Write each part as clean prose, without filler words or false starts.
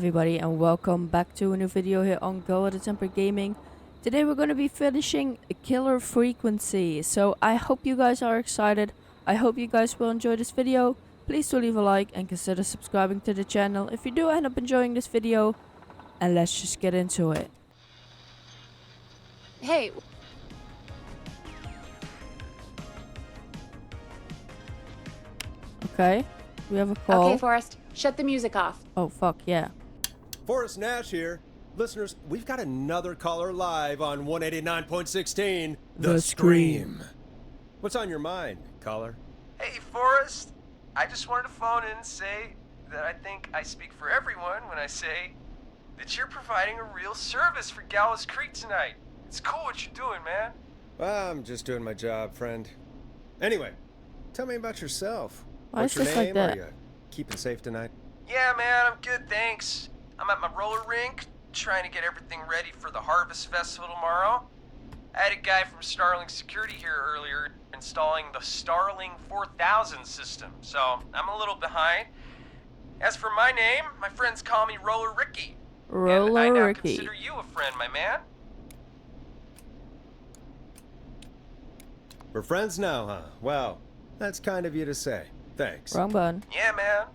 everybody and welcome back to a new video here on Go at the Temper Gaming. Today we're going to be finishing Killer Frequency, so I hope you guys are excited. I hope you guys will enjoy this video. Please do leave a like and consider subscribing to the channel if you do end up enjoying this video. And let's just get into it. Hey, Okay, we have a call. okay, Forrest, shut the music off. Oh fuck yeah. Forrest Nash here. Listeners, we've got another caller live on 189.16 The Scream. What's on your mind, caller? Hey, Forrest. I just wanted to phone in and say that I think I speak for everyone when I say that you're providing a real service for Gallows Creek tonight. It's cool what you're doing, man. Well, I'm just doing my job, friend. Anyway, tell me about yourself. Why What's is your this name? like that? Are you keeping safe tonight? Yeah, man, I'm good, thanks. I'm at my roller rink, trying to get everything ready for the Harvest Festival tomorrow. I had a guy from Starling Security here earlier installing the Starling 4000 system, so I'm a little behind. As for my name, my friends call me Roller Ricky. And I Roller now Ricky. consider you a friend, my man. We're friends now, huh? Well, that's kind of you to say. Thanks. Wrong button. Yeah, man.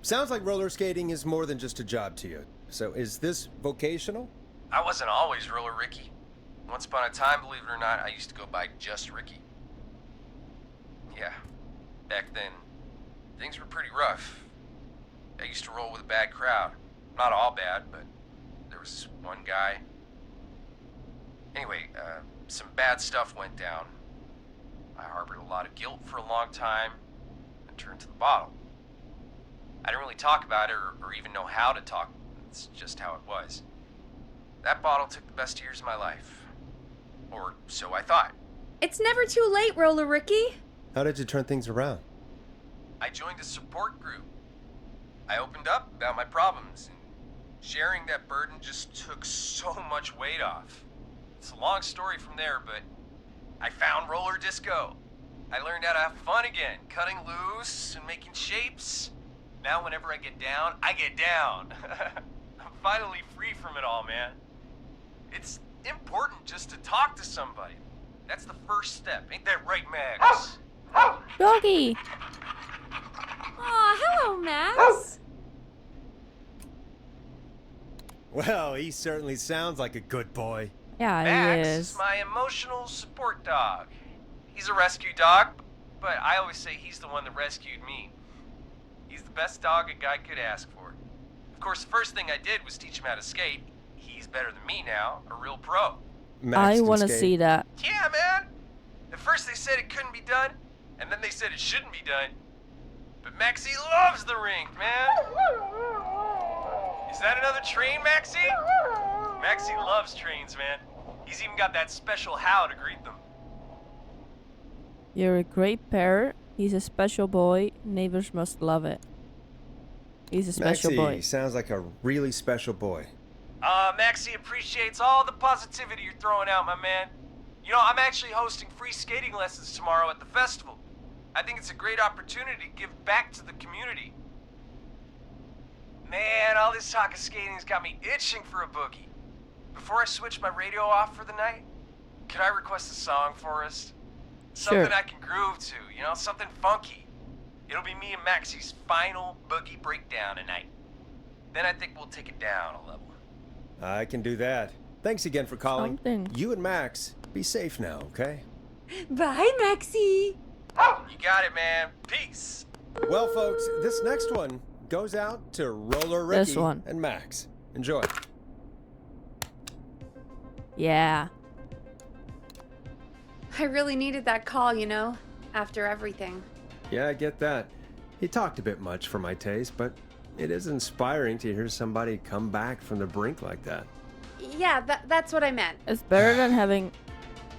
Sounds like roller skating is more than just a job to you. So is this vocational? I wasn't always Roller Ricky. Once upon a time, believe it or not, I used to go by just Ricky. Yeah, back then, things were pretty rough. I used to roll with a bad crowd. Not all bad, but there was this one guy. Anyway, some bad stuff went down. I harbored a lot of guilt for a long time and turned to the bottle. I didn't really talk about it or even know how to talk. It's just how it was. That bottle took the best years of my life. Or so I thought. It's never too late, Roller Ricky. How did you turn things around? I joined a support group. I opened up about my problems, and sharing that burden just took so much weight off. It's a long story from there, but I found roller disco. I learned how to have fun again, cutting loose and making shapes. Now whenever I get down, I get down. I'm finally free from it all, man. It's important just to talk to somebody. That's the first step. Ain't that right, Max? Doggy. Aw, hello, Max. Well, he certainly sounds like a good boy. Yeah, Max he is is. my emotional support dog. He's a rescue dog, but I always say he's the one that rescued me. He's the best dog a guy could ask for. Of course, the first thing I did was teach him how to skate. He's better than me now, a real pro. Max I can want to skate. see that. Yeah, man! At first they said it couldn't be done, and then they said it shouldn't be done. But Maxie loves the rink, man! Is that another train, Maxie? Maxie loves trains, man. He's even got that special how to greet them. You're a great pair. He's a special boy. Neighbors must love it. He's a special Maxie boy. sounds like a really special boy. Maxie appreciates all the positivity you're throwing out, my man. You know, I'm actually hosting free skating lessons tomorrow at the festival. I think it's a great opportunity to give back to the community. Man, all this talk of skating's got me itching for a boogie. Before I switch my radio off for the night, could I request a song, Forrest? Something Sure. I can groove to, you know, something funky. It'll be me and Maxie's final boogie breakdown tonight. Then I think we'll take it down a level. I can do that. Thanks again for calling. Something. You and Max, be safe now, okay? Bye, Maxie. You got it, man. Peace. Well, folks, this next one goes out to Roller This Ricky one. and Max. Enjoy. Yeah. I really needed that call, you know, after everything. Yeah, I get that. He talked a bit much for my taste, but it is inspiring to hear somebody come back from the brink like that. Yeah, that's what I meant. It's better than having...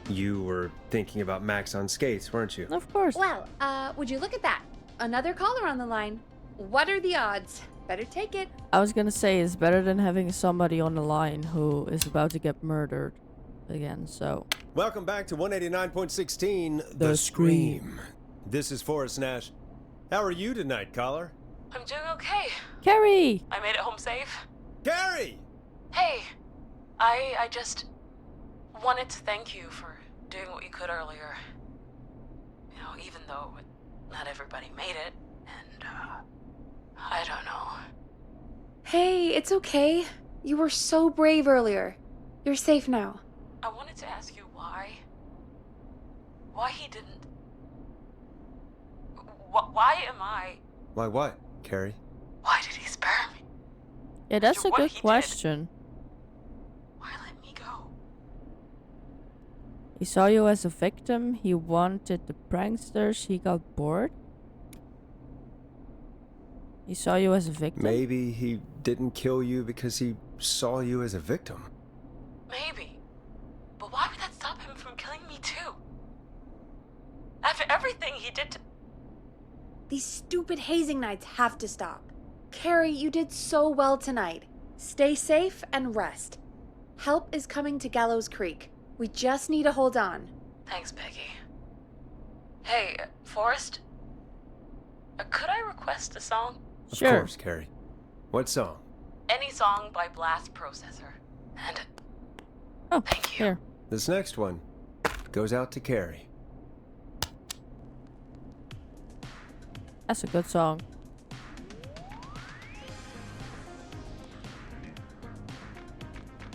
You were thinking about Max on skates, weren't you? Of course. Well, would you look at that? Another caller on the line. What are the odds? Better take it. I was gonna say it's better than having somebody on the line who is about to get murdered again, so... Welcome back to 189.16 The Scream. This is Forrest Nash. How are you tonight, caller? I'm doing okay. Carrie! I made it home safe. Carrie! Hey, I just wanted to thank you for doing what you could earlier. You know, even though not everybody made it, and, I don't know. Hey, it's okay. You were so brave earlier. You're safe now. I wanted to ask you why. Why he didn't... Why am I... Why what, Carrie? Why did he spare me? Yeah, that's After a what good he did. question. Why let me go? He saw you as a victim. He wanted the pranksters. He got bored. He saw you as a victim. Maybe he didn't kill you because he saw you as a victim. Maybe. But why would that stop him from killing me too? After everything he did to... These stupid hazing nights have to stop. Carrie, you did so well tonight. Stay safe and rest. Help is coming to Gallows Creek. We just need to hold on. Thanks, Peggy. Hey, Forrest? Could I request a song? Of Sure. course, Carrie. What song? Any song by Blast Processor. And Oh, thank you. here. This next one goes out to Carrie. That's a good song.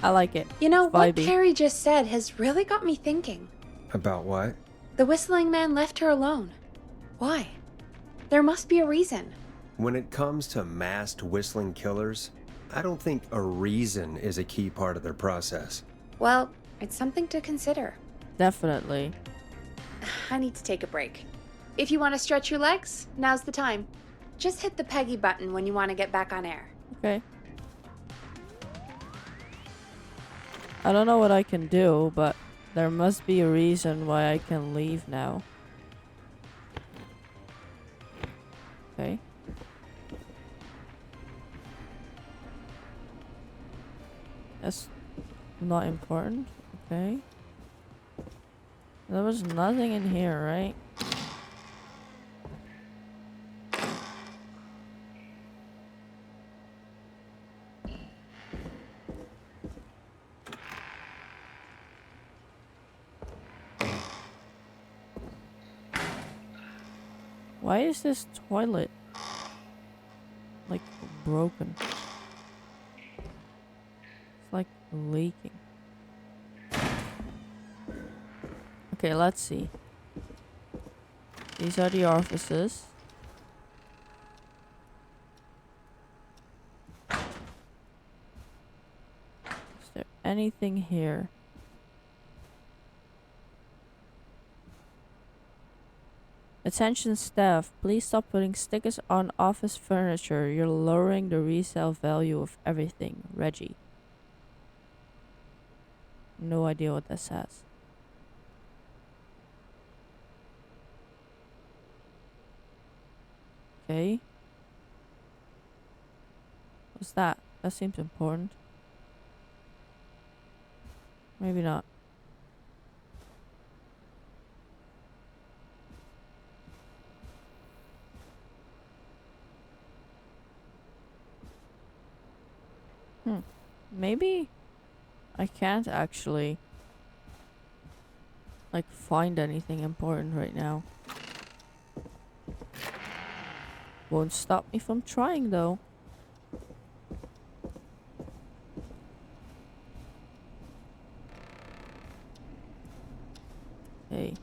I like it. You know, It's what vibey. Carrie just said has really got me thinking. About what? The whistling man left her alone. Why? There must be a reason. When it comes to masked whistling killers, I don't think a reason is a key part of their process. Well, it's something to consider. Definitely. I need to take a break. If you want to stretch your legs, now's the time. Just hit the Peggy button when you want to get back on air. Okay. I don't know what I can do, but there must be a reason why I can leave now. Okay. That's not important. Okay. There was nothing in here, right? Why is this toilet like broken? It's like leaking. Okay, let's see. These are the orifices. Is there anything here? Attention staff, please stop putting stickers on office furniture. You're lowering the resale value of everything. Reggie. No idea what that says. Okay. What's that? That seems important. Maybe not. Maybe I can't actually like find anything important right now. Won't stop me from trying though. Okay.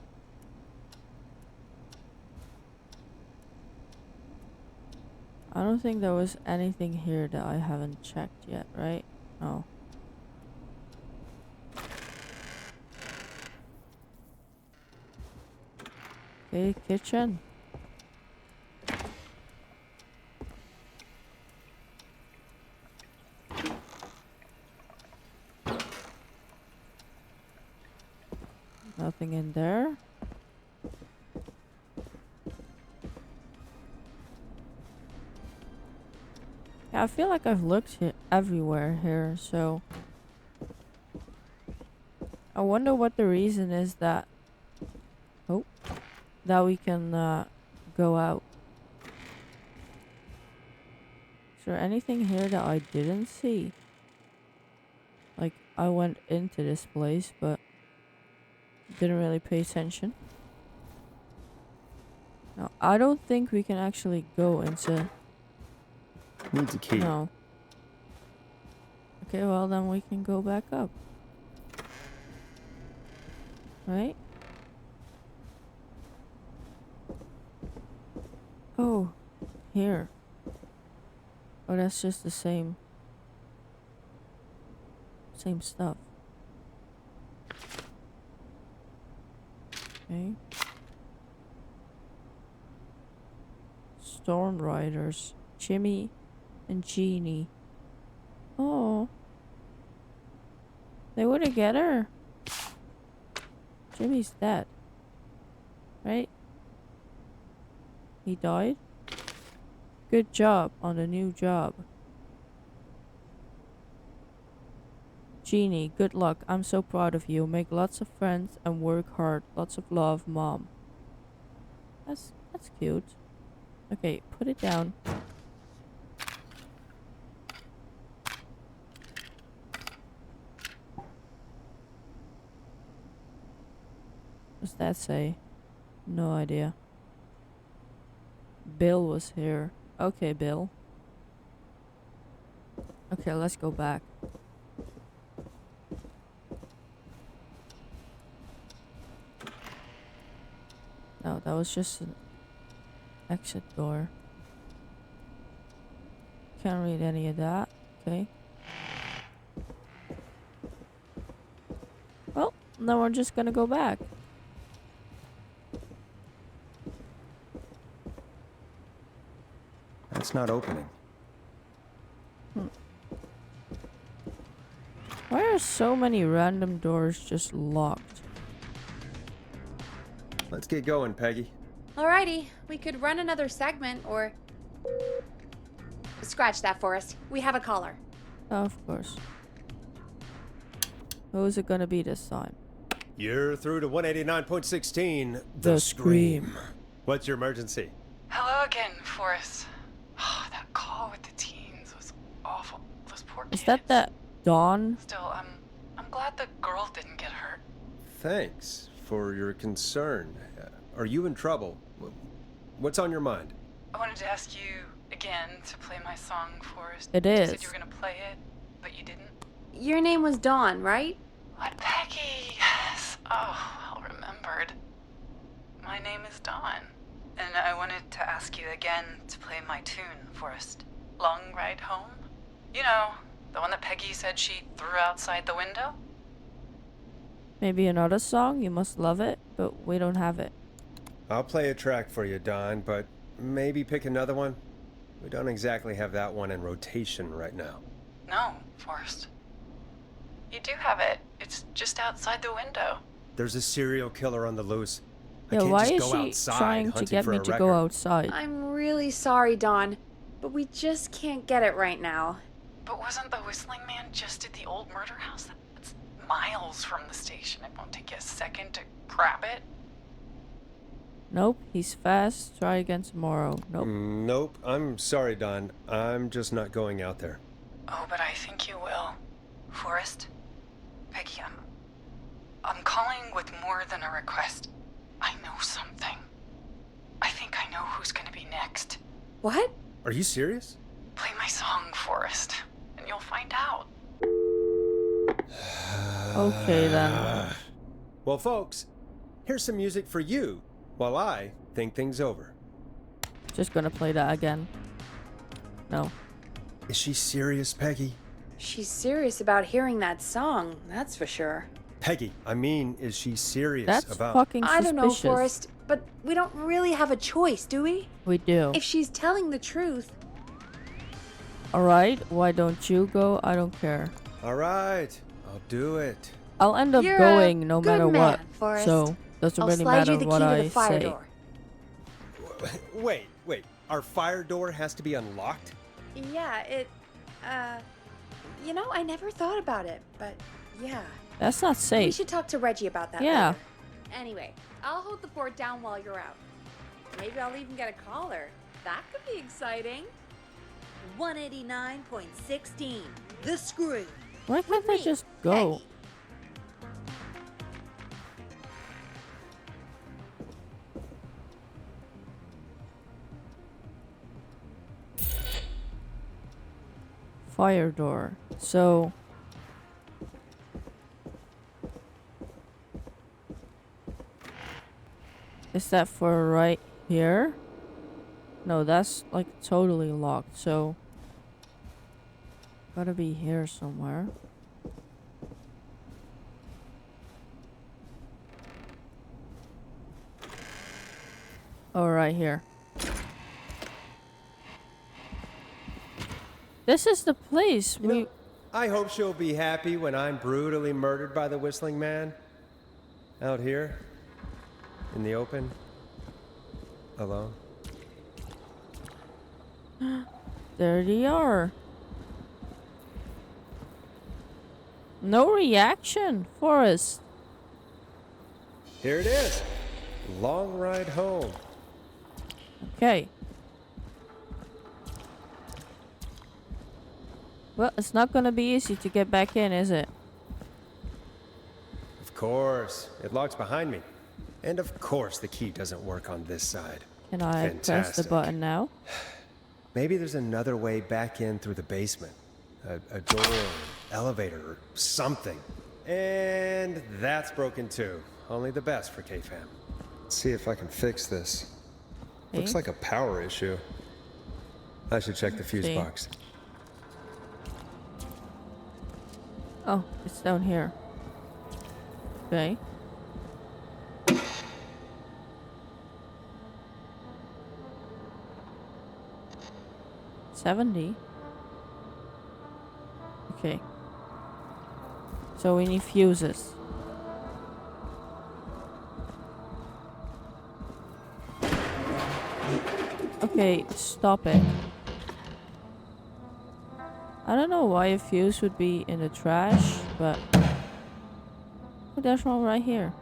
I don't think there was anything here that I haven't checked yet, right? No. Okay, kitchen. Nothing in there. Yeah, I feel like I've looked everywhere here, so I wonder what the reason is that that we can go out. Is there anything here that I didn't see? Like, I went into this place, but didn't really pay attention. No, I don't think we can actually go into... Needs a key. No. Okay, well then we can go back up. Right? Oh, here. Oh, that's just the same stuff. Okay. Storm Riders. Jimmy and Jeannie. Oh. They wouldn't get her. Jimmy's dead. Right? He died? Good job on the new job. Jeannie, good luck. I'm so proud of you. Make lots of friends and work hard. Lots of love, Mom. That's cute. Okay, put it down. What's that say? No idea. Bill was here. Okay, Bill. Okay, let's go back. No, that was just an exit door. Can't read any of that. Okay. Well, then we're just gonna go back. That's not opening. Why are so many random doors just locked? Let's get going, Peggy. Alrighty, we could run another segment or... Scratch that, Forrest. We have a caller. Oh, of course. Who's it gonna be this time? You're through to 189.16. The Scream. What's your emergency? Hello again, Forrest. Oh, that call with the teens was awful. Those poor kids. Is that Dawn? Still, I'm glad the girl didn't get hurt. Thanks for your concern. Are you in trouble? What's on your mind? I wanted to ask you again to play my song, Forrest. It You is. said you were gonna play it, but you didn't. Your name was Dawn, right? What, Peggy? Yes. Oh, well remembered. My name is Dawn, and I wanted to ask you again to play my tune, Forrest. Long Ride Home? You know, the one that Peggy said she threw outside the window? Maybe another song? You must love it, but we don't have it. I'll play a track for you, Don, but maybe pick another one. We don't exactly have that one in rotation right now. No, Forrest. You do have it. It's just outside the window. There's a serial killer on the loose. I Yeah, can't why just is go she outside trying to hunting get for me a to record. go outside? I'm really sorry, Dawn, but we just can't get it right now. But wasn't the Whistling Man just at the old murder house? That's miles from the station. It won't take you a second to grab it. Nope, he's fast. Try again tomorrow. Nope. Nope. I'm sorry, Don. I'm just not going out there. Oh, but I think you will. Forrest? Peggy, I'm calling with more than a request. I know something. I think I know who's gonna be next. What? Are you serious? Play my song, Forrest, and you'll find out. Okay then. Well, folks, here's some music for you while I think things over. Just gonna play that again. No. Is she serious, Peggy? She's serious about hearing that song, that's for sure. Peggy, I mean, is she serious That's about... fucking I suspicious. don't know, Forrest, but we don't really have a choice, do we? We do. If she's telling the truth... Alright, why don't you go? I don't care. All right, I'll do it. I'll end up You're going a no good matter man, what. Forrest. So, doesn't I'll really slide matter you the what key to I the fire say. door. Wait. Our fire door has to be unlocked? Yeah, you know, I never thought about it, but yeah. That's not We safe. should talk to Reggie about that Yeah. later. Anyway, I'll hold the fort down while you're out. Maybe I'll even get a caller. That could be exciting. 189.16. The Screw. Why can't I Me, just go? Peggy. Fire door. So is that for right here? No, that's like totally locked. So gotta be here somewhere. Oh, right here. This is the place You know, I hope she'll be happy when I'm brutally murdered by the Whistling Man. Out here, in the open, alone. There they are. No reaction, Forrest. Here it is. Long ride home. Okay. Well, it's not gonna be easy to get back in, is it? Of course. It locks behind me. And of course the key doesn't work on this side. Can I press the Fantastic. button now? Maybe there's another way back in through the basement. A door, elevator, or something. And that's broken too. Only the best for K-Fam. Let's see if I can fix this. Looks Okay. like a power issue. I should check the fuse see. box. Oh, it's down here. Okay. $70. Okay. So we need fuses. Okay, stop it. I don't know why a fuse would be in the trash, but oh, there's one right here.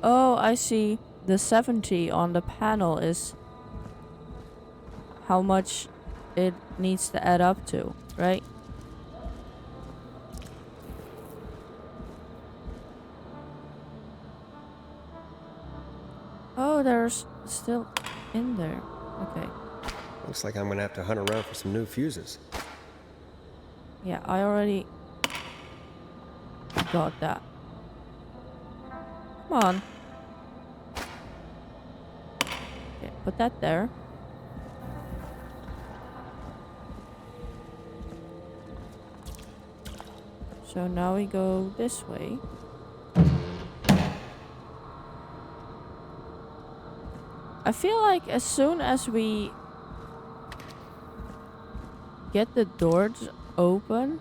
Oh, I see. The 70 on the panel is how much it needs to add up to, right? Oh, there's still in there. Okay. Looks like I'm gonna have to hunt around for some new fuses. Yeah, I already got that. Come on. Okay, put that there. So now we go this way. I feel like as soon as we get the doors open,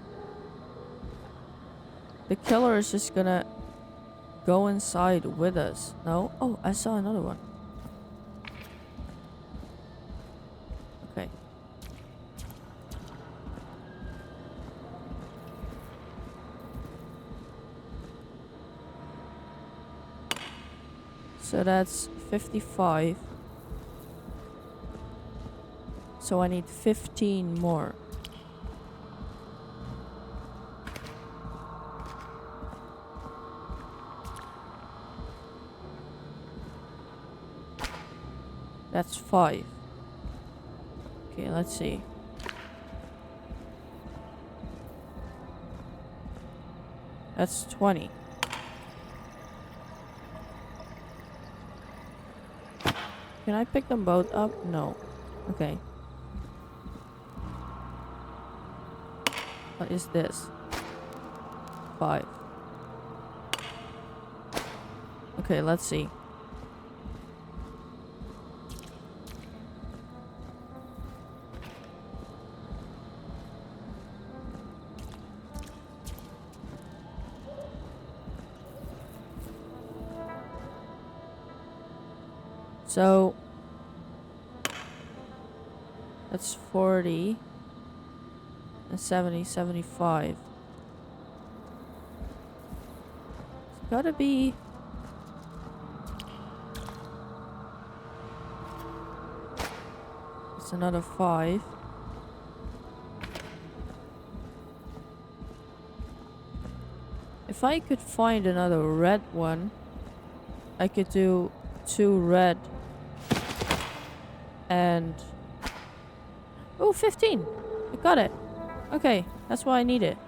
the killer is just gonna go inside with us. No? Oh, I saw another one. Okay. So that's 55. So I need 15 more. That's 5. Okay, let's see. That's 20. Can I pick them both up? No. Okay. What is this? 5. Okay, let's see. So that's 40 and 70, 75. It's gotta be It's another 5. If I could find another red one, I could do 2 red and... Oh, 15! I got it. Okay, that's what I needed.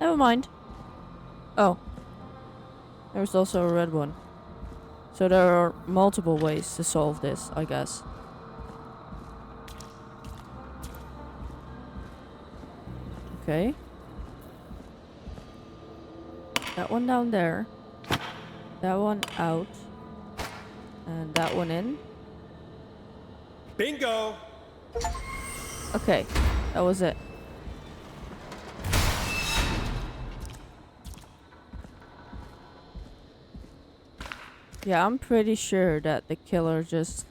Never mind. Oh. There's also a red one. So there are multiple ways to solve this, I guess. Okay. That one down there. That one out. And that one in. Bingo! Okay, that was it. Yeah, I'm pretty sure that the killer just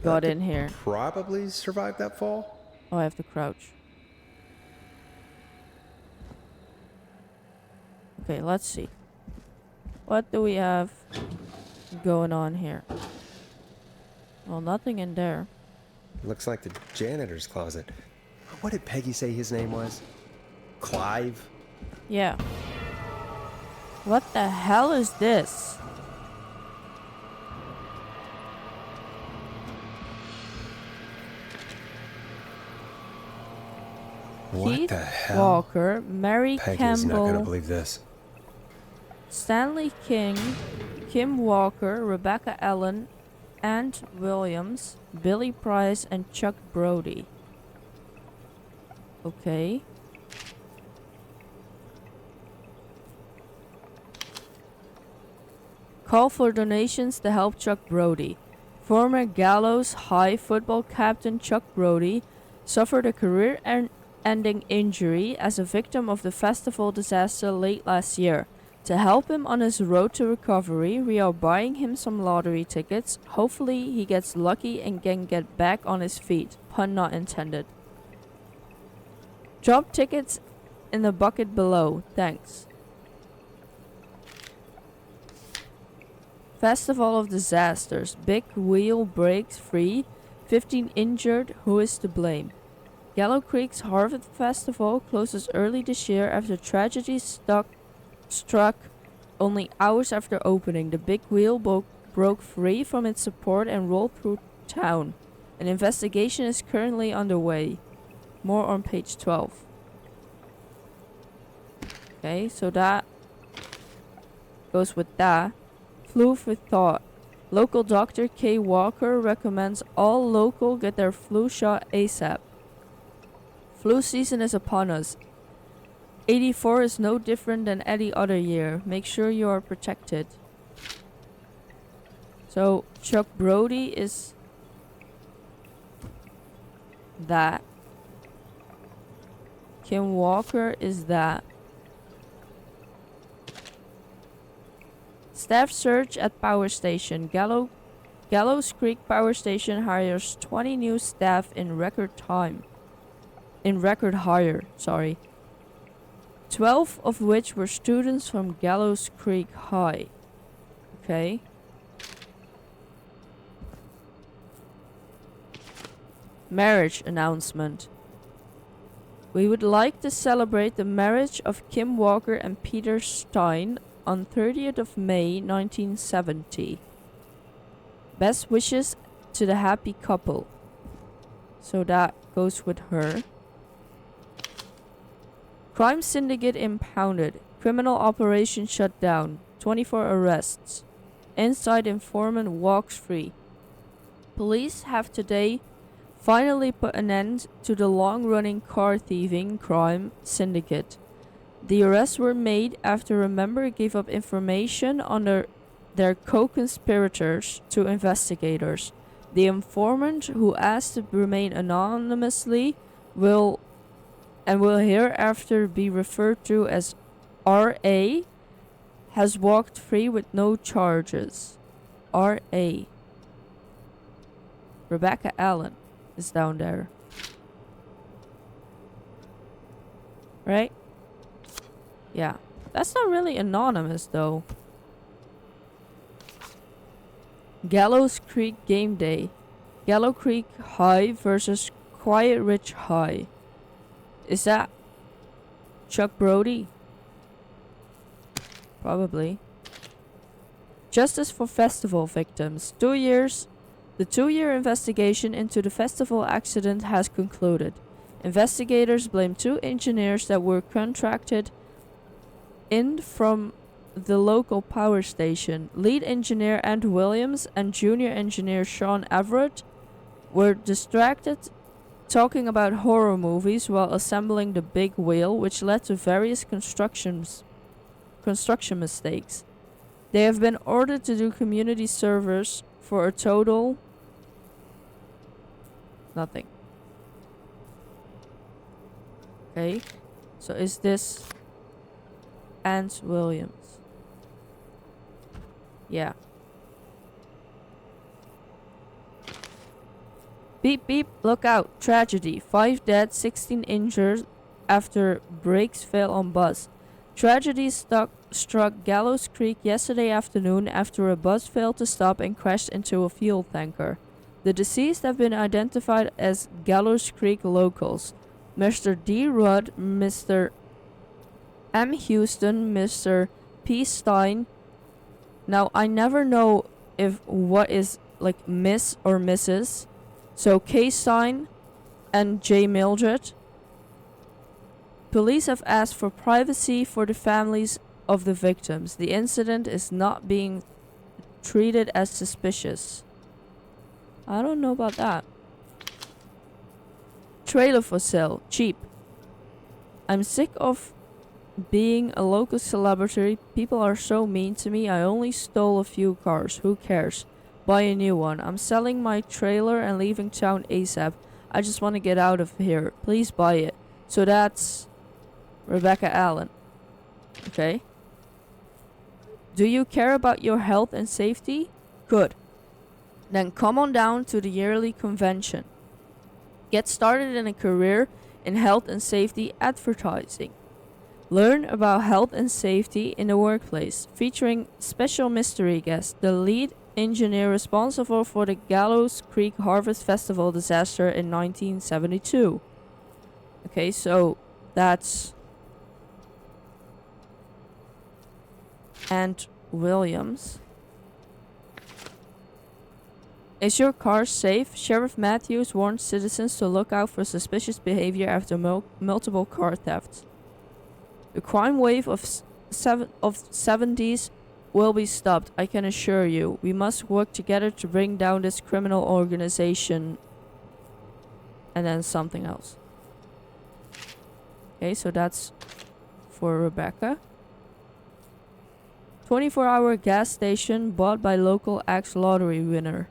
got That in here. Probably survived that fall. Oh, I have to crouch. Okay, let's see. What do we have going on here? Well, nothing in there. Looks like the janitor's closet. What did Peggy say his name was? Clive? Yeah. What the hell is this? What Keith the hell? Walker, Mary Peggy's not gonna Campbell, believe this. Stanley King, Kim Walker, Rebecca Allen, Ant Williams, Billy Price, and Chuck Brody. Okay. Call for donations to help Chuck Brody. Former Gallows High football captain Chuck Brody suffered a career-ending injury as a victim of the festival disaster late last year. To help him on his road to recovery, we are buying him some lottery tickets. Hopefully he gets lucky and can get back on his feet. Pun not intended. Drop tickets in the bucket below. Thanks. Festival of Disasters. Big wheel breaks free. 15 injured. Who is to blame? Gallow Creek's Harvest Festival closes early this year after tragedy struck only hours after opening. The big wheel broke free from its support and rolled through town. An investigation is currently underway. More on page 12. Okay, so that goes with that. Flu for thought. Local doctor K. Walker recommends all local get their flu shot ASAP. Flu season is upon us. 84 is no different than any other year. Make sure you are protected. So Chuck Brody is that. Kim Walker is that. Staff search at power station. Gallows Creek Power Station hires 20 new staff in record time. In record hire, sorry. 12 of which were students from Gallows Creek High. Okay. Marriage announcement. We would like to celebrate the marriage of Kim Walker and Peter Stein on 30th of May 1970. Best wishes to the happy couple. So that goes with her. Crime syndicate impounded. Criminal operation shut down. 24 arrests. Inside informant walks free. Police have today finally put an end to the long-running car thieving crime syndicate. The arrests were made after a member gave up information on their co-conspirators to investigators. The informant, who asked to remain anonymously, will hereafter be referred to as R.A., has walked free with no charges. R.A. Rebecca Allen is down there. Right? Yeah. That's not really anonymous, though. Gallows Creek Game Day. Gallow Creek High versus Quiet Ridge High. Is that Chuck Brody? Probably. Justice for festival victims. 2 years. The 2-year investigation into the festival accident has concluded. Investigators blame 2 engineers that were contracted in from the local power station. Lead engineer Ant Williams and junior engineer Sean Everett were distracted talking about horror movies while assembling the big wheel, which led to various construction mistakes. They have been ordered to do community service for a total nothing. Okay, so is this Ant Williams? Yeah. Beep beep, look out, tragedy. 5 dead, 16 injured after brakes fail on bus. Tragedy struck Gallows Creek yesterday afternoon after a bus failed to stop and crashed into a fuel tanker. The deceased have been identified as Gallows Creek locals. Mr. D. Rudd, Mr. M. Houston, Mr. P. Stein. Now, I never know if what is like Miss or Mrs. So, K. Stein and J. Mildred. Police have asked for privacy for the families of the victims. The incident is not being treated as suspicious. I don't know about that. Trailer for sale, cheap. I'm sick of being a local celebrity. People are so mean to me. I only stole a few cars. Who cares? Buy a new one. I'm selling my trailer and leaving town ASAP. I just want to get out of here. Please buy it. So that's Rebecca Allen. Okay. Do you care about your health and safety? Good. Then come on down to the yearly convention. Get started in a career in health and safety advertising. Learn about health and safety in the workplace, featuring special mystery guest, the lead engineer responsible for the Gallows Creek Harvest Festival disaster in 1972. Okay, so that's Ant Williams. Is your car safe? Sheriff Matthews warns citizens to look out for suspicious behavior after multiple car thefts. The crime wave of 70s will be stopped, I can assure you. We must work together to bring down this criminal organization. And then something else. Okay, so that's for Rebecca. 24-hour gas station bought by local Axe lottery winner.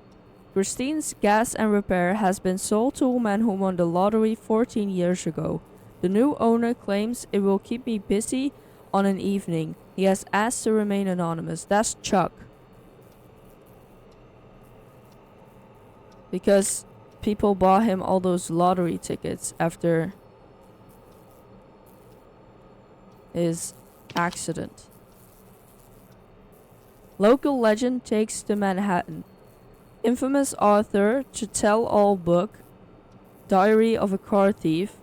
Christine's Gas and Repair has been sold to a man who won the lottery 14 years ago. The new owner claims it will keep me busy on an evening. He has asked to remain anonymous. That's Chuck. Because people bought him all those lottery tickets after his accident. Local legend takes to Manhattan. Infamous author to tell all book, Diary of a Car Thief,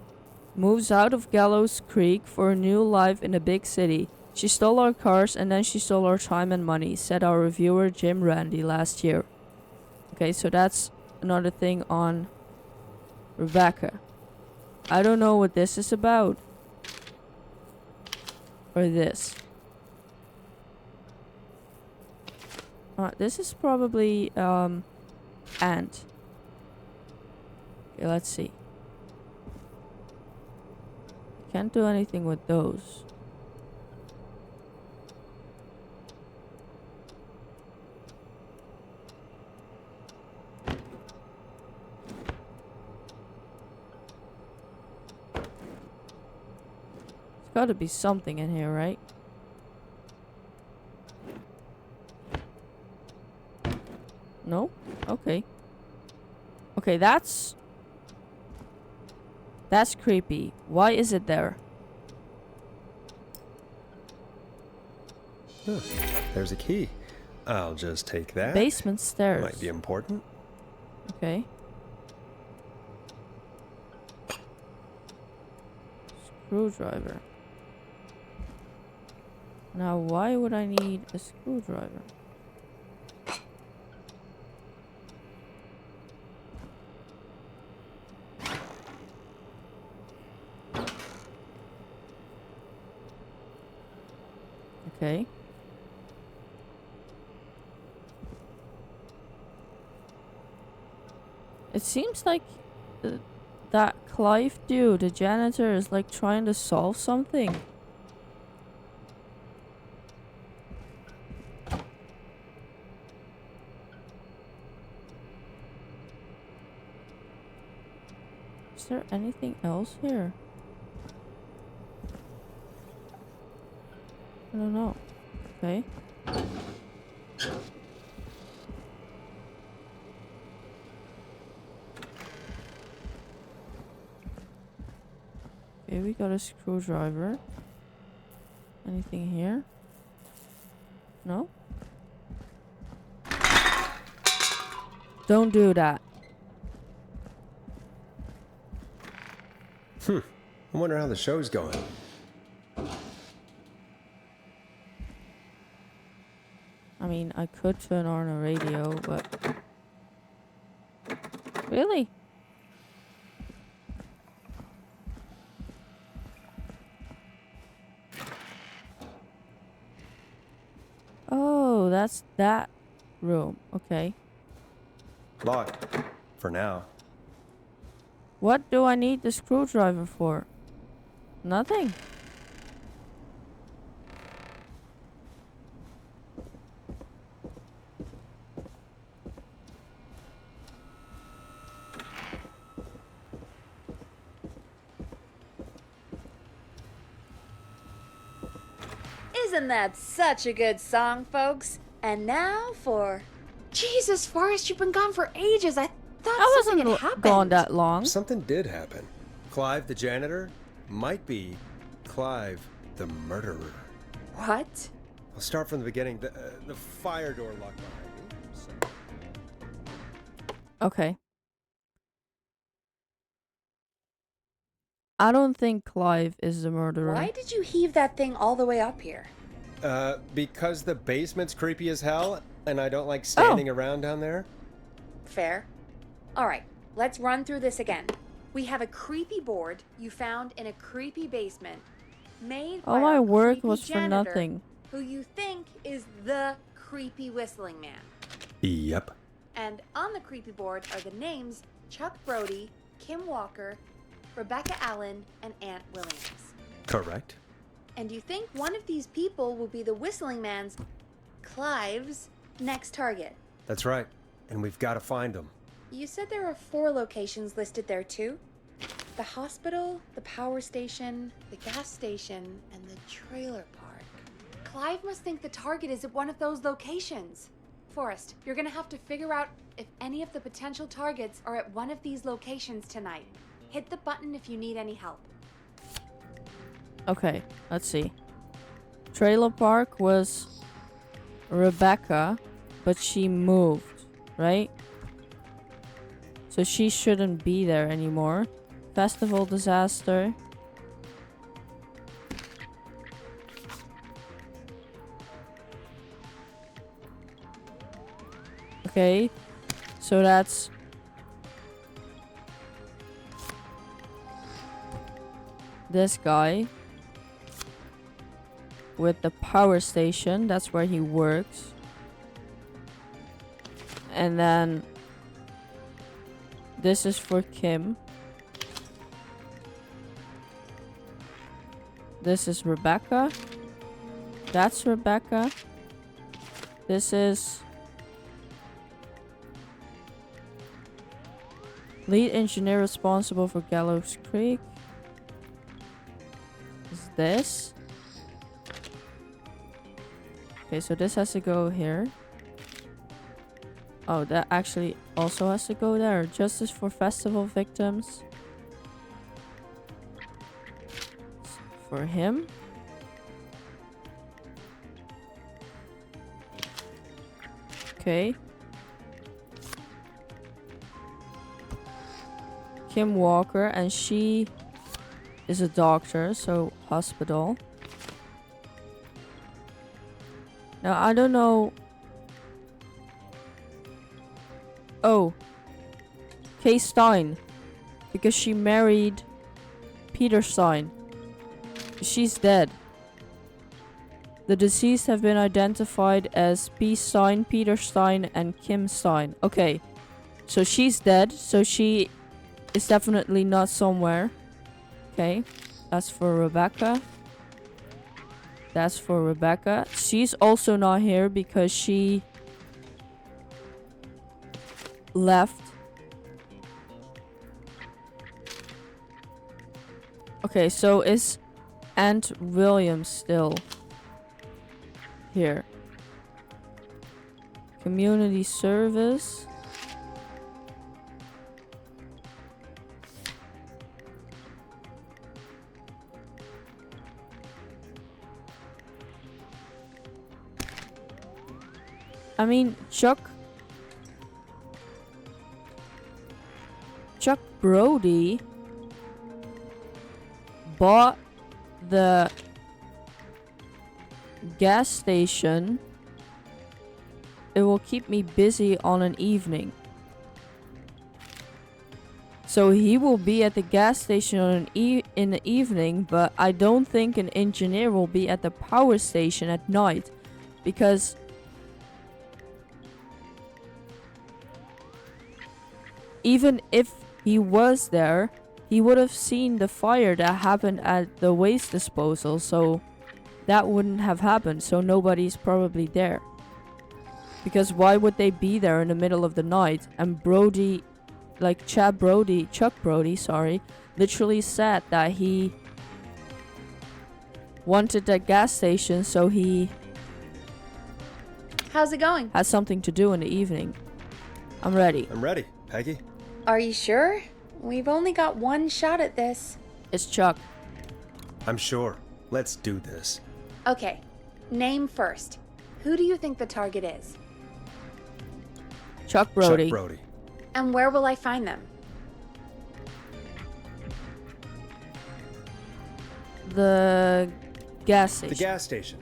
moves out of Gallows Creek for a new life in a big city. She stole our cars and then she stole our time and money, said our reviewer Jim Randy last year. Okay, so that's another thing on Rebecca. I don't know what this is about. Or this. This is probably Ant. Okay, let's see. Can't do anything with those. There's gotta be something in here, right? No? Okay. Okay, that's creepy. Why is it there? Huh, there's a key. I'll just take that. Basement stairs. Might be important. Okay. screwdriver. Now, why would I need a screwdriver? Okay. It seems like that Clive dude, the janitor, is like trying to solve something. Is there anything else here? I don't know. Okay. Okay, we got a screwdriver. Anything here? No? Don't do that. I wonder how the show's going. I mean, I could turn on a radio, but... Really? Oh, that's that room. Okay. Locked. For now. What do I need the screwdriver for? Nothing. Isn't that such a good song, folks? And now for... Jesus, Forrest, you've been gone for ages. I thought I something wasn't had happened. gone that long. Something did happen. Clive the janitor might be Clive the murderer. What? I'll start from the beginning. The fire door locked behind me. So. Okay. I don't think Clive is the murderer. Why did you heave that thing all the way up here? Because the basement's creepy as hell, and I don't like standing around down there. Fair. All right, let's run through this again. We have a creepy board you found in a creepy basement, made by All my our work creepy was for janitor, nothing. who you think is the creepy whistling man. Yep. And on the creepy board are the names Chuck Brody, Kim Walker, Rebecca Allen, and Aunt Williams. Correct. And you think one of these people will be the whistling man's, Clive's, next target. That's right. And we've got to find them. You said there are 4 locations listed there too? The hospital, the power station, the gas station, and the trailer park. Clive must think the target is at one of those locations. Forrest, you're gonna have to figure out if any of the potential targets are at one of these locations tonight. Hit the button if you need any help. Okay, let's see. Trailer park was Rebecca, but she moved, right? So she shouldn't be there anymore. Festival disaster. Okay, so that's this guy with the power station. That's where he works. And then this is for Kim. This is Rebecca. That's Rebecca. This is lead engineer responsible for Gallows Creek. Is this? Okay, so this has to go here. Oh, that actually also has to go there. Justice for festival victims. For him. Okay. Kim Walker, and she is a doctor, so hospital. Now, I don't know. Oh. Kay Stein. Because she married Peter Stein. She's dead. The deceased have been identified as B. Stein, Peter Stein, and Kim Stein. Okay. So she's dead. So she is definitely not somewhere. Okay. That's for Rebecca. That's for Rebecca. She's also not here because she left. Okay, so is Aunt Williams still here? Community service. I mean, Chuck Brody bought the gas station. It will keep me busy on an evening. So he will be at the gas station on in the evening, but I don't think an engineer will be at the power station at night, because even if he was there, he would have seen the fire that happened at the waste disposal, so that wouldn't have happened, so nobody's probably there. Because why would they be there in the middle of the night? And Brody, like Chuck Brody, literally said that he wanted that gas station so he How's it going? had something to do in the evening. I'm ready. I'm ready, Peggy. Are you sure? We've only got one shot at this. It's Chuck. I'm sure. Let's do this. Okay, name first. Who do you think the target is? Chuck Brody. Chuck Brody. And where will I find them? The gas The station. gas station.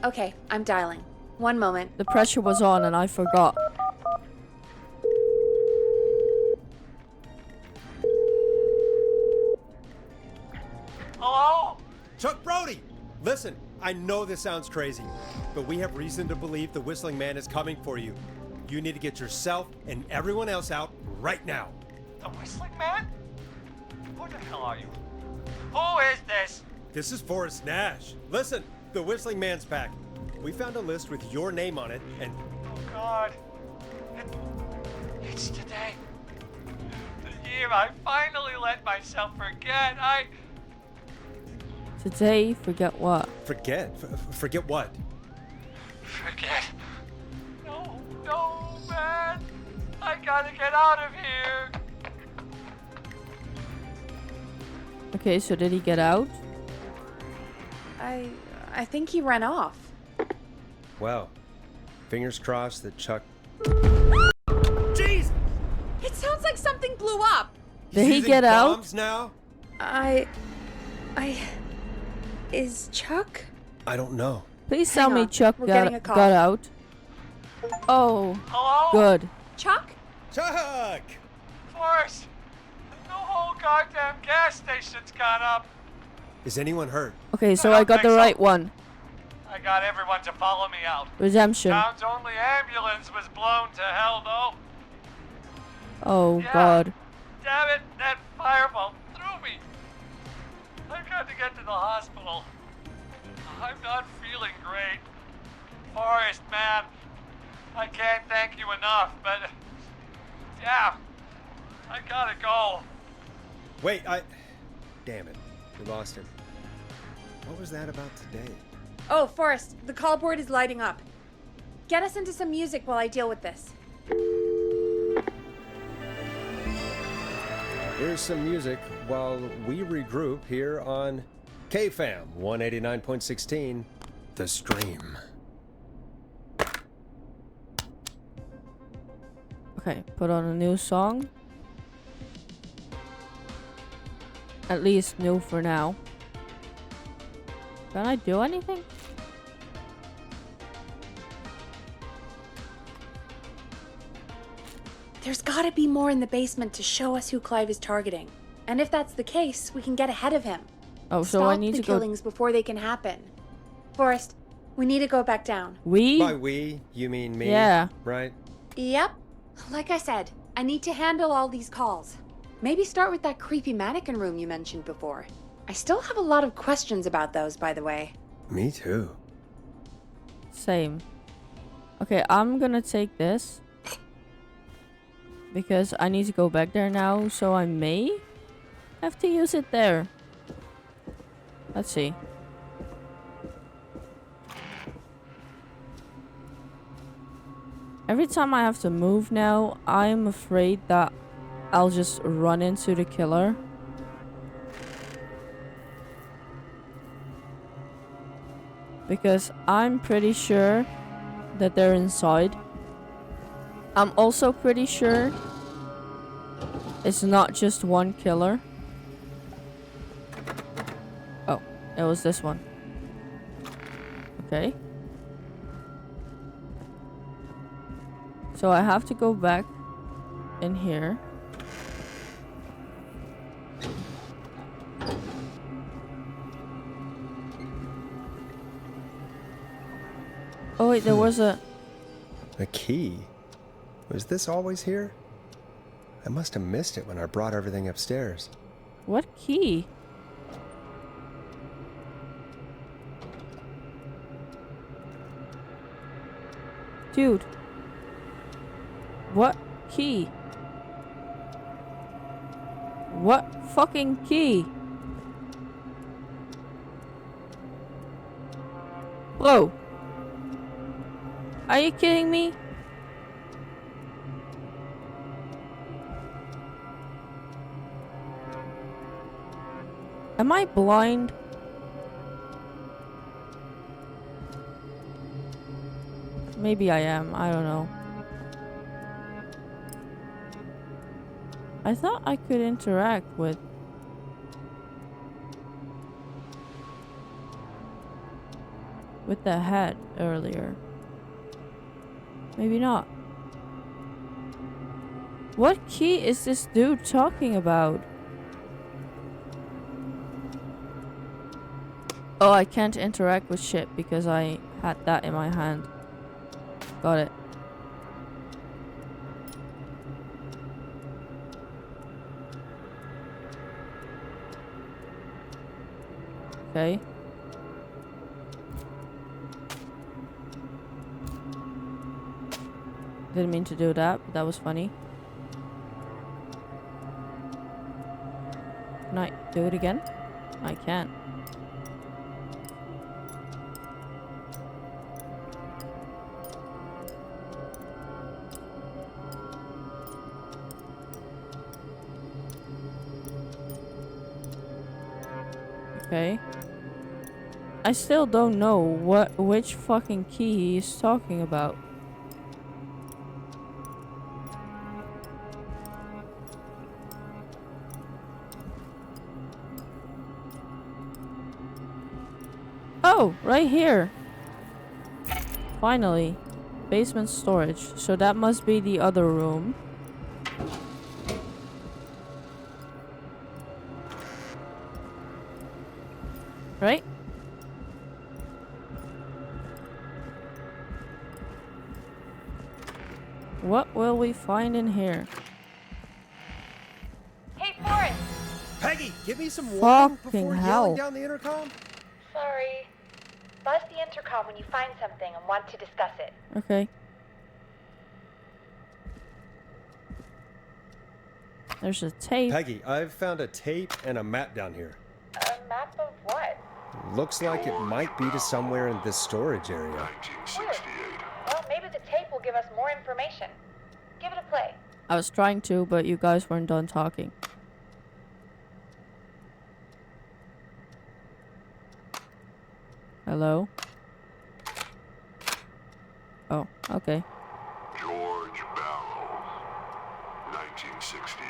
Okay, I'm dialing. One moment. The pressure was on and I forgot. Hello? Chuck Brody! Listen, I know this sounds crazy, but we have reason to believe the Whistling Man is coming for you. You need to get yourself and everyone else out right now. The Whistling Man? Who the hell are you? Who is this? This is Forrest Nash. Listen, the Whistling Man's back. We found a list with your name on it, and Oh God. It's today. The year I finally let myself forget. Today, forget what? forget what? Forget. No, man. I gotta get out of here. Okay, so did he get out? I think he ran off. Well, fingers crossed that Chuck. It sounds like something blew up. Did he Using get out? bombs now? Is Chuck? I don't know. Please Hang tell me on, Chuck we're getting a got call. out. Oh, Hello? good. Chuck? Chuck! Forrest. The whole goddamn gas station's gone up. Is anyone hurt? Okay, so I I don't got the think so. right one. I got everyone to follow me out. Redemption. Town's only ambulance was blown to hell, though. Oh, Yeah. God. Damn it, that fireball threw me. I've got to get to the hospital. I'm not feeling great. Forrest, man, I can't thank you enough, but yeah, I gotta go. Wait, Damn it. We lost him. What was that about today? Oh, Forrest, the call board is lighting up. Get us into some music while I deal with this. Here's some music while we regroup here on KFAM 189.16, The Stream. Okay, put on a new song. at least new for now. Can I do anything? There's gotta be more in the basement to show us who Clive is targeting. And if that's the case, we can get ahead of him. Oh, so I need Stop to the go. killings before they can happen. Forrest, we need to go back down. By we, you mean me? Yeah. Right? Yep. Like I said, I need to handle all these calls. Maybe start with that creepy mannequin room you mentioned before. I still have a lot of questions about those, by the way. Me too. Same. Okay, I'm gonna take this. Because I need to go back there now, so I may have to use it there. Let's see. Every time I have to move now, I'm afraid that I'll just run into the killer. Because I'm pretty sure that they're inside. I'm also pretty sure it's not just one killer. Oh, it was this one. Okay. So I have to go back in here. Oh wait, there was a key? Was this always here? I must have missed it when I brought everything upstairs. What key? Dude. What key? What fucking key? Bro. Are you kidding me? Am I blind? Maybe I am. I don't know. I thought I could interact with the head earlier. Maybe not. What key is this dude talking about? Oh, I can't interact with shit because I had that in my hand. Got it. Okay. Didn't mean to do that, but that was funny. Can I do it again? I can. Okay. I still don't know which fucking key he's talking about. Oh, right here. Finally. Basement storage. So that must be the other room. Right? What will we find in here? Hey, Forrest! Peggy, give me some warning Fucking before hell. yelling down the intercom. Sorry. Buzz the intercom when you find something and want to discuss it. Okay. There's a tape. Peggy, I've found a tape and a map down here. A map of what? Looks like it might be to somewhere in this storage area. Weird. Well, maybe the tape will give us more information. Give it a play. I was trying to, but you guys weren't done talking. Hello? Oh, okay. George Barrow, 1968.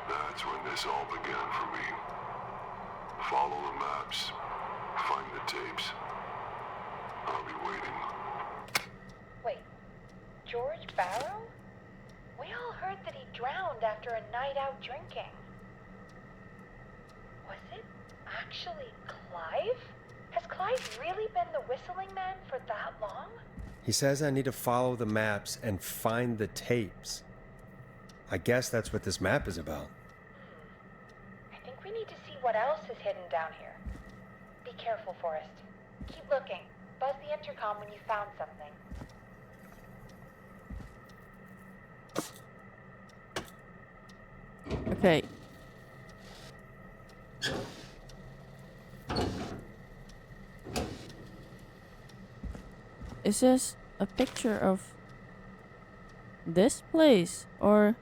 That's when this this all began for me. Follow the maps. Find the tapes. I'll be waiting. Wait, George Barrow? We all heard that he drowned after a night out drinking. Was it actually Clive? Has Clive really been the whistling man for that long? He says I need to follow the maps and find the tapes. I guess that's what this map is about. I think we need to see what else is hidden down here. Be careful, Forrest. Keep looking. Buzz the intercom when you found something. Okay. Is this a picture of this place or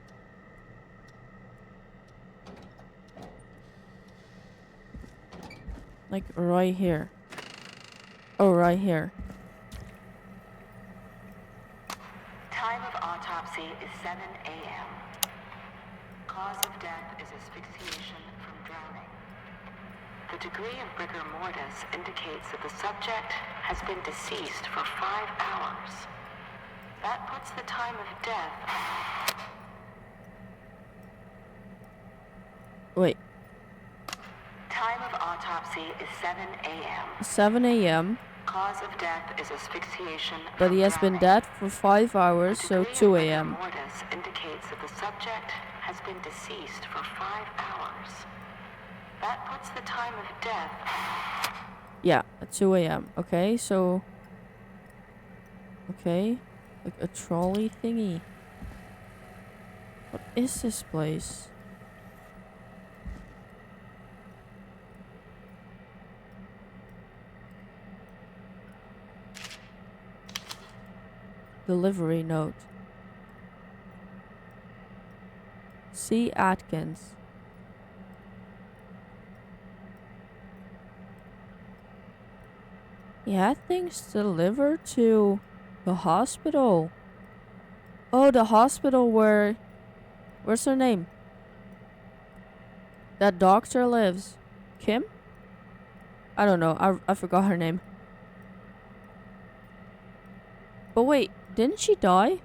like right here? Oh, right here. Time of autopsy is 7 a.m. Cause of death is asphyxiation from drowning. The degree of rigor mortis indicates that the subject has been deceased for 5 hours. That puts the time of death... Wait. Time of autopsy is 7 a.m. 7 a.m. Cause of death is asphyxiation But from he has been drowning. dead for 5 hours, so 2 a.m. Rigor mortis indicates that the subject has been deceased for 5 hours. That puts the time of death... Yeah, at 2 a.m. Okay, so... Okay. Like a trolley thingy. What is this place? Delivery note. C. Atkins. He had things delivered to the hospital. Oh, the hospital where... Where's her name? That doctor lives. Kim? I don't know. I forgot her name. But wait, didn't she die?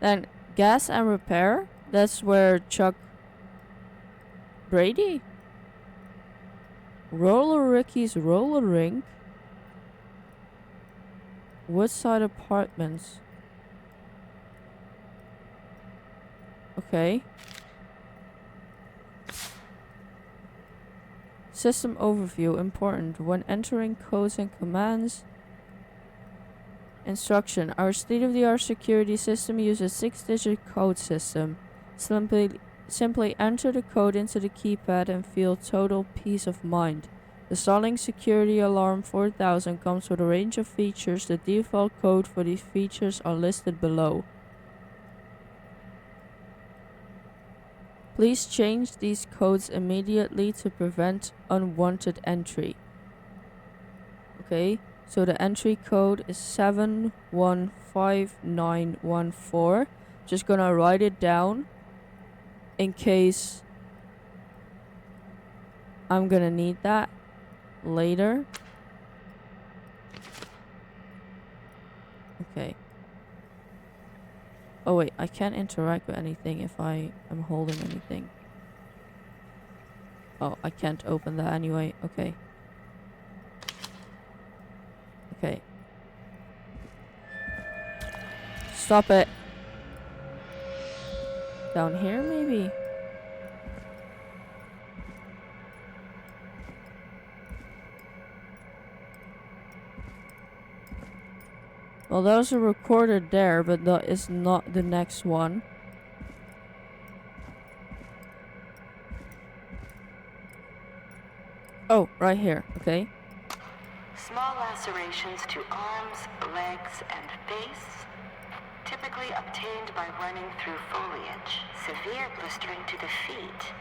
Then gas and repair? That's where Chuck Brady? Roller Ricky's roller rink? Woodside Apartments. Okay. System overview important. When entering codes and commands. Instruction. Our state-of-the-art security system uses 6-digit code system. Simply enter the code into the keypad and feel total peace of mind. The Starlink Security Alarm 4000 comes with a range of features. The default code for these features are listed below. Please change these codes immediately to prevent unwanted entry. Okay. So the entry code is 715914. Just gonna write it down in case I'm gonna need that later. Okay. Oh wait, I can't interact with anything if I am holding anything. Oh, I can't open that anyway. Okay. Okay. Stop it. Down here, maybe? Well, those are recorded there, but that is not the next one. Oh, right here. Okay. Small lacerations to arms, legs, and face, typically obtained by running through foliage. Severe blistering to the feet,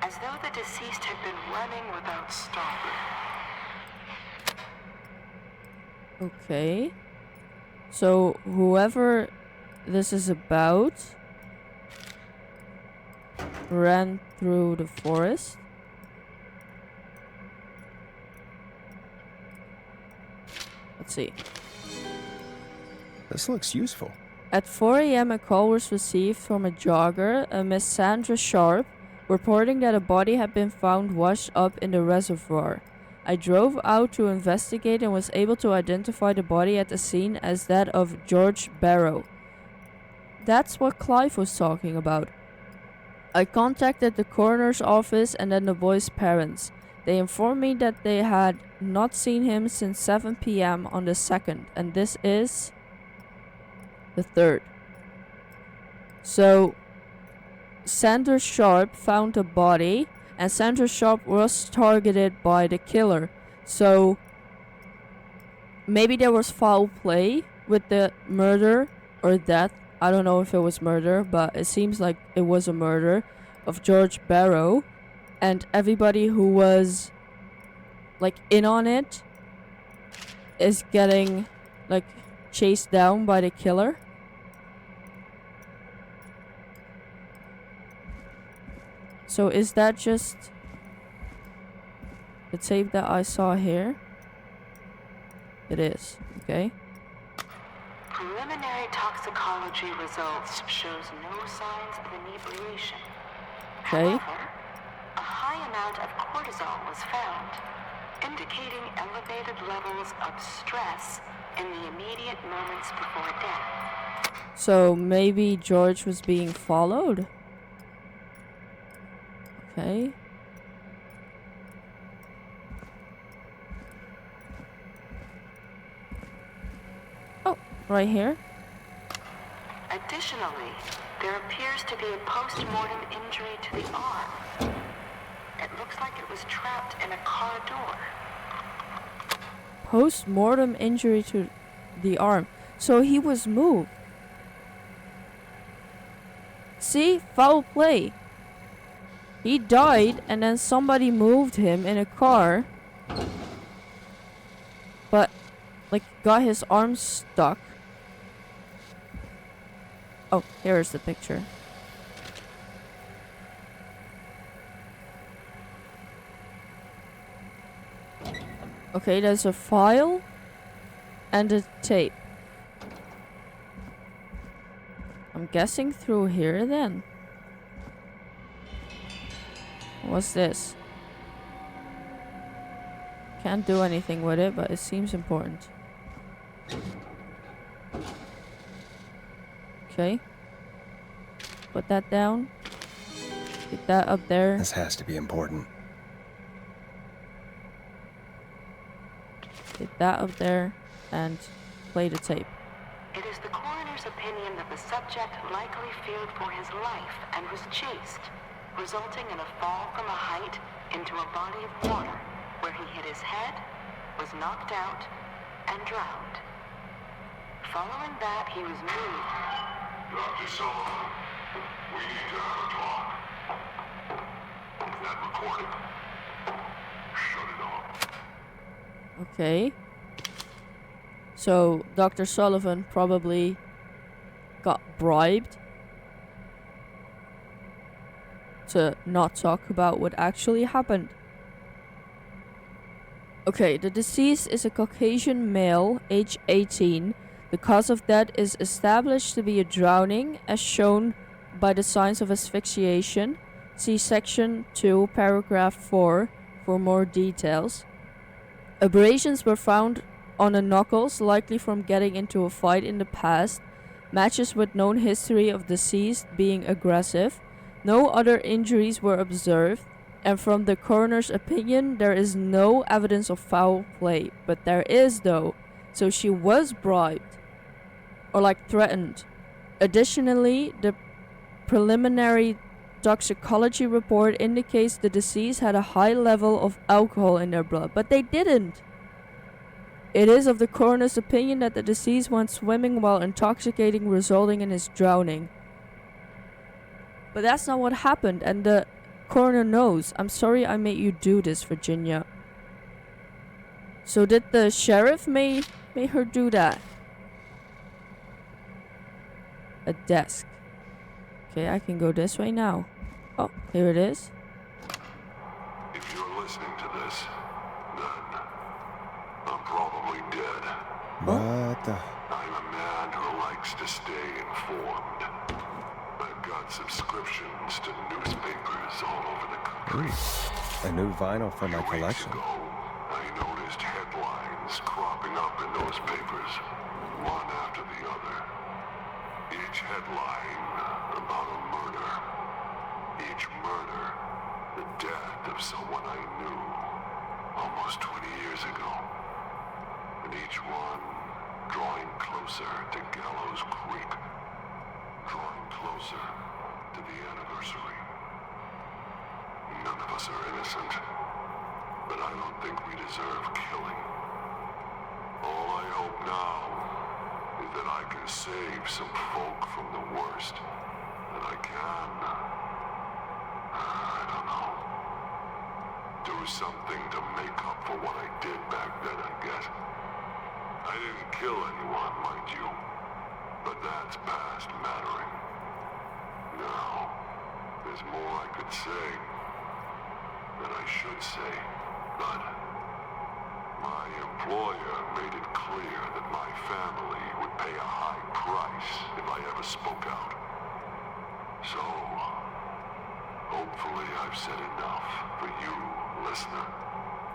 as though the deceased had been running without stopping. Okay. So, whoever this is about ran through the forest. Let's see. This looks useful. At 4 a.m. a call was received from a jogger, a Miss Sandra Sharp, reporting that a body had been found washed up in the reservoir. I drove out to investigate and was able to identify the body at the scene as that of George Barrow. That's what Clive was talking about. I contacted the coroner's office and then the boy's parents. They informed me that they had not seen him since 7 p.m. on the 2nd, and this is the 3rd. So, Sandra Sharp found a body, and Sandra Sharp was targeted by the killer. So, maybe there was foul play with the murder or death. I don't know if it was murder, but it seems like it was a murder of George Barrow. And everybody who was like in on it is getting like chased down by the killer. So is that just the tape that I saw here? It is, okay. Preliminary toxicology results shows no signs of inebriation. Okay. However, a high amount of cortisol was found, indicating elevated levels of stress in the immediate moments before death. So maybe George was being followed? Okay. Oh, right here. Additionally, there appears to be a post-mortem injury to the arm. It looks like it was trapped in a car door. Post-mortem injury to the arm. So he was moved. See? Foul play. He died and then somebody moved him in a car. But, like, got his arm stuck. Oh, here's the picture. Okay, there's a file and a tape. I'm guessing through here then. What's this? Can't do anything with it, but it seems important. Okay. Put that down. Get that up there. This has to be important. Get that up there and play the tape. It is the coroner's opinion that the subject likely feared for his life and was chased, resulting in a fall from a height into a body of water, where he hit his head, was knocked out, and drowned. Following that, he was moved. Dr. Sullivan, we need to have a talk. That recording. Shut it off. Okay. So, Dr. Sullivan probably got bribed to not talk about what actually happened. Okay, the deceased is a Caucasian male, age 18. The cause of death is established to be a drowning, as shown by the signs of asphyxiation. See section 2, paragraph 4 for more details. Abrasions were found on the knuckles, likely from getting into a fight in the past. Matches with known history of deceased being aggressive. No other injuries were observed, and from the coroner's opinion, there is no evidence of foul play. But there is, though. So she was bribed. Or like threatened. Additionally, the preliminary toxicology report indicates the deceased had a high level of alcohol in their blood. But they didn't. It is of the coroner's opinion that the deceased went swimming while intoxicating, resulting in his drowning. But that's not what happened, and the coroner knows. I'm sorry I made you do this, Virginia. So did the sheriff made her do that? A desk. Okay, I can go this way now. Oh, here it is. If you're listening to this, then I'm probably dead. What the? I'm a man who likes to stay informed. I've got subscriptions to newspapers all over the country. A new vinyl for my 2 weeks collection. ago, I noticed headlines cropping up in those papers, one after the other. Each headline about a murder. Each murder, the death of someone I knew almost 20 years ago. And each one drawing closer to Gallows Creek. Drawing closer to the anniversary. None of us are innocent, but I don't think we deserve killing. All I hope now is that I can save some folk from the worst, that I can, I don't know, do something to make up for what I did back then, I guess. I didn't kill anyone, mind you, but that's past mattering. Now, there's more I could say, that I should say, but my employer made it clear that my family would pay a high price if I ever spoke out. So, hopefully I've said enough for you, listener,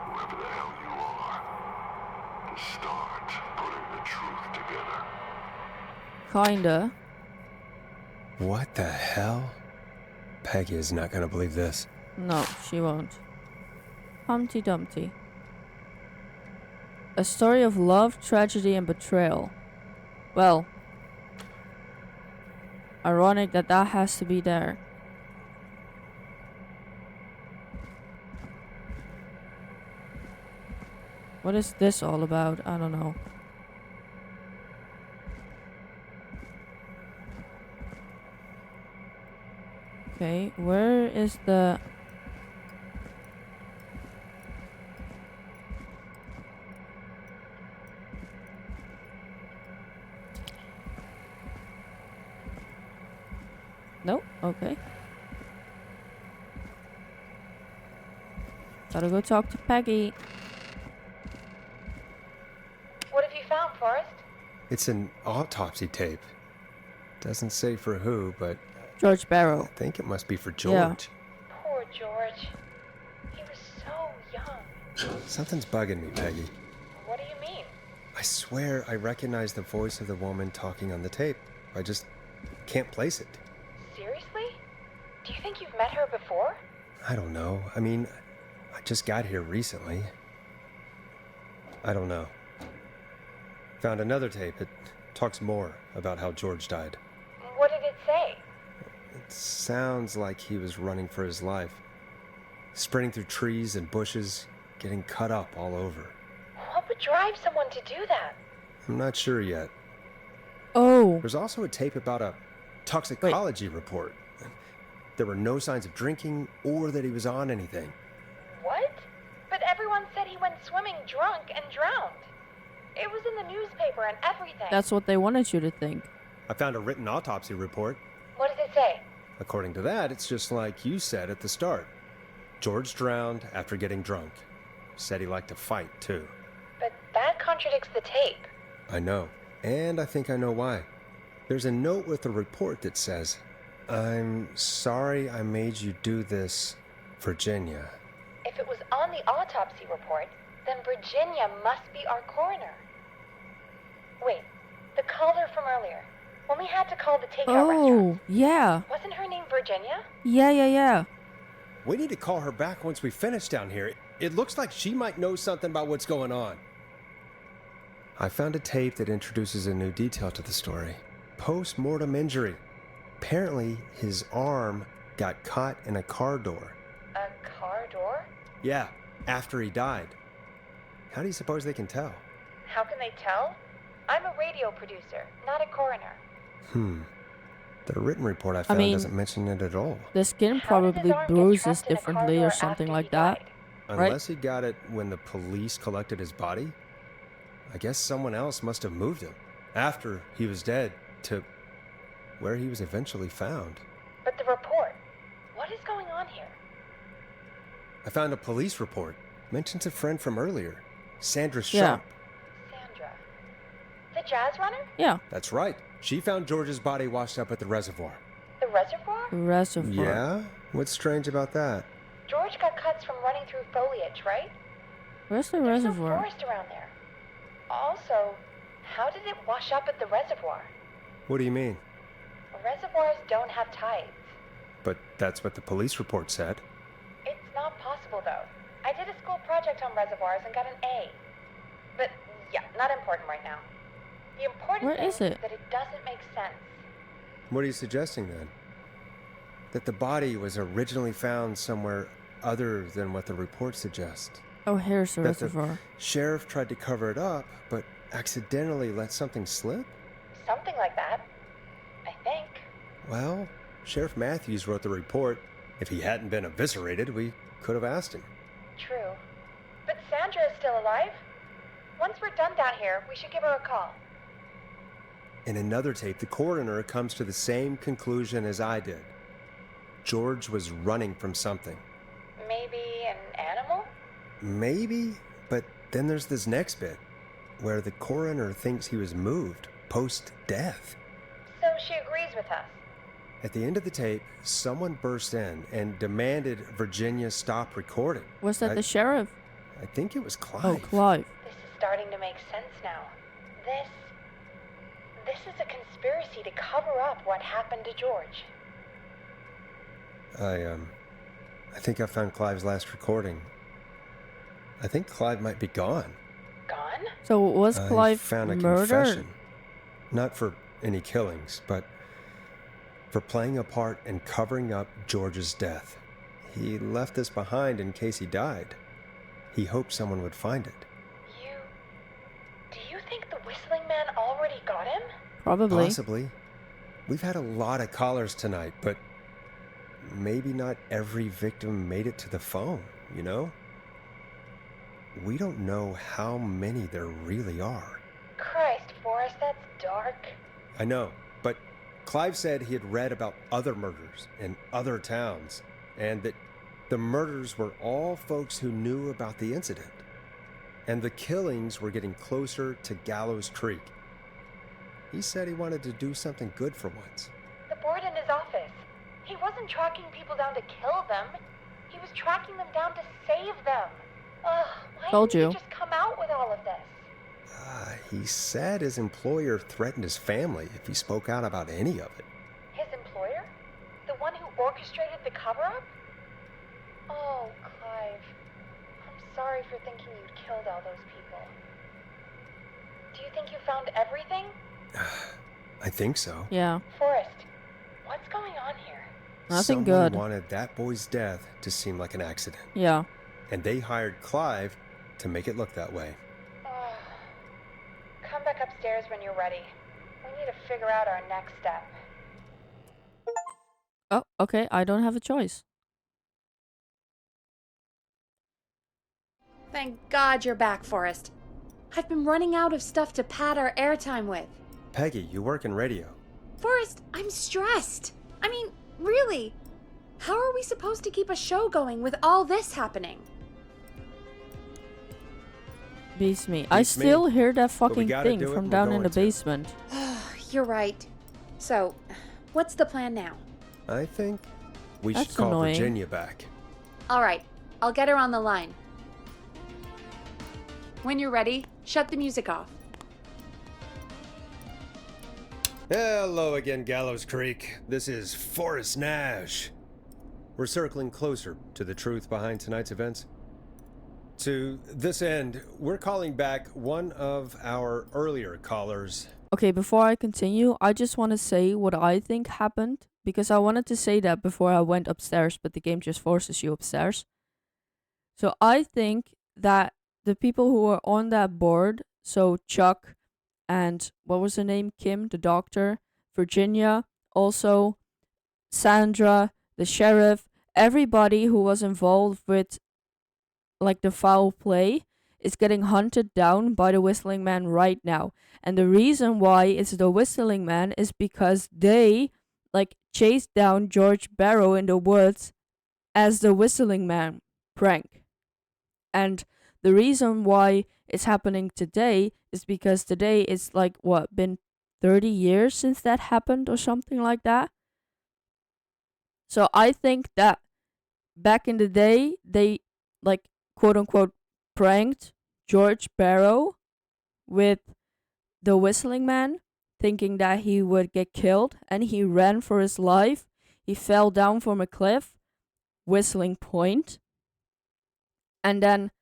whoever the hell you are, to start putting the truth together. Kinda. What the hell? Peggy is not gonna believe this. No, she won't. Humpty Dumpty. A story of love, tragedy, and betrayal. Well, ironic that that has to be there. What is this all about? I don't know. Okay, where is the... Nope, okay. Gotta go talk to Peggy. What have you found, Forrest? It's an autopsy tape. Doesn't say for who, but George I Barrow. think it must be for Yeah. George. Poor George. He was so young. Something's bugging me, Peggy. What do you mean? I swear I recognize the voice of the woman talking on the tape. I just can't place it. Seriously? Do you think you've met her before? I don't know. I mean, I just got here recently. I don't know. Found another tape. It talks more about how George died. What did it say? It sounds like he was running for his life. Sprinting through trees and bushes, getting cut up all over. What would drive someone to do that? I'm not sure yet. Oh, There's also a tape about a toxicology report. There were no signs of drinking or that he was on anything. What? But everyone said he went swimming drunk and drowned. It was in the newspaper and everything. that's what they wanted you to think. I found a written autopsy report. What does it say? According to that, it's just like you said at the start. George drowned after getting drunk. Said he liked to fight, too. But that contradicts the tape. I know. And I think I know why. There's a note with the report that says, "I'm sorry I made you do this, Virginia." If it was on the autopsy report, then Virginia must be our coroner. Wait, the caller from earlier. When we had to call the takeout restaurant. Oh, yeah. Wasn't her name Virginia? Yeah. We need to call her back once we finish down here. It looks like she might know something about what's going on. I found a tape that introduces a new detail to the story. Post-mortem injury. Apparently, his arm got caught in a car door. A car door? Yeah, after he died. How do you suppose they can tell? How can they tell? I'm a radio producer, not a coroner. The written report I found mean, doesn't mention it at all. The skin How did his probably arm get bruises trapped in a car differently door or something after like he that. died? Right. Unless he got it when the police collected his body? I guess someone else must have moved him after he was dead to where he was eventually found. But the report. What What is going on here? I found a police report. Mentions a friend from earlier, Sandra Yeah. Sharp. Sandra. The jazz runner? Yeah. That's right. She found George's body washed up at the reservoir. The reservoir? Reservoir. Yeah? What's strange about that? George got cuts from running through foliage, right? Where's the There's no reservoir? forest around there. Also, how did it wash up at the reservoir? What do you mean? Reservoirs don't have tides. But that's what the police report said. It's not possible, though. I did a school project on reservoirs and got an A. But, yeah, not important right now. The important Where thing is it? that it doesn't make sense. What are you suggesting then? That the body was originally found somewhere other than what the report suggests. Oh, here's the That the reservoir. sheriff tried to cover it up, but accidentally let something slip? Something like that. I think. Well, Sheriff Matthews wrote the report. If he hadn't been eviscerated, we could have asked him. True. But Sandra is still alive? Once we're done down here, we should give her a call. In another tape, the coroner comes to the same conclusion as I did. George was running from something. Maybe an animal? Maybe, but then there's this next bit, where the coroner thinks he was moved post-death. So she agrees with us. At the end of the tape, someone burst in and demanded Virginia stop recording. Was that I- the sheriff? I think it was Clive. Oh, Clive. This is starting to make sense now. This is a conspiracy to cover up what happened to George. I think I found Clive's last recording. I think Clive might be gone. Gone? So was I Clive found a murdered? confession. Not for any killings, but for playing a part in covering up George's death. He left this behind in case he died. He hoped someone would find it. Do you think the Whistling Man already got him? Probably. Possibly. We've had a lot of callers tonight, but maybe not every victim made it to the phone, you know? We don't know how many there really are. Christ, Forrest, that's dark. I know, but Clive said he had read about other murders in other towns, and that the murders were all folks who knew about the incident. And the killings were getting closer to Gallows Creek. He said he wanted to do something good for once. The board in his office. He wasn't tracking people down to kill them. He was tracking them down to save them. Ugh, why Told didn't you. he just come out with all of this? He said his employer threatened his family if he spoke out about any of it. His employer? The one who orchestrated the cover-up? Oh, Clive. I'm sorry for thinking you'd killed all those people. Do you think you found everything? I think so. Yeah. Forrest, what's going on here? Nothing Someone good. wanted that boy's death to seem like an accident, Yeah. and they hired Clive to make it look that way. Oh. Come back upstairs when you're ready. We need to figure out our next step. Oh, okay. I don't have a choice. Thank God you're back, Forrest. I've been running out of stuff to pad our airtime with. Peggy, you work in radio. Forrest, I'm stressed. I mean, really. How are we supposed to keep a show going with all this happening? Beats me. I Beats me. still hear that But we fucking gotta thing do it, from and we're down in going the to. basement. You're right. So, what's the plan now? I think we That's should call annoying. Virginia back. All right, I'll get her on the line. When you're ready, shut the music off. Hello again, Gallows Creek. This is Forrest Nash. We're circling closer to the truth behind tonight's events. To this end, we're calling back one of our earlier callers. Okay, before I continue, I just want to say what I think happened, because I wanted to say that before I went upstairs, but the game just forces you upstairs. So I think that the people who were on that board, so Chuck and what was her name? Kim, the doctor, Virginia, also Sandra, the sheriff, everybody who was involved with like the foul play is getting hunted down by the Whistling Man right now. And the reason why it's the Whistling Man is because they like chased down George Barrow in the woods as the Whistling Man prank. And the reason why it's happening today is because today is like, what, been 30 years since that happened or something like that? So I think that back in the day, they, like, quote unquote, pranked George Barrow with the Whistling Man, thinking that he would get killed, and he ran for his life. He fell down from a cliff, Whistling Point, and then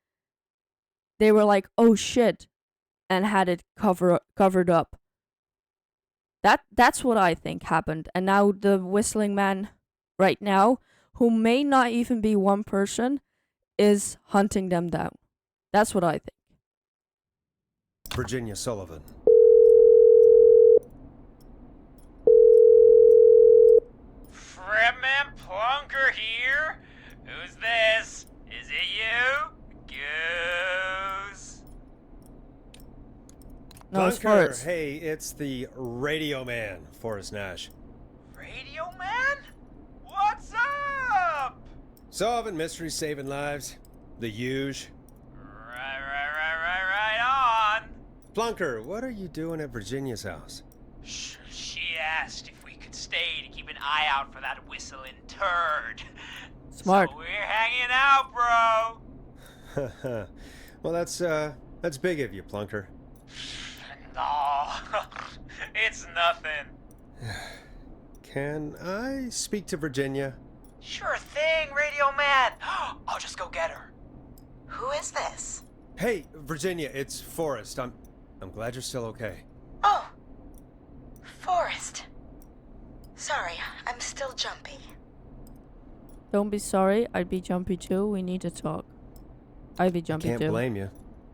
they were like, "Oh shit," and had it covered up. That's what I think happened. And now the Whistling Man, right now, who may not even be one person, is hunting them down. That's what I think. Virginia Sullivan. Fredman Plunker here? Who's this? Is it you? Goose? No, it's Bunker, Forrest. hey, it's the Radio Man, Forrest Nash. Radio Man? What's up? Solving mysteries, saving lives. The huge. Right on. Plunker, what are you doing at Virginia's house? She asked if we could stay to keep an eye out for that whistling turd. Smart. So we're hanging out, bro. Well, that's big of you, Plunker. No, it's nothing. Can I speak to Virginia? Sure thing, Radio Man. I'll just go get her. Who is this? Hey, Virginia, it's Forrest. I'm glad you're still okay. Oh, Forrest. Sorry, I'm still jumpy. Don't be sorry. I'd be jumpy too. We need to talk. I'd be jumpy Can't too. blame you.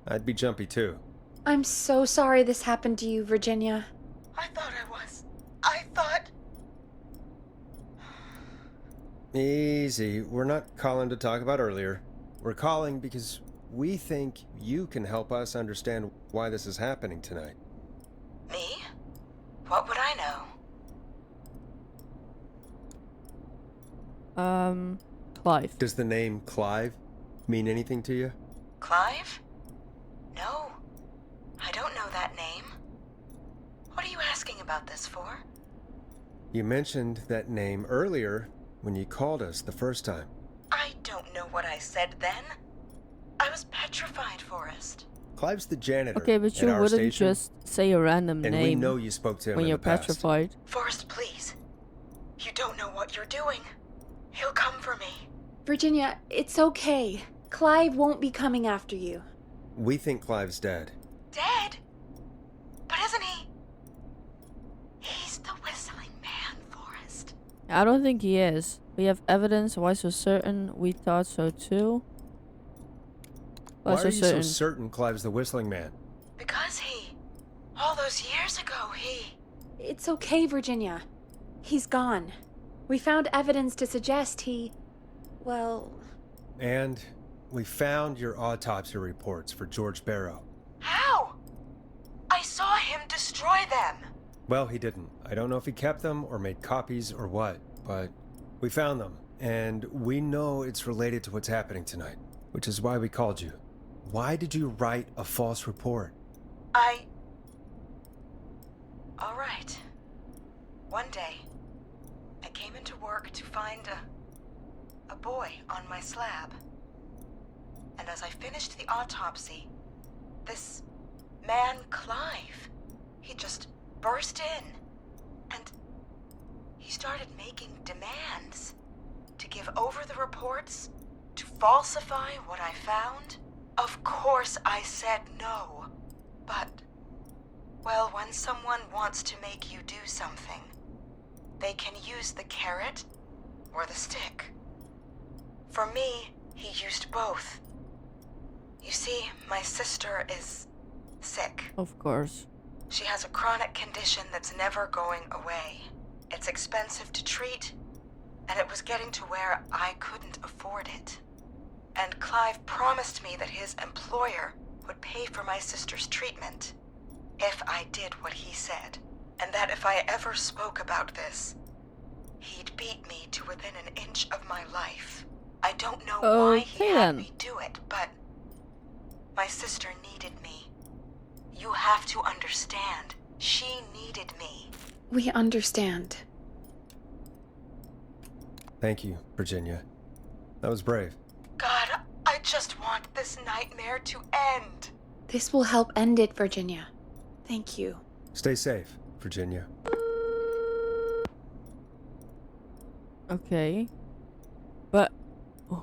I'd be jumpy too. I'm so sorry this happened to you, Virginia. I thought I was. I thought... Easy. We're not calling to talk about earlier. We're calling because we think you can help us understand why this is happening tonight. Me? What would I know? Clive. Does the name Clive mean anything to you? Clive? No. I don't know that name. What are you asking about this for? You mentioned that name earlier when you called us the first time. I don't know what I said then. I was petrified, Forrest. Clive's the janitor Okay, but at you our wouldn't station, just say a random and we name know you spoke to him when in you're the past. petrified. Forrest, please. You don't know what you're doing. He'll come for me. Virginia, it's okay. Clive won't be coming after you. We think Clive's dead. Dead? But isn't he? He's the Whistling Man, Forrest. I don't think he is. We have evidence. Why so certain? We thought so too. Why are you so certain Clive's the Whistling Man? Because he... all those years ago, he... It's okay, Virginia. He's gone. We found evidence to suggest he... well... And we found your autopsy reports for George Barrow. How? I saw him destroy them. Well, he didn't. I don't know if he kept them or made copies or what, but we found them. And we know it's related to what's happening tonight, which is why we called you. Why did you write a false report? All right. One day, I came into work to find a boy on my slab. And as I finished the autopsy, this man, Clive, he just burst in. And he started making demands to give over the reports, to falsify what I found. Of course I said no. But, well, when someone wants to make you do something, they can use the carrot or the stick. For me, he used both. You see, my sister is sick. Of course. She has a chronic condition that's never going away. It's expensive to treat, and it was getting to where I couldn't afford it. And Clive promised me that his employer would pay for my sister's treatment if I did what he said, and that if I ever spoke about this, he'd beat me to within an inch of my life. I don't know why he Okay had then. me do it, but my sister needed me. You have to understand. She needed me. We understand. Thank you, Virginia. That was brave. God, I just want this nightmare to end. This will help end it, Virginia. Thank you. Stay safe, Virginia. Okay. But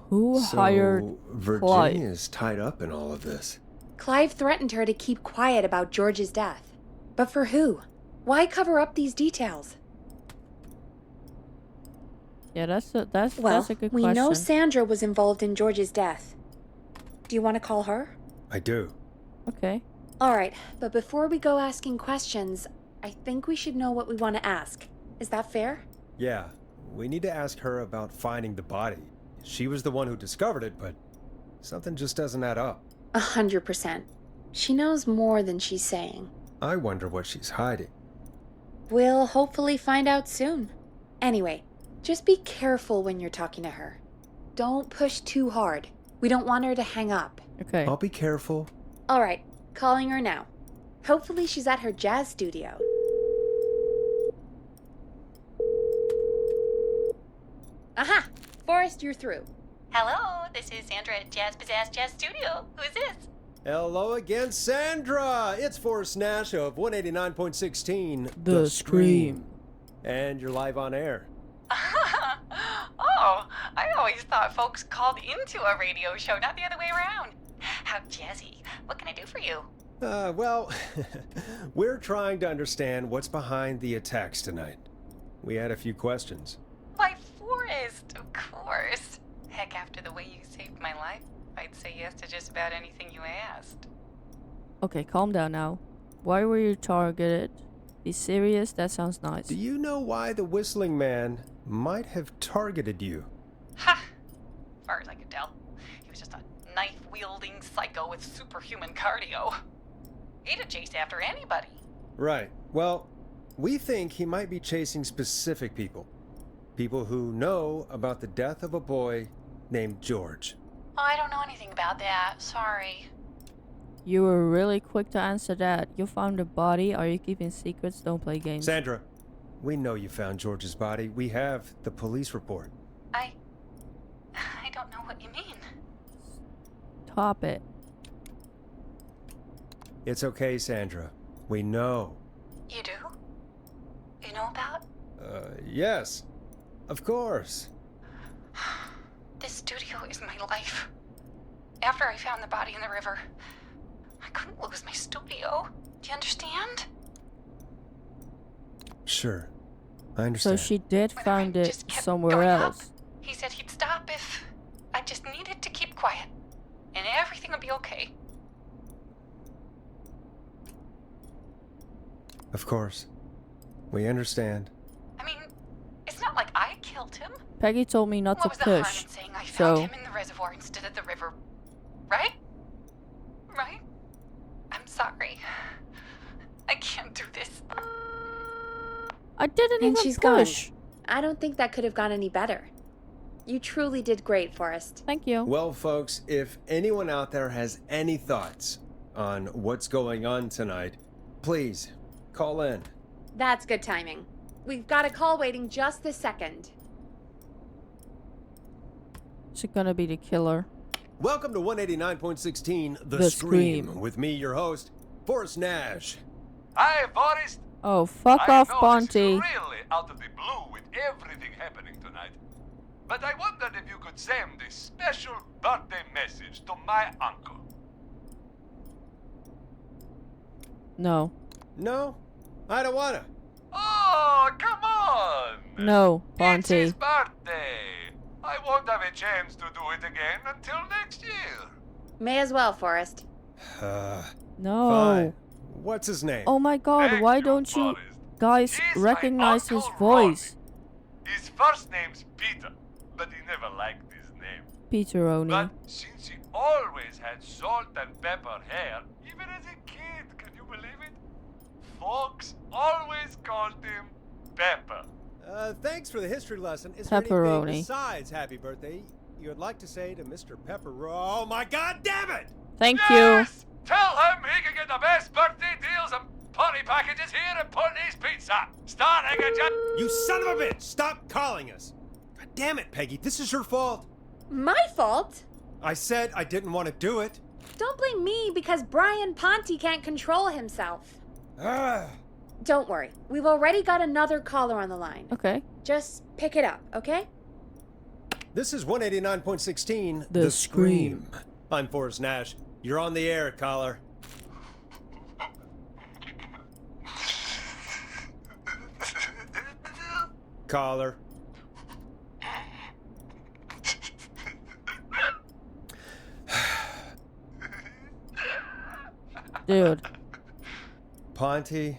who hired So, Clive? Virginia's tied up in all of this. Clive threatened her to keep quiet about George's death. But for who? Why cover up these details? Yeah, that's a good We question. know Sandra was involved in George's death. Do you want to call her? I do. Okay. Alright, but before we go asking questions, I think we should know what we want to ask. Is that fair? Yeah, we need to ask her about finding the body. She was the one who discovered it, but something just doesn't add up. 100%. She knows more than she's saying. I wonder what she's hiding. We'll hopefully find out soon. Anyway, just be careful when you're talking to her. Don't push too hard. We don't want her to hang up. Okay. I'll be careful. Alright, calling her now. Hopefully she's at her jazz studio. Aha! Forrest, you're through. Hello, this is Sandra at Jazz Pizzazz Jazz Studio. Who's this? Hello again, Sandra! It's Forrest Nash of 189.16 The Scream. And you're live on air. Oh, I always thought folks called into a radio show, not the other way around. How jazzy. What can I do for you? Well, we're trying to understand what's behind the attacks tonight. We had a few questions. Why, Forrest, of course. Heck, after the way you saved my life, I'd say yes to just about anything you asked. Okay, calm down now. Why were you targeted? Be serious, that sounds nice. Do you know why the Whistling Man might have targeted you? Ha! As far as I could tell, he was just a knife-wielding psycho with superhuman cardio. He'd have chased after anybody. Right. Well, we think he might be chasing specific people. People who know about the death of a boy named George. Oh, I don't know anything about that. Sorry. You were really quick to answer that. You found a body. Are you keeping secrets? Don't play games. Sandra, we know you found George's body. We have the police report. I don't know what you mean. Stop it. It's okay, Sandra. We know. You do? You know about? Yes. Of course. This studio is my life. After I found the body in the river, I couldn't lose my studio. Do you understand? Sure. I So understand. she did When find I it just kept somewhere going up, else. He said he'd stop if I just needed to keep quiet, and everything would be okay. Of course. We understand. I mean, it's not like I killed him. Peggy told me not What was to the harm push. in saying I found So him in the reservoir instead of the river? Right? Right? I'm sorry. I can't do this. I didn't And even she's push. gone. I don't think that could have gone any better. You truly did great, Forrest. Thank you. Well, folks, if anyone out there has any thoughts on what's going on tonight, please call in. That's good timing. We've got a call waiting just this second. Is it gonna be the killer? Welcome to 189.16 The, The Scream. Scream. With me, your host, Forrest Nash. Hi, Forrest. Oh, fuck I off, know Bonte. this is really out of the blue with everything happening tonight. But I wondered if you could send a special birthday message to my uncle. No. No, I don't wanna. Oh, come on! No, It's his Bonte. birthday. I won't have a chance to do it again until next year. May as well, Forrest. No. Fine. What's his name? Oh my god, Thank why you, don't you Forrest. guys He's my recognize his Uncle voice? Ronnie. His first name's Peter, but he never liked his name. Peter Oni. But since he always had salt and pepper hair, even as a kid, can you believe it? Folks always called him Pepper. Thanks for the history lesson. Is Pepperoni. there anything besides happy birthday you would like to say to Mr. Pepper? Oh my God, damn it! Thank Yes! Tell him he can get the best birthday deals and party packages here at Putney's Pizza. Starting at just... You son of a bitch! Stop calling us! God damn it, Peggy, this is your fault. My fault? I said I didn't want to do it. Don't blame me because Brian Ponte can't control himself. Ah. Don't worry. We've already got another caller on the line. you. Okay. Just pick it up, okay? This is 189.16, The Scream. I'm Forrest Nash. You're on the air, caller. Caller. Dude. Ponte.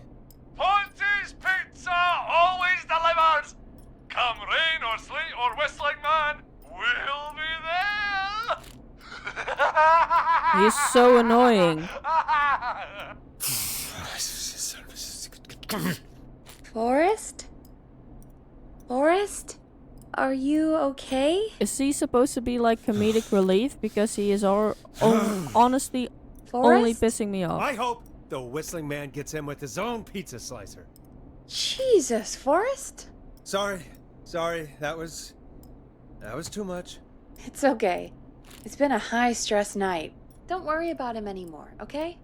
Ponte's Pizza always delivers. Come rain or sleet or whistling man, we'll be there. He's so annoying. Forrest? Forrest? Are you okay? Is he supposed to be like comedic relief? Because he is honestly only Forrest? pissing me off. I hope the whistling man gets in with his own pizza slicer. Jesus, Forrest? Sorry, that was too much. It's okay. It's been a high-stress night. Don't worry about him anymore, okay?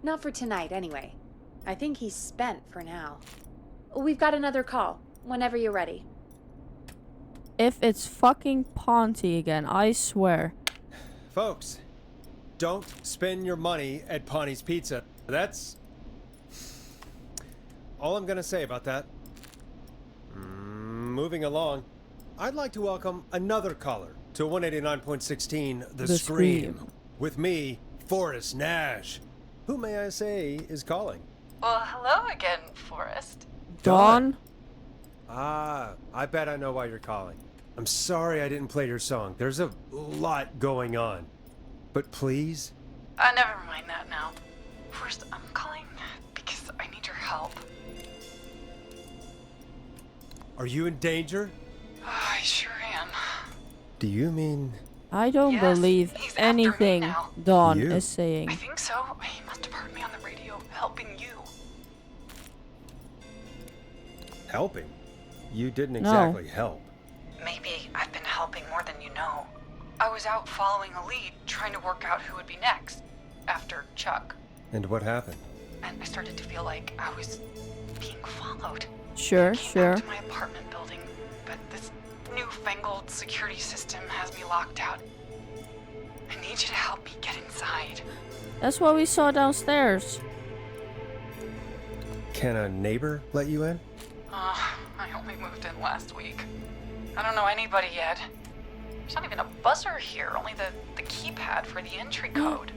Not for tonight, anyway. I think he's spent for now. We've got another call, whenever you're ready. If it's fucking Ponte again, I swear. Folks, don't spend your money at Ponte's Pizza. That's all I'm gonna say about that. Moving along, I'd like to welcome another caller to 189.16 The Scream. With me, Forrest Nash. Who may I say is calling? Well, hello again, Forrest. Dawn? Ah, I bet I know why you're calling. I'm sorry I didn't play your song. There's a lot going on. But please? Never mind that now. First, I'm calling because I need your help. Are you in danger? I sure am. Do you mean... I don't Yes, believe he's after me anything now. Dawn You? is saying. I think so. He must have heard me on the radio helping you. helping? You didn't No. exactly help. Maybe I've been helping more than you know. I was out following a lead, trying to work out who would be next, after Chuck. And what happened? And I started to feel like I was being followed. Sure, I came sure. back to my apartment building, but this newfangled security system has me locked out. I need you to help me get inside. That's what we saw downstairs. Can a neighbor let you in? I only moved in last week. I don't know anybody yet. There's not even a buzzer here, only the keypad for the entry code.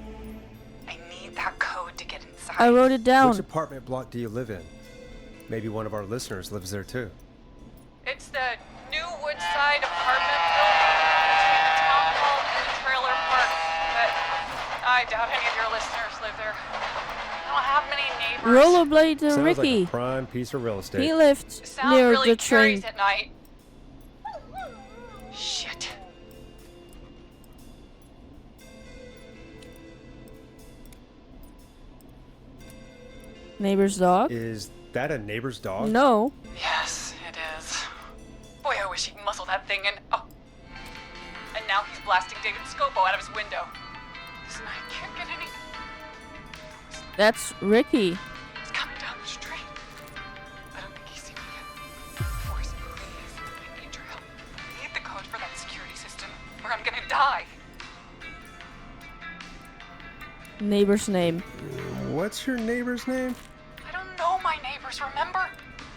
I need that code to get inside. I wrote it down. Which apartment block do you live in? Maybe one of our listeners lives there too. It's the New Woodside apartment building between the town hall and the trailer park. But I doubt any of your listeners live there. I don't have many neighbors. Rollerblade to Sounds Ricky. like a prime piece of real estate. He lived Sound near really the curious train. at night. Shit. Neighbor's dog? Is that a neighbor's dog? No. Yes, it is. Boy, I wish he'd muzzle that thing and... Oh. And now he's blasting David Scopo out of his window. This night can't get any... That's Ricky. He's coming down the street. I don't think he's seen me yet. Forrest, please, I need your help. I need the code for that security system, or I'm gonna die. Neighbor's name. What's your neighbor's name? I don't know my neighbors, remember?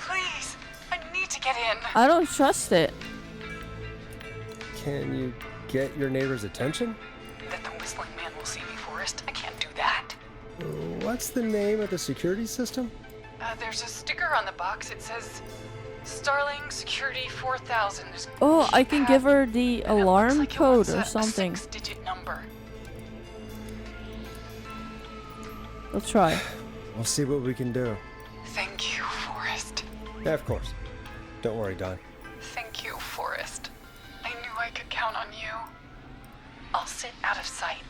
Please, I need to get in. I don't trust it. Can you get your neighbor's attention? That the whistling man will see me, Forrest. I can't do that. What's the name of the security system? There's a sticker on the box. It says Starling Security 4000. There's Oh, I can keypad, give her the and it looks alarm like it code wants or a something. 6-digit number. We'll try. We'll see what we can do. Thank you, Forrest. Yeah, of course. Don't worry, Don. Thank you, Forrest. I knew I could count on you. sight.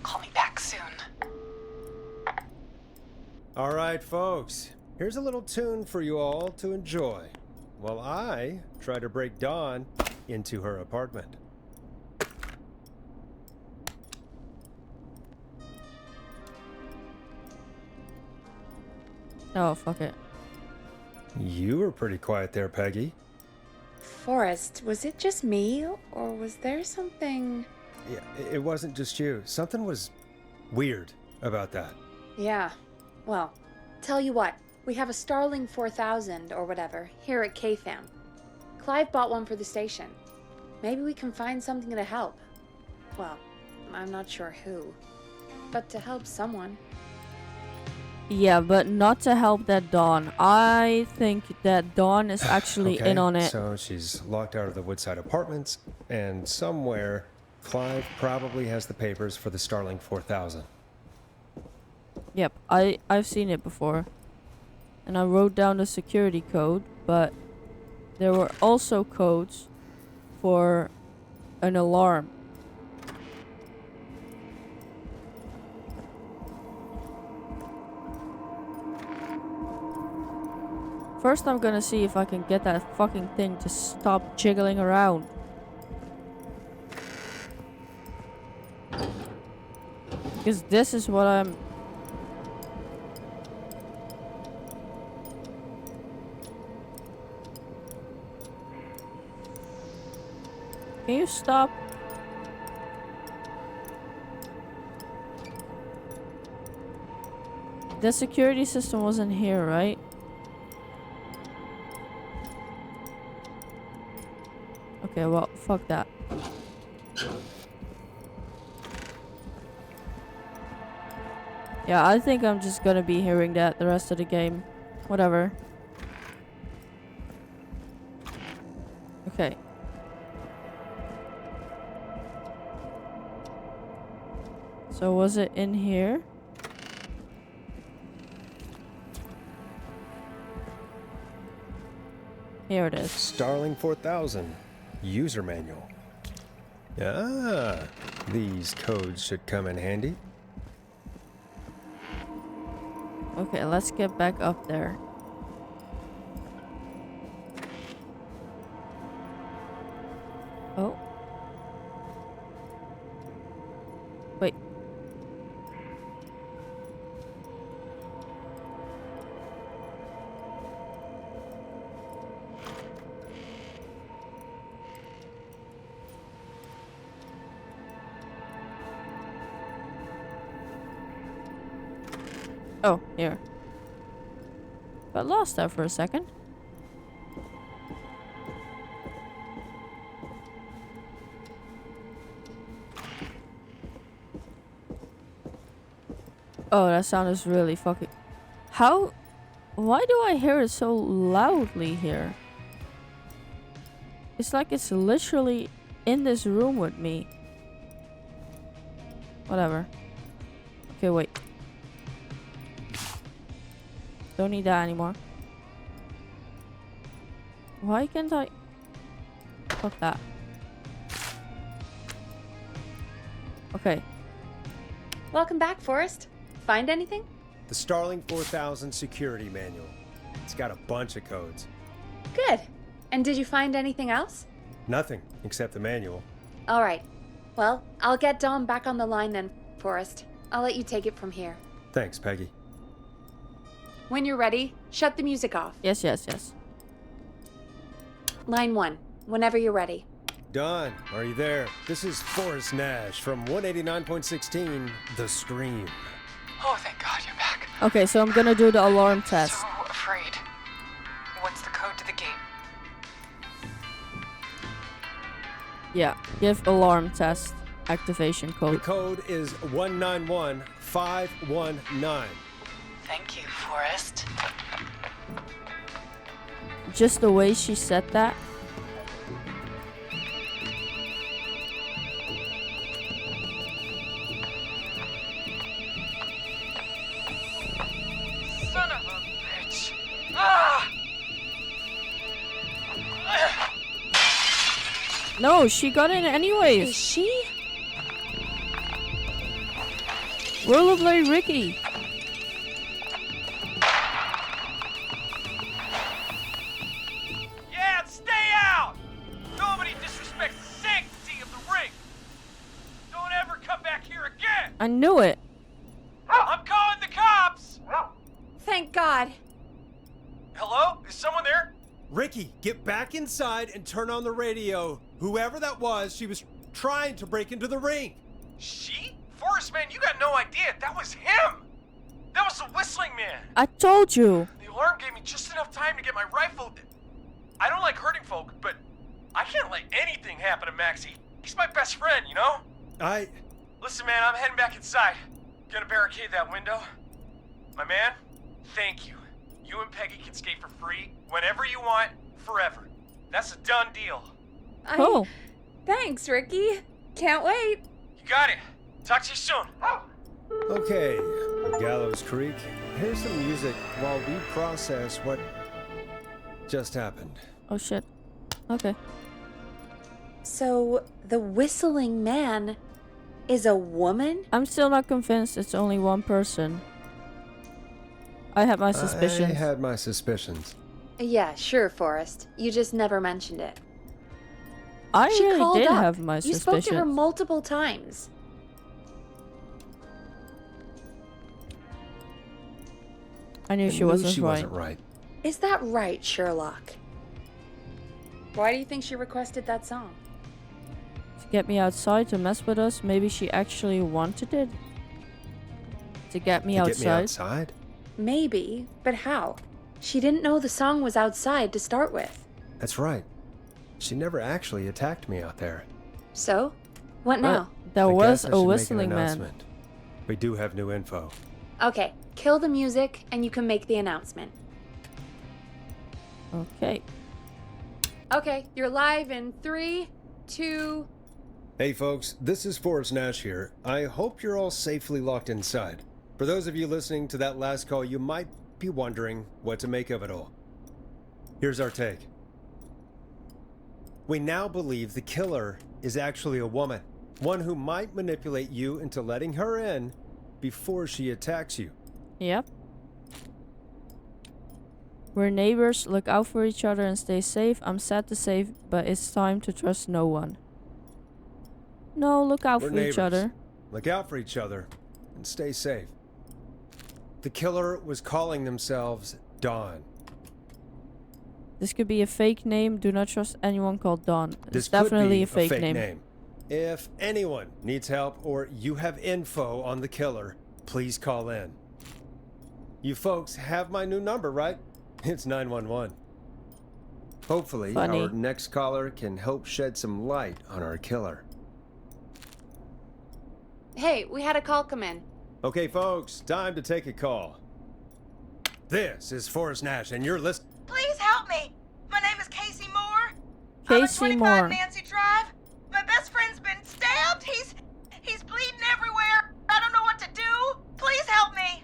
Call me back soon. All right, folks. Here's a little tune for you all to enjoy while I try to break Dawn into her apartment. Oh, fuck it. You were pretty quiet there, Peggy. Forrest, was it just me, or was there something... Yeah, it wasn't just you. Something was weird about that. Yeah, well, tell you what, we have a Starling 4000 or whatever here at KFAM. Clive bought one for the station. Maybe we can find something to help. Well, I'm not sure who, but to help someone. Yeah, but not to help that Dawn. I think that Dawn is actually Okay, in on it. So she's locked out of the Woodside Apartments, and somewhere Clive probably has the papers for the Starling 4000. Yep, I've seen it before. And I wrote down the security code, but there were also codes for an alarm. First I'm gonna see if I can get that fucking thing to stop jiggling around. Because this is what I'm... Can you stop? The security system wasn't here, right? Okay, well, fuck that. Yeah, I think I'm just gonna be hearing that the rest of the game. Whatever. Okay. So was it in here? Here it is. Starling 4000 user manual. Ah, these codes should come in handy. Okay, let's get back up there. Oh. Wait. Oh, here. Got lost there for a second. Oh, that sound is really fucking... How... Why do I hear it so loudly here? It's like it's literally in this room with me. Whatever. Okay, wait. Don't need that anymore. Why can't I... Fuck that. Okay. Welcome back, Forrest. Find anything? The Starling 4000 security manual. It's got a bunch of codes. Good. And did you find anything else? Nothing except the manual. All right. Well, I'll get Dom back on the line then, Forrest. I'll let you take it from here. Thanks, Peggy. When you're ready, shut the music off. Yes, yes, yes. Line 1, whenever you're ready. Don, are you there? This is Forrest Nash from 189.16, The Scream. Oh, thank God you're back. Okay, so I'm gonna do the alarm test. So afraid. What's the code to the gate? Yeah, give alarm test activation The code. code is 191519. Thank you, Forrest. Just the way she said that. Son of a bitch. Ah! No, she got in Is anyways. she? Rollerblade Ricky. Yeah, stay out! Nobody disrespects the sanctity of the ring! Don't ever come back here again! I knew it. I'm calling the cops! Thank God. Hello? Is someone there? Ricky, get back inside and turn on the radio. Whoever that was, she was trying to break into the ring. She? Forrest, man, you got no idea. That was him! That was the Whistling Man! I told you. The alarm gave me just enough time to get my rifle. I don't like hurting folk, but I can't let anything happen to Maxie. He's my best friend, you know? Listen, man, I'm heading back inside. Gonna barricade that window. My man, thank you. You and Peggy can skate for free whenever you want, forever. That's a done deal. Oh. Thanks, Ricky. Can't wait. You got it. Talk to you soon. Okay, Gallows Creek, here's some music while we process what just happened. Oh shit. Okay. So, the Whistling Man is a woman? I'm still not convinced it's only one person. I had my I suspicions. had my suspicions. Yeah, sure, Forrest. You just never mentioned it. I She really called did up. have my You suspicions. spoke to her multiple times. I knew I she knew wasn't she right. wasn't right. Is that right, Sherlock? Why do you think she requested that song? To get me outside to mess with us. Maybe she actually wanted it. To get me To outside. get me outside? Maybe, but how? She didn't know the song was outside to start with. That's right. She never actually attacked me out there. So? What now? There I was guess I a should make an whistling man. announcement. We do have new info. Okay, kill the music and you can make the announcement. Okay. Okay, you're live in 3, 2... Hey folks, this is Forrest Nash here. I hope you're all safely locked inside. For those of you listening to that last call, you might be wondering what to make of it all. Here's our take. We now believe the killer is actually a woman. One who might manipulate you into letting her in before she attacks you. Yep. We're neighbors, look out for each other and stay safe. I'm sad to say, but it's time to trust no one. No, look out We're for neighbors. each other. Look out for each other and stay safe. The killer was calling themselves Dawn. This could be a fake name. Do not trust anyone called Dawn. This It's definitely could be a fake name. If anyone needs help or you have info on the killer, please call in. You folks have my new number, right? It's 911. Hopefully, Funny. our next caller can help shed some light on our killer. Hey, we had a call come in. Okay, folks, time to take a call. This is Forrest Nash, and you're listening. Please help me. My name is Casey Moore. Casey I'm at 25 Moore. Nancy Drive. My best friend's been stabbed. He's bleeding everywhere. I don't know what to do. Please help me.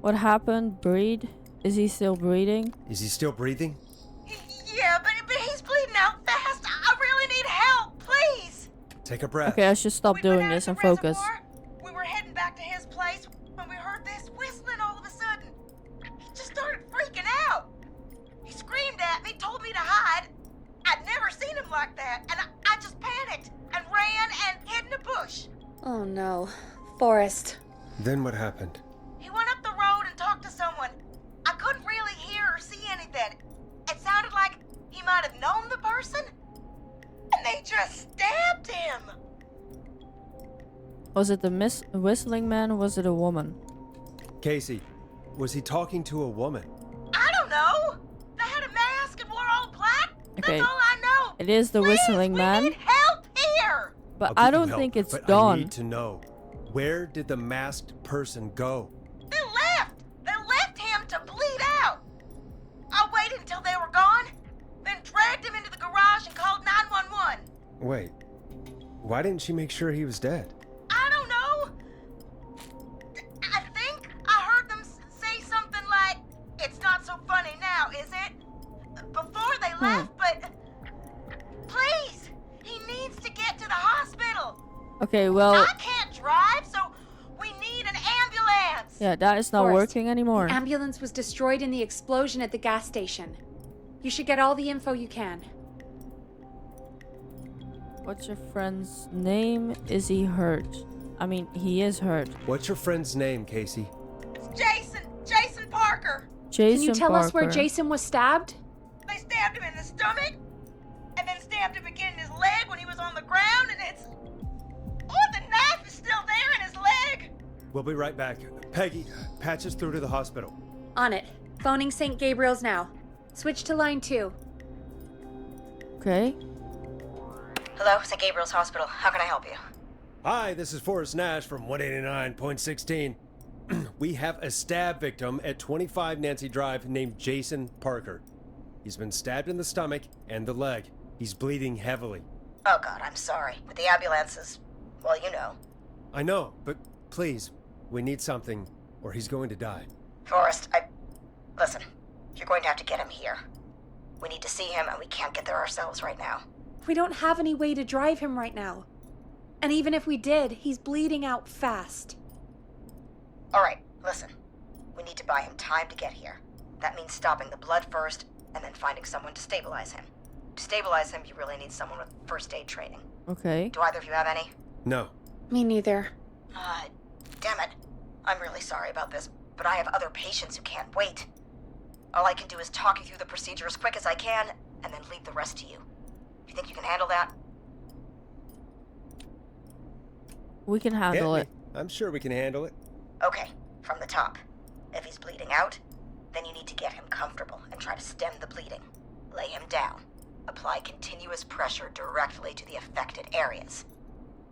What happened? Breed? Is he still breathing? Is he still breathing? Yeah, but he's bleeding out fast. I really need help. Please. Take a breath. Okay, I should stop We went doing out this to and the focus. reservoir. We were heading back to his place when we heard this whistling all of a sudden. He just started freaking out. He screamed at me, told me to hide. I'd never seen him like that, and I just panicked and ran and hid in a bush. Oh no. Forrest. Then what happened? He went up the road and talked to someone. I couldn't really hear or see anything. It sounded like he might have known the person, and they just stabbed him. Was it the whistling man or was it a woman? Casey, was he talking to a woman? I don't know. They had a mask and wore all black. Okay. That's all I know. It is the Please, whistling we man. need help here. But I'll I give you don't help, think it's but I Dawn. need to know, where did the masked person go? They left. They left him to bleed out. I waited until they were gone, then dragged him into the garage and called 911. Wait, why didn't she make sure he was dead? I don't know. I think I heard them say something like, "It's not so funny now, is it?" Before they left, but please, he needs to get to the hospital. Okay, well, I can't drive, so we Yeah, that is not Forrest, working anymore. The ambulance was destroyed in the explosion at the gas station. You should get all the info you can. What's your friend's name? Is he hurt? I mean, he is hurt. What's your friend's name, Casey? It's Jason! Jason Parker! Jason Can you tell us where Parker. Jason was stabbed? They stabbed him in the stomach, and then stabbed him again in his leg when he was on the ground, and it's... Oh, the knife is still there in his leg! We'll be right back. Peggy, patch us through to the hospital. On it. Phoning St. Gabriel's now. Switch to line 2. Okay. Hello, St. Gabriel's Hospital. How can I help you? Hi, this is Forrest Nash from 189.16. We have a stab victim at 25 Nancy Drive named Jason Parker. He's been stabbed in the stomach and the leg. He's bleeding heavily. Oh God, I'm sorry. But the ambulance is... well, you know. I know, but please, we need something, or he's going to die. Forrest, Listen, you're going to have to get him here. We need to see him, and we can't get there ourselves right now. We don't have any way to drive him right now. And even if we did, he's bleeding out fast. Alright, listen. We need to buy him time to get here. That means stopping the blood first, and then finding someone to stabilize him. To stabilize him, you really need someone with first aid training. Okay. Do either of you have any? No. Me neither. Damn it. I'm really sorry about this, but I have other patients who can't wait. All I can do is talk you through the procedure as quick as I can, and then leave the rest to you. You think you can handle that? We can handle Hit it. me. I'm sure we can handle it. Okay, from the top. If he's bleeding out, then you need to get him comfortable and try to stem the bleeding. Lay him down. Apply continuous pressure directly to the affected areas.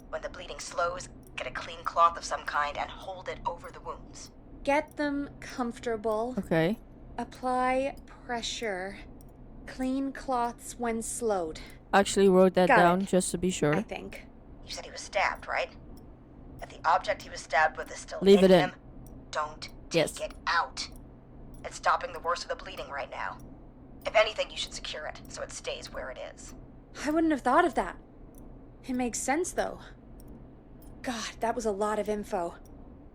When the bleeding slows, get a clean cloth of some kind and hold it over the wounds. Get them comfortable. Okay. Apply pressure. Clean cloths when slowed, I actually wrote that Got down it. just to be sure. I think. You said he was stabbed, right? If the object he was stabbed with is still Leave it in. him, don't take Yes. it out. It's stopping the worst of the bleeding right now. If anything, you should secure it so it stays where it is. I wouldn't have thought of that. It makes sense, though. God, that was a lot of info.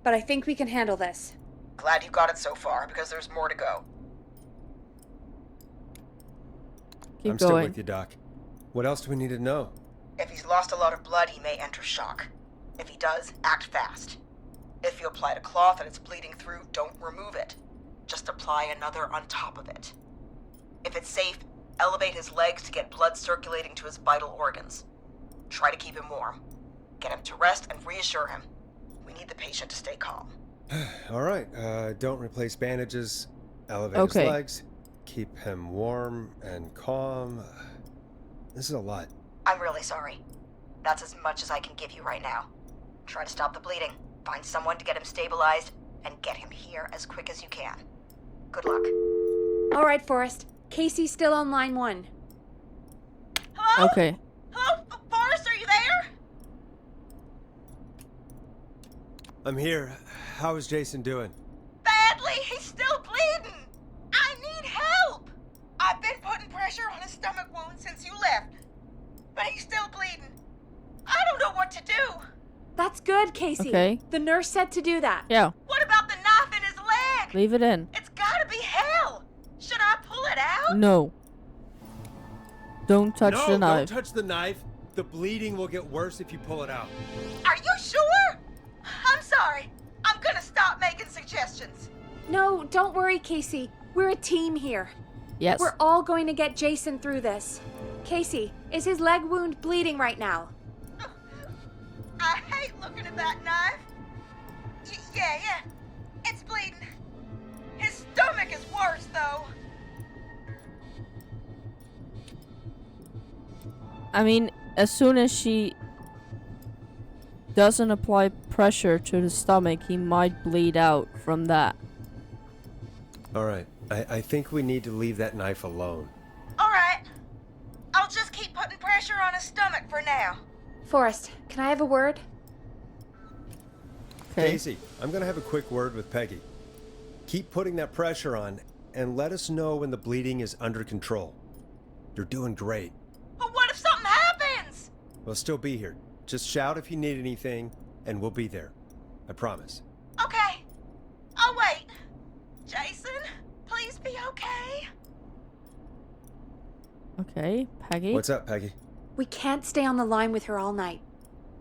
But I think we can handle this. Glad you got it so far, because there's more to go. Keep I'm still going. with you, Doc. What else do we need to know? If he's lost a lot of blood, he may enter shock. If he does, act fast. If you applied a cloth and it's bleeding through, don't remove it. Just apply another on top of it. If it's safe, elevate his legs to get blood circulating to his vital organs. Try to keep him warm. Get him to rest and reassure him. We need the patient to stay calm. All right, don't replace bandages. Elevate Okay. his legs. Keep him warm and calm. This is a lot. I'm really sorry. That's as much as I can give you right now. Try to stop the bleeding, find someone to get him stabilized, and get him here as quick as you can. Good luck. All right, Forrest. Casey's still on line 1. Hello? Okay. Hello? Forrest, are you there? I'm here. How is Jason doing? Badly. He's still bleeding. I need help. I've been putting pressure on his stomach wound since you left, but he's still bleeding. I don't know what to do. That's good, Casey. Okay. The nurse said to do that. Yeah. What about the knife in his leg? Leave it in. It's gotta be hell. Should I pull it out? No. Don't touch no, the knife. don't touch the knife. The bleeding will get worse if you pull it out. Are you sure? I'm sorry. I'm gonna stop making suggestions. No, don't worry, Casey. We're a team here. Yes. We're all going to get Jason through this. Casey, is his leg wound bleeding right now? I hate looking at that knife. Yeah. It's bleeding. His stomach is worse, though. I mean, as soon as she doesn't apply pressure to the stomach, he might bleed out from that. All right, I think we need to leave that knife alone. All right. I'll just keep putting pressure on his stomach for now. Forrest, can I have a word? Okay. Casey, I'm gonna have a quick word with Peggy. Keep putting that pressure on, and let us know when the bleeding is under control. You're doing great. But what if something happens? We'll still be here. Just shout if you need anything, and we'll be there. I promise. Okay. be okay. Okay, Peggy. What's up, Peggy? We can't stay on the line with her all night.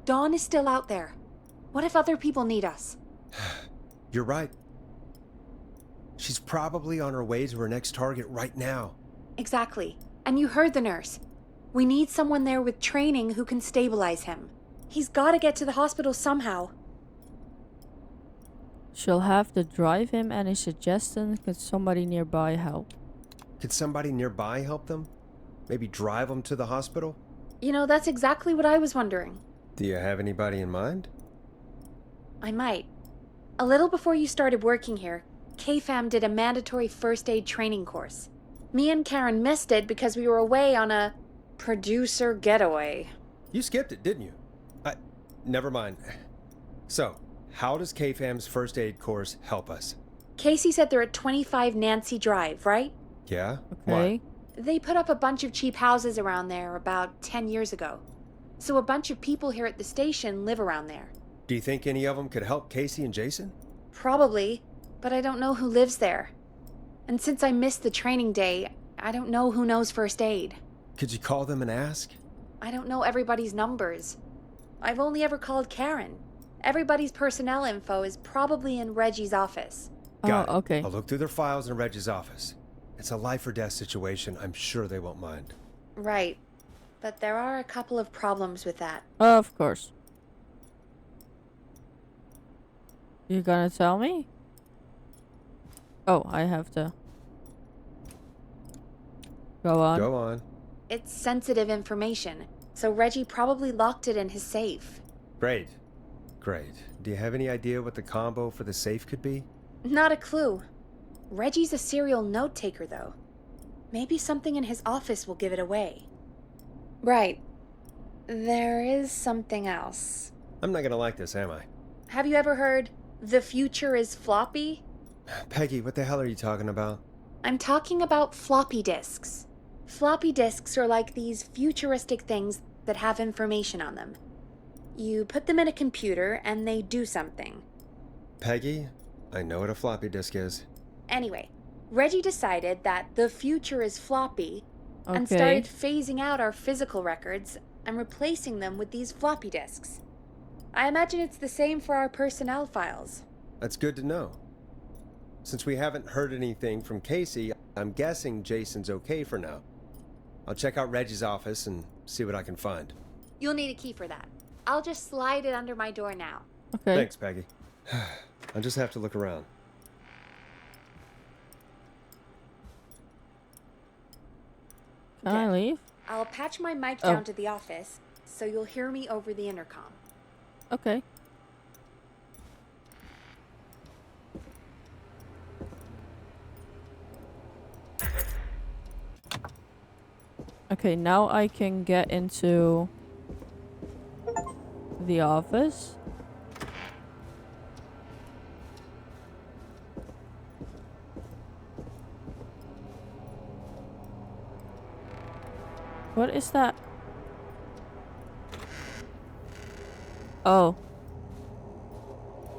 Dawn is still out there. What if other people need us? You're right. She's probably on her way to her next target right now. Exactly. And you heard the nurse. We need someone there with training who can stabilize him. He's got to get to the hospital somehow. She'll have to drive him. Any suggestions? Could somebody nearby help? Could somebody nearby help them? Maybe drive them to the hospital? You know, that's exactly what I was wondering. Do you have anybody in mind? I might. A little before you started working here, KFAM did a mandatory first aid training course. Me and Karen missed it because we were away on a producer getaway. You skipped it, didn't you? Never mind. So, how does KFAM's first aid course help us? Casey said they're at 25 Nancy Drive, right? Yeah? Okay. They put up a bunch of cheap houses around there about 10 years ago. So a bunch of people here at the station live around there. Do you think any of them could help Casey and Jason? Probably, but I don't know who lives there. And since I missed the training day, I don't know who knows first aid. Could you call them and ask? I don't know everybody's numbers. I've only ever called Karen. Everybody's personnel info is probably in Reggie's office. Got it. Okay. I'll look through their files in Reggie's office. It's a life or death situation. I'm sure they won't mind. Right. But there are a couple of problems with that. Of course. You gonna tell me? Oh, I have to. Go on. Go on. It's sensitive information, so Reggie probably locked it in his safe. Great. Great. Do you have any idea what the combo for the safe could be? Not a clue. Reggie's a serial note taker, though. Maybe something in his office will give it away. Right. There is something else. I'm not gonna like this, am I? Have you ever heard, "The future is floppy"? Peggy, what the hell are you talking about? I'm talking about floppy disks. Floppy disks are like these futuristic things that have information on them. You put them in a computer and they do something. Peggy, I know what a floppy disk is. Anyway, Reggie decided that the future is floppy and Okay. started phasing out our physical records and replacing them with these floppy disks. I imagine it's the same for our personnel files. That's good to know. Since we haven't heard anything from Casey, I'm guessing Jason's okay for now. I'll check out Reggie's office and see what I can find. You'll need a key for that. I'll just slide it under my door now. Okay. Thanks, Peggy. I'll just have to look around. Can I leave? I'll patch my mic Oh. down to the office, so you'll hear me over the intercom. Okay. Okay, now I can get into the office. What is that? Oh.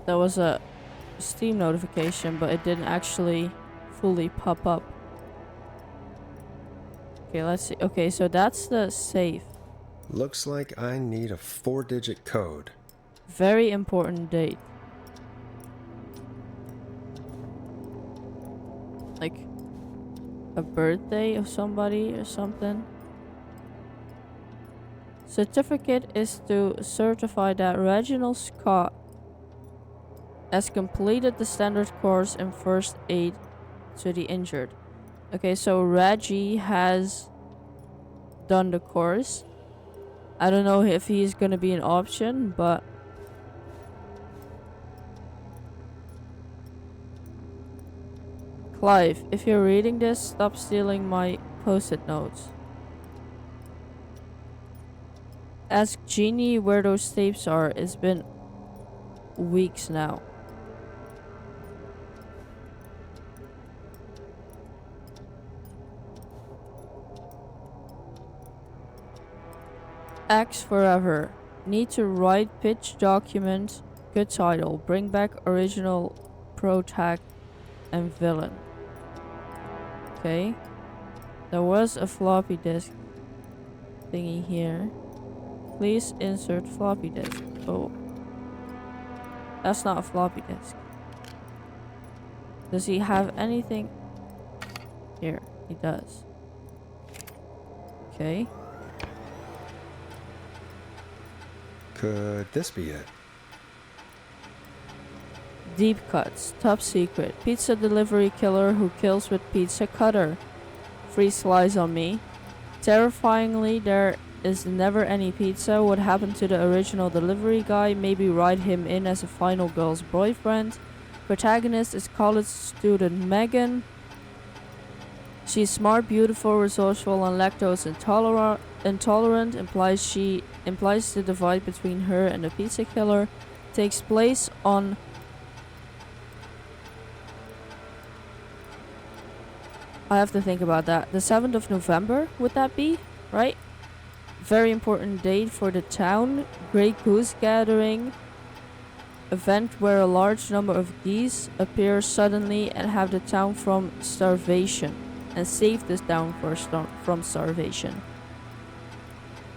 That was a Steam notification, but it didn't actually fully pop up. Okay, let's see. Okay, so that's the safe. Looks like I need a 4-digit code. Very important date. Like a birthday of somebody or something. Certificate is to certify that Reginald Scott has completed the standard course in first aid to the injured. Okay, so Reggie has done the course. I don't know if he's gonna be an option, but Clive, if you're reading this, stop stealing my post-it notes. Ask Jeannie where those tapes are. It's been weeks now. X forever. Need to write pitch document. Good title. Bring back original protag and villain. Okay. There was a floppy disk thingy here. Please insert floppy disk. Oh. That's not a floppy disk. Does he have anything? Here, he does. Okay. Could this be it? Deep cuts. Top secret. Pizza delivery killer who kills with pizza cutter. Free slice on me. Terrifyingly, there is never any pizza. What happened to the original delivery guy? Maybe write him in as a final girl's boyfriend. Protagonist is college student Megan. She's smart, beautiful, resourceful, and lactose intolerant. Implies the divide between her and the pizza killer takes place on I have to think about that. The 7th of November, would that be? Right? Very important date for the town. Great Goose Gathering. Event where a large number of geese appear suddenly and have the town from starvation. And save this town from starvation.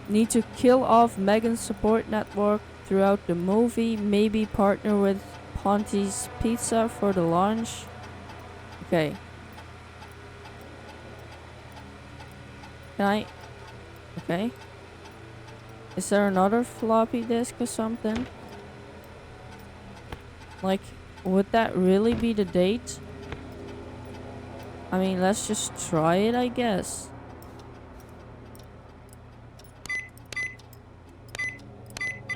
Need to kill off Megan's support network throughout the movie. Maybe partner with Ponti's Pizza for the launch. Okay. Can I? Okay. Is there another floppy disk or something? Like, would that really be the date? I mean, let's just try it, I guess.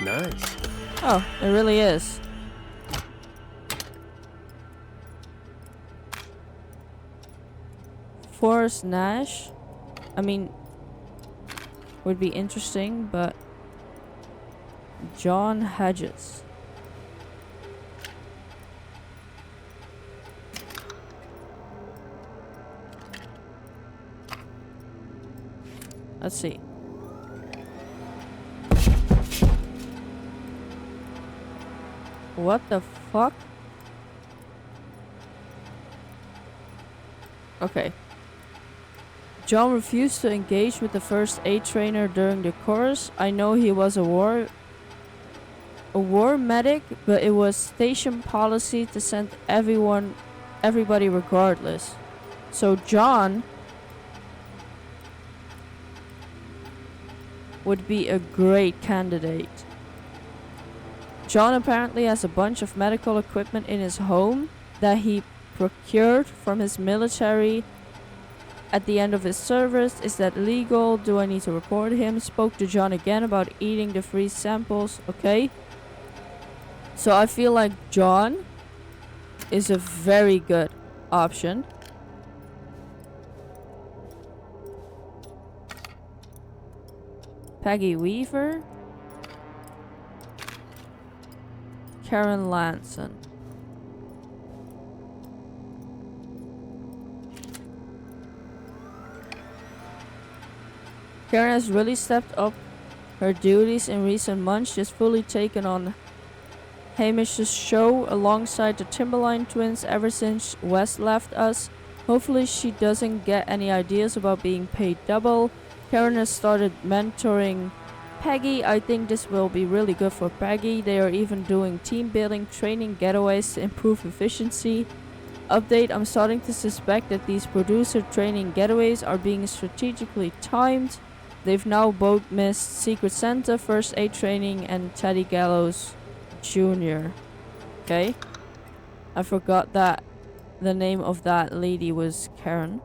Nice. Oh, it really is. Forrest Nash. I mean, would be interesting, but John Hedges. Let's see. What the fuck? Okay. John refused to engage with the first aid trainer during the course. I know he was a war medic, but it was station policy to send everybody regardless. So John would be a great candidate. John apparently has a bunch of medical equipment in his home that he procured from his military at the end of his service. Is that legal? Do I need to report him? Spoke to John again about eating the free samples. Okay. So I feel like John is a very good option. Peggy Weaver. Karen Lanson. Karen has really stepped up her duties in recent months, just fully taken on Hamish's show alongside the Timberline twins ever since Wes left us. Hopefully she doesn't get any ideas about being paid double. Karen has started mentoring Peggy. I think this will be really good for Peggy. They are even doing team building training getaways to improve efficiency. Update, I'm starting to suspect that these producer training getaways are being strategically timed. They've now both missed Secret Santa, First Aid training, and Teddy Gallows Jr. Okay. I forgot that the name of that lady was Karen.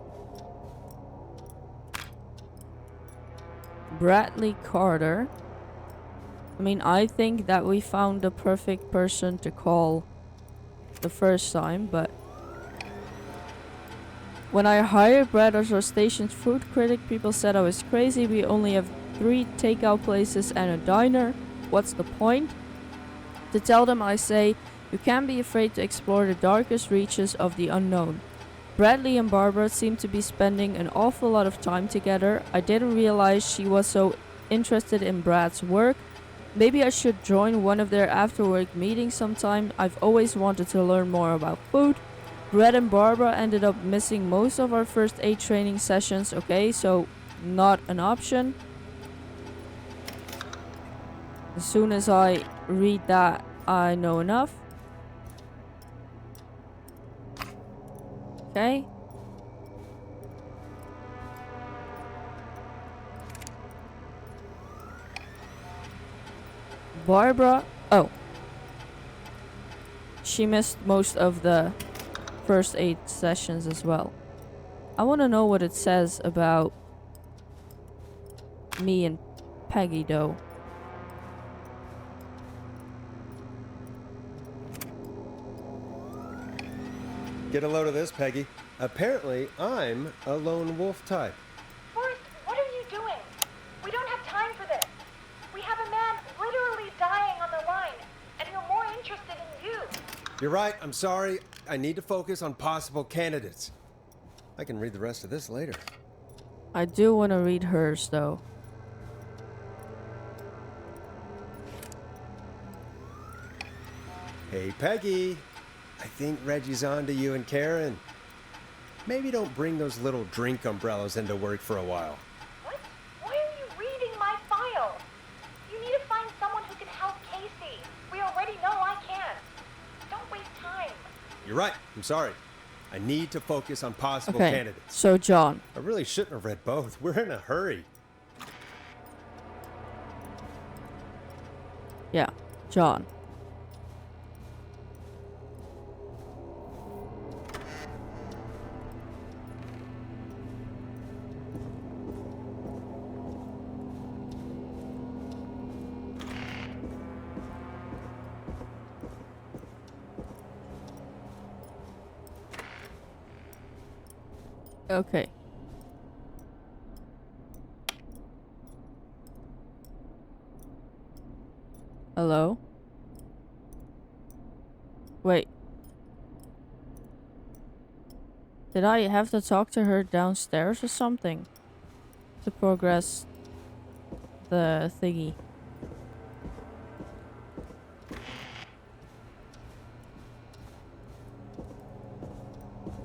Bradley Carter. I mean, I think that we found the perfect person to call the first time, but when I hired Brad as our station's food critic, people said I was crazy. We only have 3 takeout places and a diner. What's the point? To tell them, I say, you can't be afraid to explore the darkest reaches of the unknown. Bradley and Barbara seem to be spending an awful lot of time together. I didn't realize she was so interested in Brad's work. Maybe I should join one of their after-work meetings sometime. I've always wanted to learn more about food. Brett and Barbara ended up missing most of our first aid training sessions, okay? So, not an option. As soon as I read that, I know enough. Okay. Barbara. Oh. She missed most of the first 8 sessions as well. I want to know what it says about me and Peggy though. Get a load of this, Peggy. Apparently, I'm a lone wolf type. Forrest, what are you doing? We don't have time for this. We have a man literally dying on the line, and we're more interested in you. You're right, I'm sorry. I need to focus on possible candidates. I can read the rest of this later. I do want to read hers though. Hey, Peggy. I think Reggie's on to you and Karen. Maybe don't bring those little drink umbrellas into work for a while. What? Why are you reading my file? You need to find someone who can help Casey. We already know I can. Don't waste time. You're right, I'm sorry. I need to focus on possible Okay, candidates. so John. I really shouldn't have read both. We're in a hurry. Yeah, John. Okay. Hello? Wait. Did I have to talk to her downstairs or something? To progress the thingy.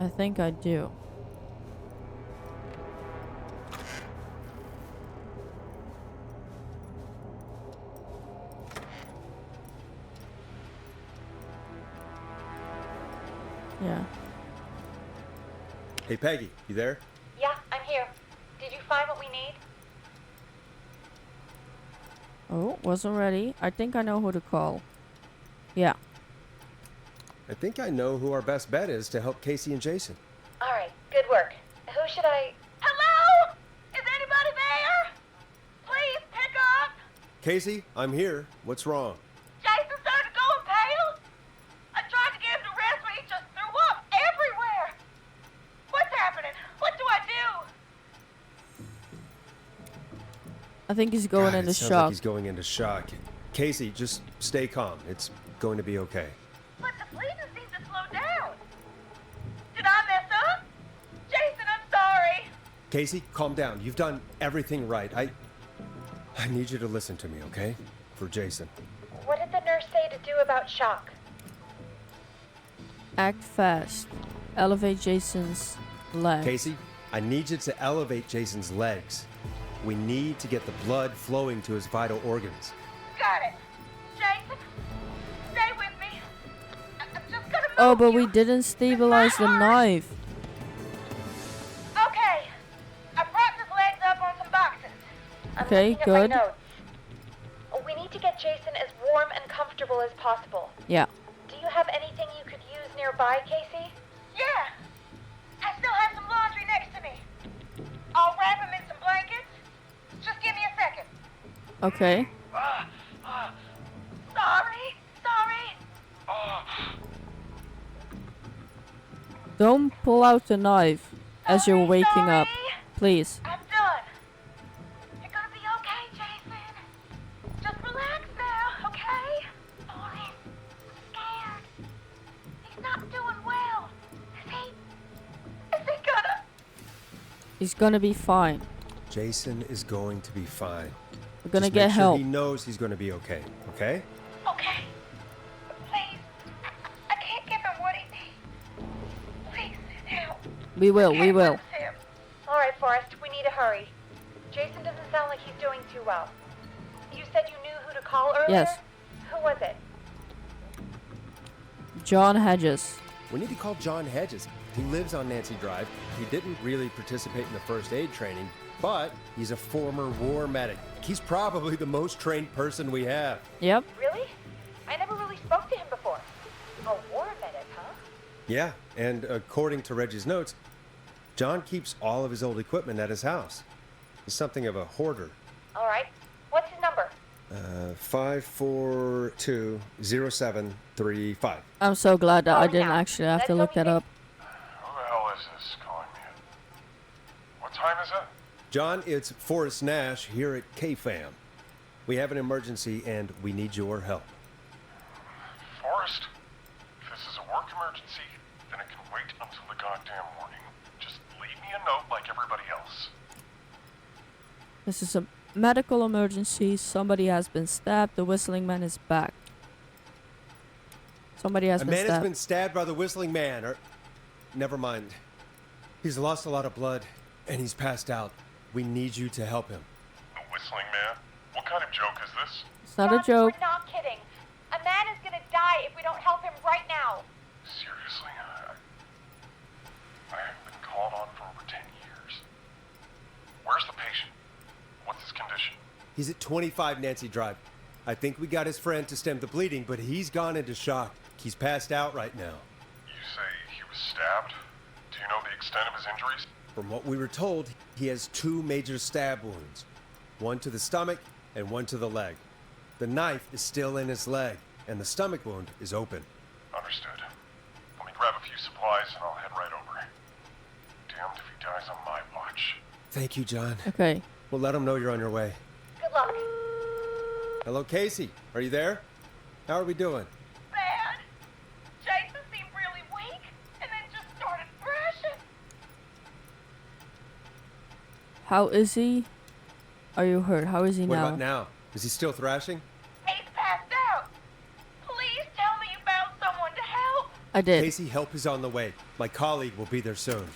I think I do. Yeah. Hey, Peggy, you there? Yeah, I'm here. Did you find what we need? Oh, wasn't ready. I think I know who to call. Yeah. I think I know who our best bet is to help Casey and Jason. All right, good work. Who should I... Hello? Is anybody there? Please pick up. Casey, I'm here. What's wrong? Jason started going pale. I tried to get him to rest, but he just threw up everywhere. What's happening? What do I do? I think he's going God, into it sounds shock. like he's going into shock. Casey, just stay calm. It's going to be okay. But the bleeding seems to slow down. Did I mess up? Jason, I'm sorry. Casey, calm down. You've done everything right. I need you to listen to me, okay? For Jason. What did the nurse say to do about shock? Act fast. Elevate Jason's leg. Casey, I need you to elevate Jason's legs. We need to get the blood flowing to his vital organs. Got it. Jason, stay with me. I'm just gonna move Oh, but you. we didn't stabilize the knife. Okay. I propped his legs up on some boxes. I'm Okay, looking at good. my notes. We need to get Jason as warm and comfortable as possible. Yeah. Do you have anything you could use nearby, Casey? Yeah. I still have some laundry next to me. I'll wrap him in some blankets. Just give me a second. Okay. Sorry. Don't pull out the knife as you're waking up. Please. I'm done. You're gonna be okay, Jason. Just relax now, okay? Oh, he's scared. He's not doing well. Is he gonna? He's gonna be fine. Jason is going to be fine. We're gonna Just get make sure help. he knows he's going to be okay. Okay? Okay. Please. I can't give him what he needs. We will. All right, Forrest, we need to hurry. Jason doesn't sound like he's doing too well. You said you knew who to call earlier? Yes. Who was it? John Hedges. We need to call John Hedges. He lives on Nancy Drive. He didn't really participate in the first aid training, but he's a former war medic. He's probably the most trained person we have. Yep. Really? I never really spoke to him before. A war medic, huh? Yeah, and according to Reggie's notes, John keeps all of his old equipment at his house. He's something of a hoarder. All right. What's his number? 5420735. I'm so glad that I didn't now. actually have to Let's look hope that he up. Who the hell is this calling me? What time is it? John, it's Forrest Nash here at KFAM. We have an emergency and we need your help. Forrest, if this is a work emergency, then it can wait until the goddamn morning. Just leave me a note like everybody else. This is a medical emergency. Somebody has been stabbed. The Whistling Man is back. Somebody has A been man has stabbed. been stabbed by the Whistling Man, or... Never mind. He's lost a lot of blood, and he's passed out. We need you to help him. The Whistling Man? What kind of joke is this? It's not a joke. We're not kidding. A man is gonna die if we don't help him right now. Seriously? I haven't been called on for over 10 years. Where's the patient? What's his condition? He's at 25 Nancy Drive. I think we got his friend to stem the bleeding, but he's gone into shock. He's passed out right now. You say he was stabbed? Do you know the extent of his injuries? From what we were told, he has 2 major stab wounds. One to the stomach and one to the leg. The knife is still in his leg, and the stomach wound is open. Understood. Let me grab a few supplies and I'll head right over. Damned if he dies on my watch. Thank you, John. Okay. We'll let him know you're on your way. Good luck. Hello, Casey. Are you there? How are we doing? Bad. Jason seemed really weak and then just started thrashing. How is he? Are you hurt? How is he What now? about now? Is he still thrashing? He's passed out. Please tell me you found someone to help. I did. Casey, help is on the way. My colleague will be there soon.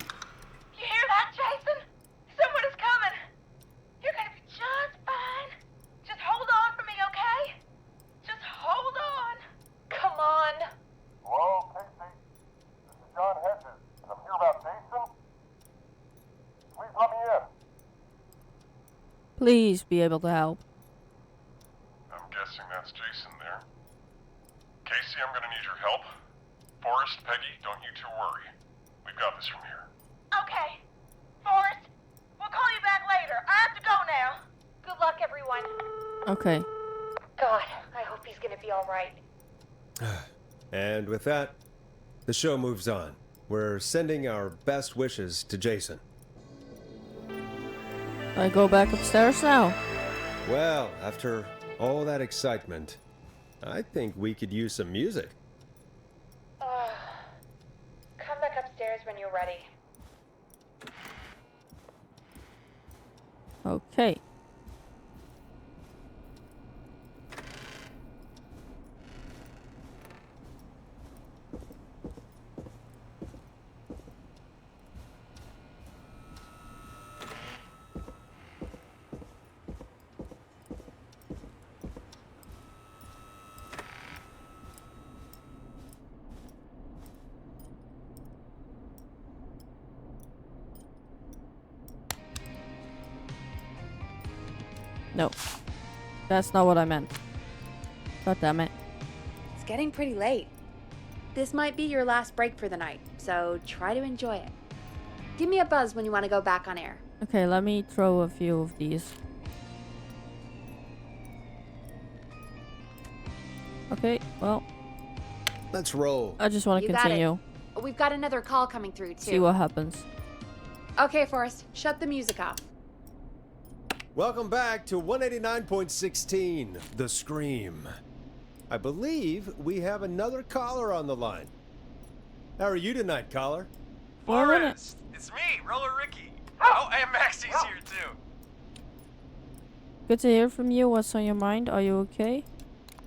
You hear that, Jason? Someone is coming. You're gonna be just fine. Just hold on for me, okay? Just hold on. Come on. Hello, Casey. This is John Hedges, and I'm here about Jason. Please let me in. Please be able to help. I'm guessing that's Jason there. Casey, I'm gonna need your help. Forrest, Peggy, don't you two worry. We've got this from here. Okay. Forrest, we'll call you back later. I have to go now. Good luck, everyone. Okay. God, I hope he's gonna be all right. And with that, the show moves on. We're sending our best wishes to Jason. I go back upstairs now. Well, after all that excitement, I think we could use some music. Come back upstairs when you're ready. Okay. No. That's not what I meant. God damn it. It's getting pretty late. This might be your last break for the night, so try to enjoy it. Give me a buzz when you want to go back on air. Okay, let me throw a few of these. Okay, well, Let's roll. I just want to You got it. continue. We've got another call coming through, too. See what happens. Okay, Forrest, shut the music off. Welcome back to 189.16, The Scream. I believe we have another caller on the line. How are you tonight, caller? 4 minutes. Forrest, it's me, Roller Ricky. Oh, and Maxie's here too. Good to hear from you. What's on your mind? Are you okay?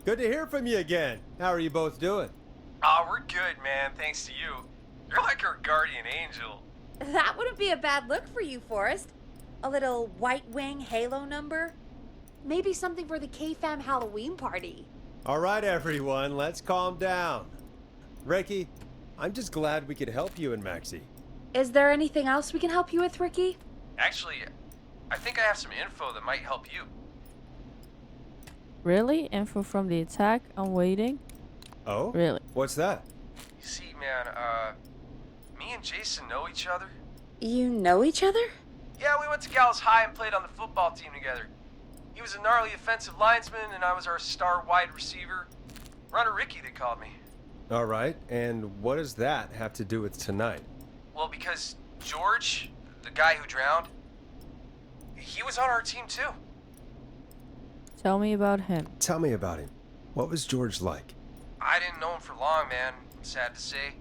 Good to hear from you again. How are you both doing? Oh, we're good, man. Thanks to you. You're like our guardian angel. That wouldn't be a bad look for you, Forrest. A little White Wing Halo number? Maybe something for the K-Fam Halloween party. All right, everyone, let's calm down. Ricky, I'm just glad we could help you and Maxie. Is there anything else we can help you with, Ricky? Actually, I think I have some info that might help you. Really? Info from the attack? I'm waiting. Oh? Really? What's that? You see, man, me and Jason know each other. You know each other? Yeah, we went to Gallows High and played on the football team together. He was a gnarly offensive linesman, and I was our star wide receiver. Runner Ricky, they called me. All right, and what does that have to do with tonight? Well, because George, the guy who drowned, he was on our team too. Tell me about him. Tell me about him. What was George like? I didn't know him for long, man. Sad to say.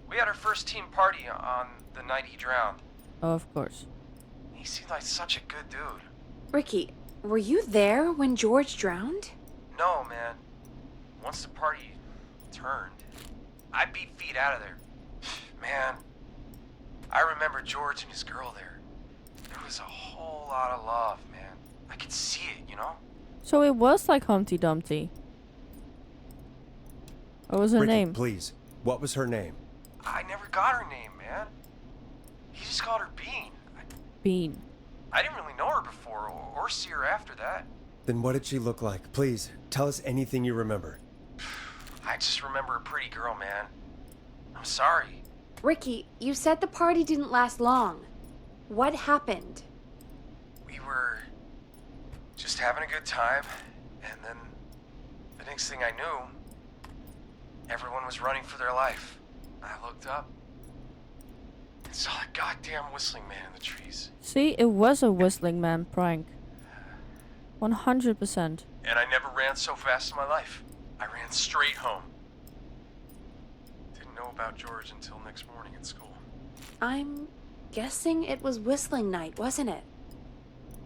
We had our first team party on the night he drowned. Oh, of course. He seemed like such a good dude. Ricky, were you there when George drowned? No, man. Once the party turned, I beat feet out of there. Man, I remember George and his girl there. There was a whole lot of love, man. I could see it, you know? So it was like Humpty Dumpty. What was her Ricky, name? please. What was her name? I never got her name, man. He just called her Bean. Bean. I didn't really know her before or see her after that. Then what did she look like? Please, tell us anything you remember. I just remember a pretty girl, man. I'm sorry. Ricky, you said the party didn't last long. What happened? We were just having a good time, and then the next thing I knew, everyone was running for their life. I looked up and saw a goddamn whistling man in the trees. See, it was a Whistling Man prank. 100%. And I never ran so fast in my life. I ran straight home. Didn't know about George until next morning at school. I'm guessing it was Whistling Night, wasn't it?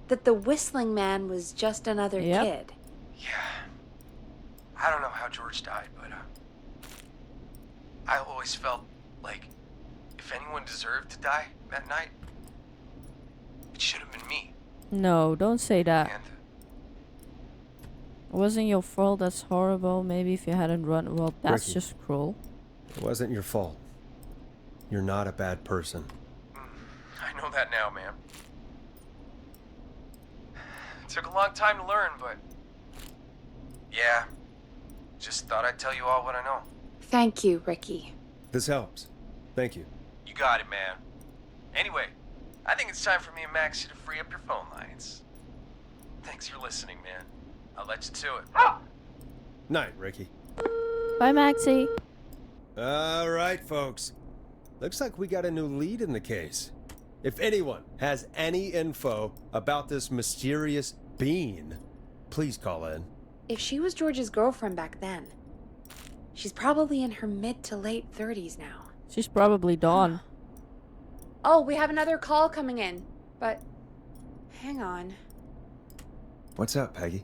That the Whistling Man was just another Yep. kid. Yeah. I don't know how George died, but I always felt like if anyone deserved to die that night, it should have been me. No, don't say that. And It wasn't your fault, that's horrible. Maybe if you hadn't run, well, that's Ricky. just cruel. It wasn't your fault. You're not a bad person. I know that now, man. It took a long time to learn, but yeah, just thought I'd tell you all what I know. Thank you, Ricky. This helps. Thank you. You got it, man. Anyway, I think it's time for me and Maxie to free up your phone lines. Thanks for listening, man. I'll let you to it. Night, Ricky. Bye, Maxie. All right, folks. Looks like we got a new lead in the case. If anyone has any info about this mysterious bean, please call in. If she was George's girlfriend back then, she's probably in her mid to late 30s now. She's probably Dawn. Oh, we have another call coming in, but hang on. What's up, Peggy?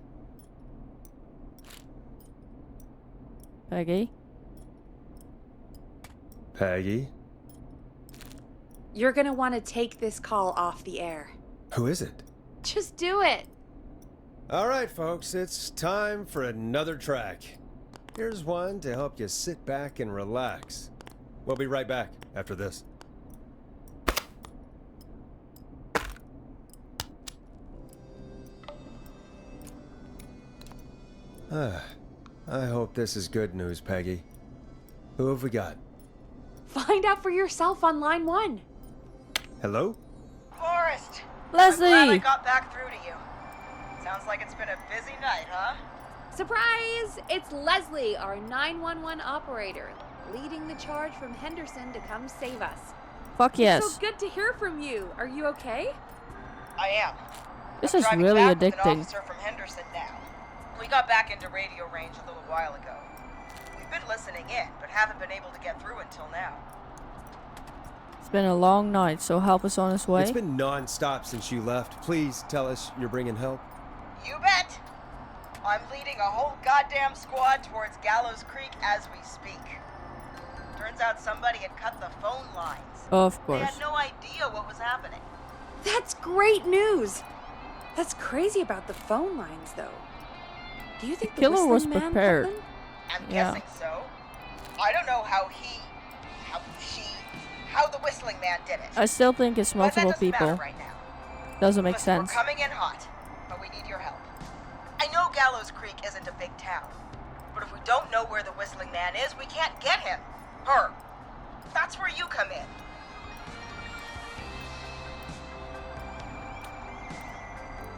Peggy? Peggy? You're gonna want to take this call off the air. Who is it? Just do it. All right, folks, it's time for another track. Here's one to help you sit back and relax. We'll be right back after this. I hope this is good news, Peggy. Who have we got? Find out for yourself on line 1. Hello? Forrest! Leslie! I'm glad I got back through to you. Sounds like it's been a busy night, huh? Surprise! It's Leslie, our 911 operator, leading the charge from Henderson to come save us. Fuck yes. So good to hear from you. Are you okay? I am. This I'm is driving really back with an addicting. officer from Henderson now. We got back into radio range a little while ago. We've been listening in, but haven't been able to get through until now. It's been a long night, so help us on his way. It's been non-stop since you left. Please tell us you're bringing help. You bet! I'm leading a whole goddamn squad towards Gallows Creek as we speak. Turns Turns out somebody had cut the phone lines. Of They course. had no idea what was happening. That's great news. That's crazy about the phone lines, though. Do you think the Killer was Whistling Man cut prepared. them? I'm Yeah. guessing so. I don't know how the Whistling Man did it. I still think it's But that multiple doesn't people. matter right now. Doesn't make Listen, sense. We're coming in hot, but we need your help. I know Gallows Creek isn't a big town, but if we don't know where the Whistling Man is, we can't get him. Her. That's where you come in.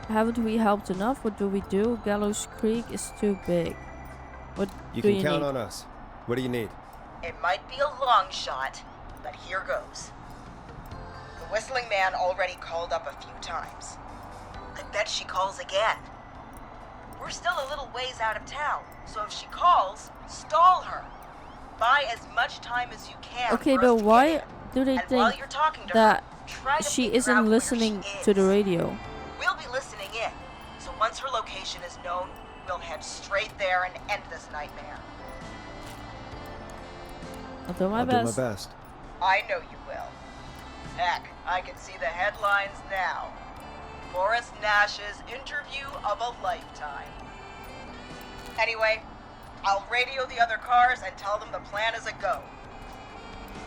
Haven't we helped enough? What do we do? Gallows Creek is too big. What You do can you count need? on us. What do you need? It might be a long shot, but here goes. The Whistling Man already called up a few times. I bet she calls again. We're still a little ways out of town, so if she calls, stall her. Buy as much time as you can. Okay, for but us to why get in. do they And while think you're talking to that her, try to she figure out isn't where listening she to the is. radio? We'll be listening in, so once her location is known, we'll head straight there and end this nightmare. I'll do my I'll best. do my best. I know you will. Heck, I can see the headlines now. Forrest Nash's interview of a lifetime. Anyway, I'll radio the other cars and tell them the plan is a go.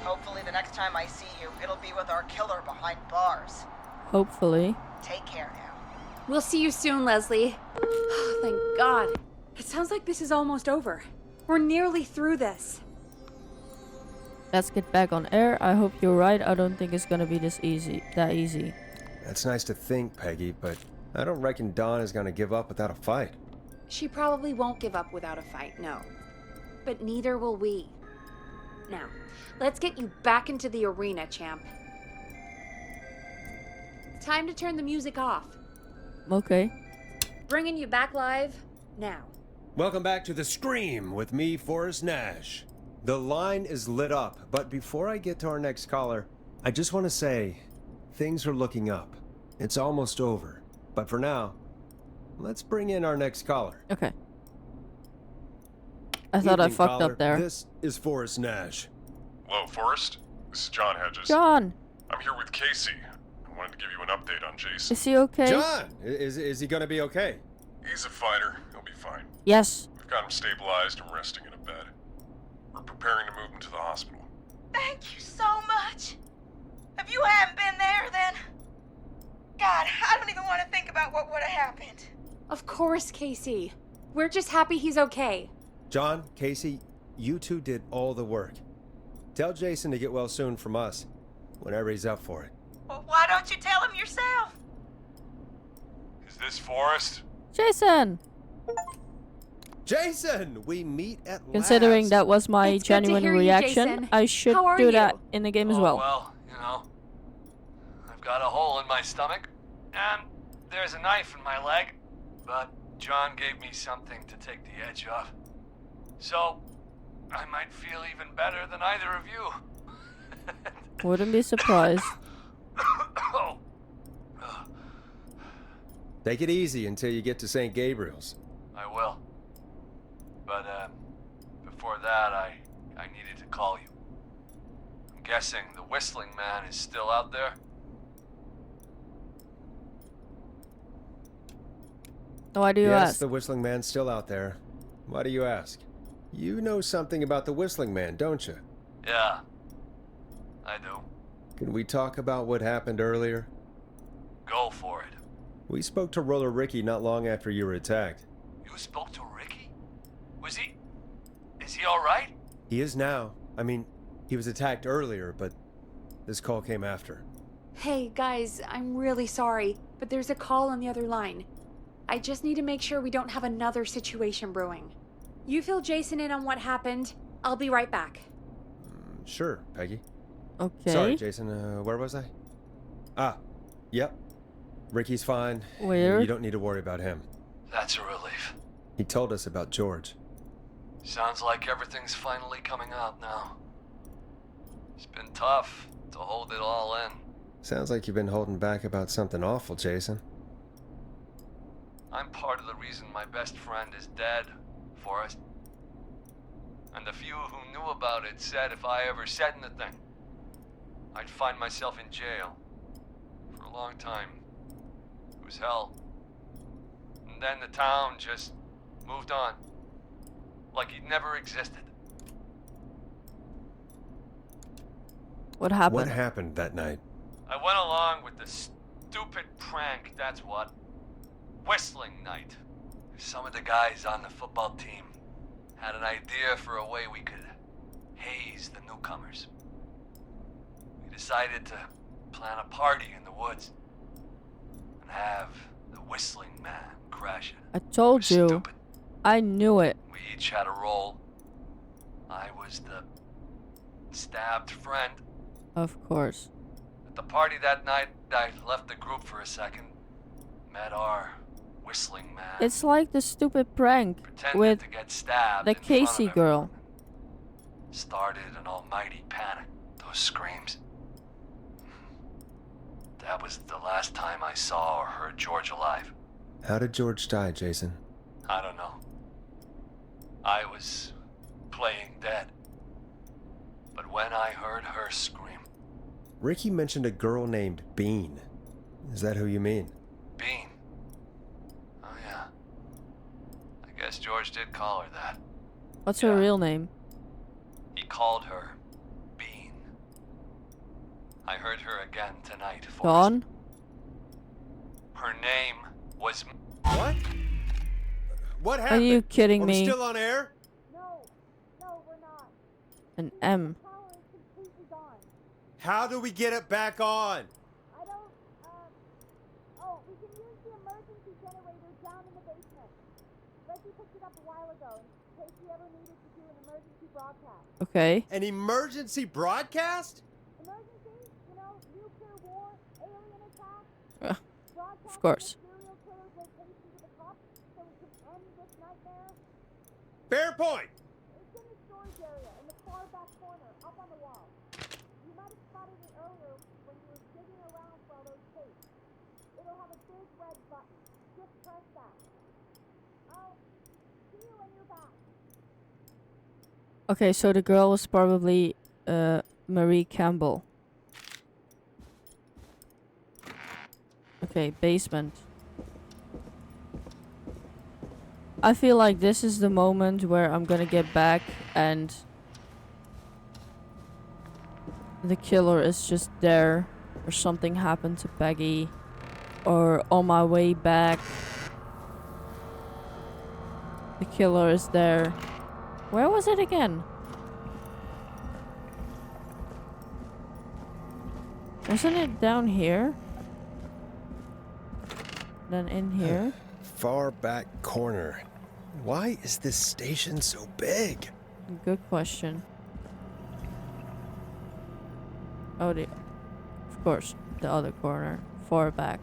Hopefully the next time I see you, it'll be with our killer behind bars. Hopefully. Take care now. We'll see you soon, Leslie. Thank God. It sounds like this is almost over. We're nearly through this. Let's get back on air. I hope you're right. I don't think it's gonna be that easy. That's nice to think, Peggy, but I don't reckon Dawn is gonna give up without a fight. She probably won't give up without a fight, no. But neither will we. Now, let's get you back into the arena, champ. Time to turn the music off. Okay. Bringing you back live now. Welcome back to The Scream with me, Forrest Nash. The line is lit up, but before I get to our next caller, I just want to say things are looking up. It's almost over. But for now, let's bring in our next caller. Okay. I thought I Evening, fucked caller. up there. This is Forrest Nash. Hello, Forrest. This is John Hedges. John, I'm here with Casey. I wanted to give you an update on Jason. is he okay? John! Is he gonna be okay? He's a fighter. He'll be fine. Yes. We've got him stabilized and resting in a bed. We're preparing to move him to the hospital. Thank you so much. If you hadn't been there, then... God, I don't even want to think about what would have happened. Of course, Casey. We're just happy he's okay. John, Casey, you two did all the work. Tell Jason to get well soon from us, whenever he's up for it. Well, why don't you tell him yourself? Is this Forrest? Jason! Jason! We meet at Considering last. that was my It's good to genuine hear you, reaction, Jason. I should How are do that you? in the game as Oh, well. well, you know, I've got a hole in my stomach, and there's a knife in my leg, but John gave me something to take the edge off. So, I might feel even better than either of you. Wouldn't be surprised. Oh. Take it easy until you get to St. Gabriel's. I will. But, before that, I needed to call you. I'm guessing the Whistling Man is still out there? Why do you Yes, ask? the Whistling Man's still out there. Why do you ask? You know something about the Whistling Man, don't you? Yeah, I do. Can we talk about what happened earlier? Go for it. We spoke to Roller Ricky not long after you were attacked. You spoke to Ricky? Is he alright? He is now. I mean, he was attacked earlier, but this call came after. Hey, guys, I'm really sorry, but there's a call on the other line. I just need to make sure we don't have another situation brewing. You fill Jason in on what happened. I'll be right back. Sure, Peggy. Okay. Sorry, Jason. Where was I? Ah, yep. Ricky's fine. Weird. You don't need to worry about him. That's a relief. He told us about George. Sounds like everything's finally coming out now. It's been tough to hold it all in. Sounds like you've been holding back about something awful, Jason. I'm part of the reason my best friend is dead, Forrest. And the few who knew about it said if I ever said anything, I'd find myself in jail. For a long time. It was hell. And then the town just moved on. Like it never existed. What happened? What happened that night? I went along with the stupid prank, that's what. Whistling night. Some of the guys on the football team had an idea for a way we could haze the newcomers. We decided to plan a party in the woods and have the Whistling Man crash it. I told was you. Stupid. I knew it. We each had a role. I was the stabbed friend. Of course. At the party that night, I left the group for a second. Met our Whistling Man. It's like the stupid prank Pretended with to get stabbed the in front of Casey everyone. girl. Started an almighty panic. Those screams. That was the last time I saw or heard George alive. How did George die, Jason? I don't know. I was playing dead. But when I heard her scream, Ricky mentioned a girl named Bean. Is that who you mean? Bean. Oh yeah. I guess George did call her that. What's her Yeah. real name? He called her Bean. I heard her again tonight. Forrest. Dawn? Her name was... What? What Are happened? you kidding Are we me? still on air? An M. How do we get it back on? We can use the emergency generator down in the basement. Reggie picked it up a while ago in case we ever needed to do an emergency broadcast. Okay. An emergency broadcast? Emergency? You know, nuclear war, alien attack. Of course. Serial killer's location to the cops so we can end this nightmare. Fair point. It's in the storage area in the far back corner, up on the wall. You might have spotted it earlier when you were digging around for all those tapes. It'll have a big red button. Just press that. I'll see you when you're back. Okay, so the girl was probably Marie Campbell. Okay, basement. I feel like this is the moment where I'm gonna get back and the killer is just there, or something happened to Peggy, or on my way back the killer is there. Where was it again? Wasn't it down here? Then in here? Far back corner. Why is this station so big? Good question. Oh, of course, the other corner. Far back.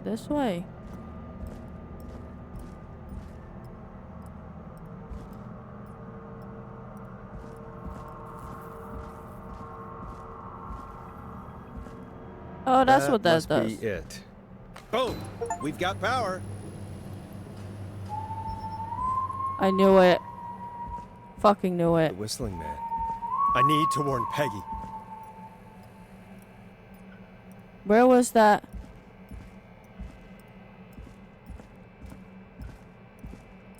This way. Oh, that's what that must does. be it. Boom! We've got power. I knew it. Fucking knew The it. Whistling Man. I need to warn Peggy. Where was that?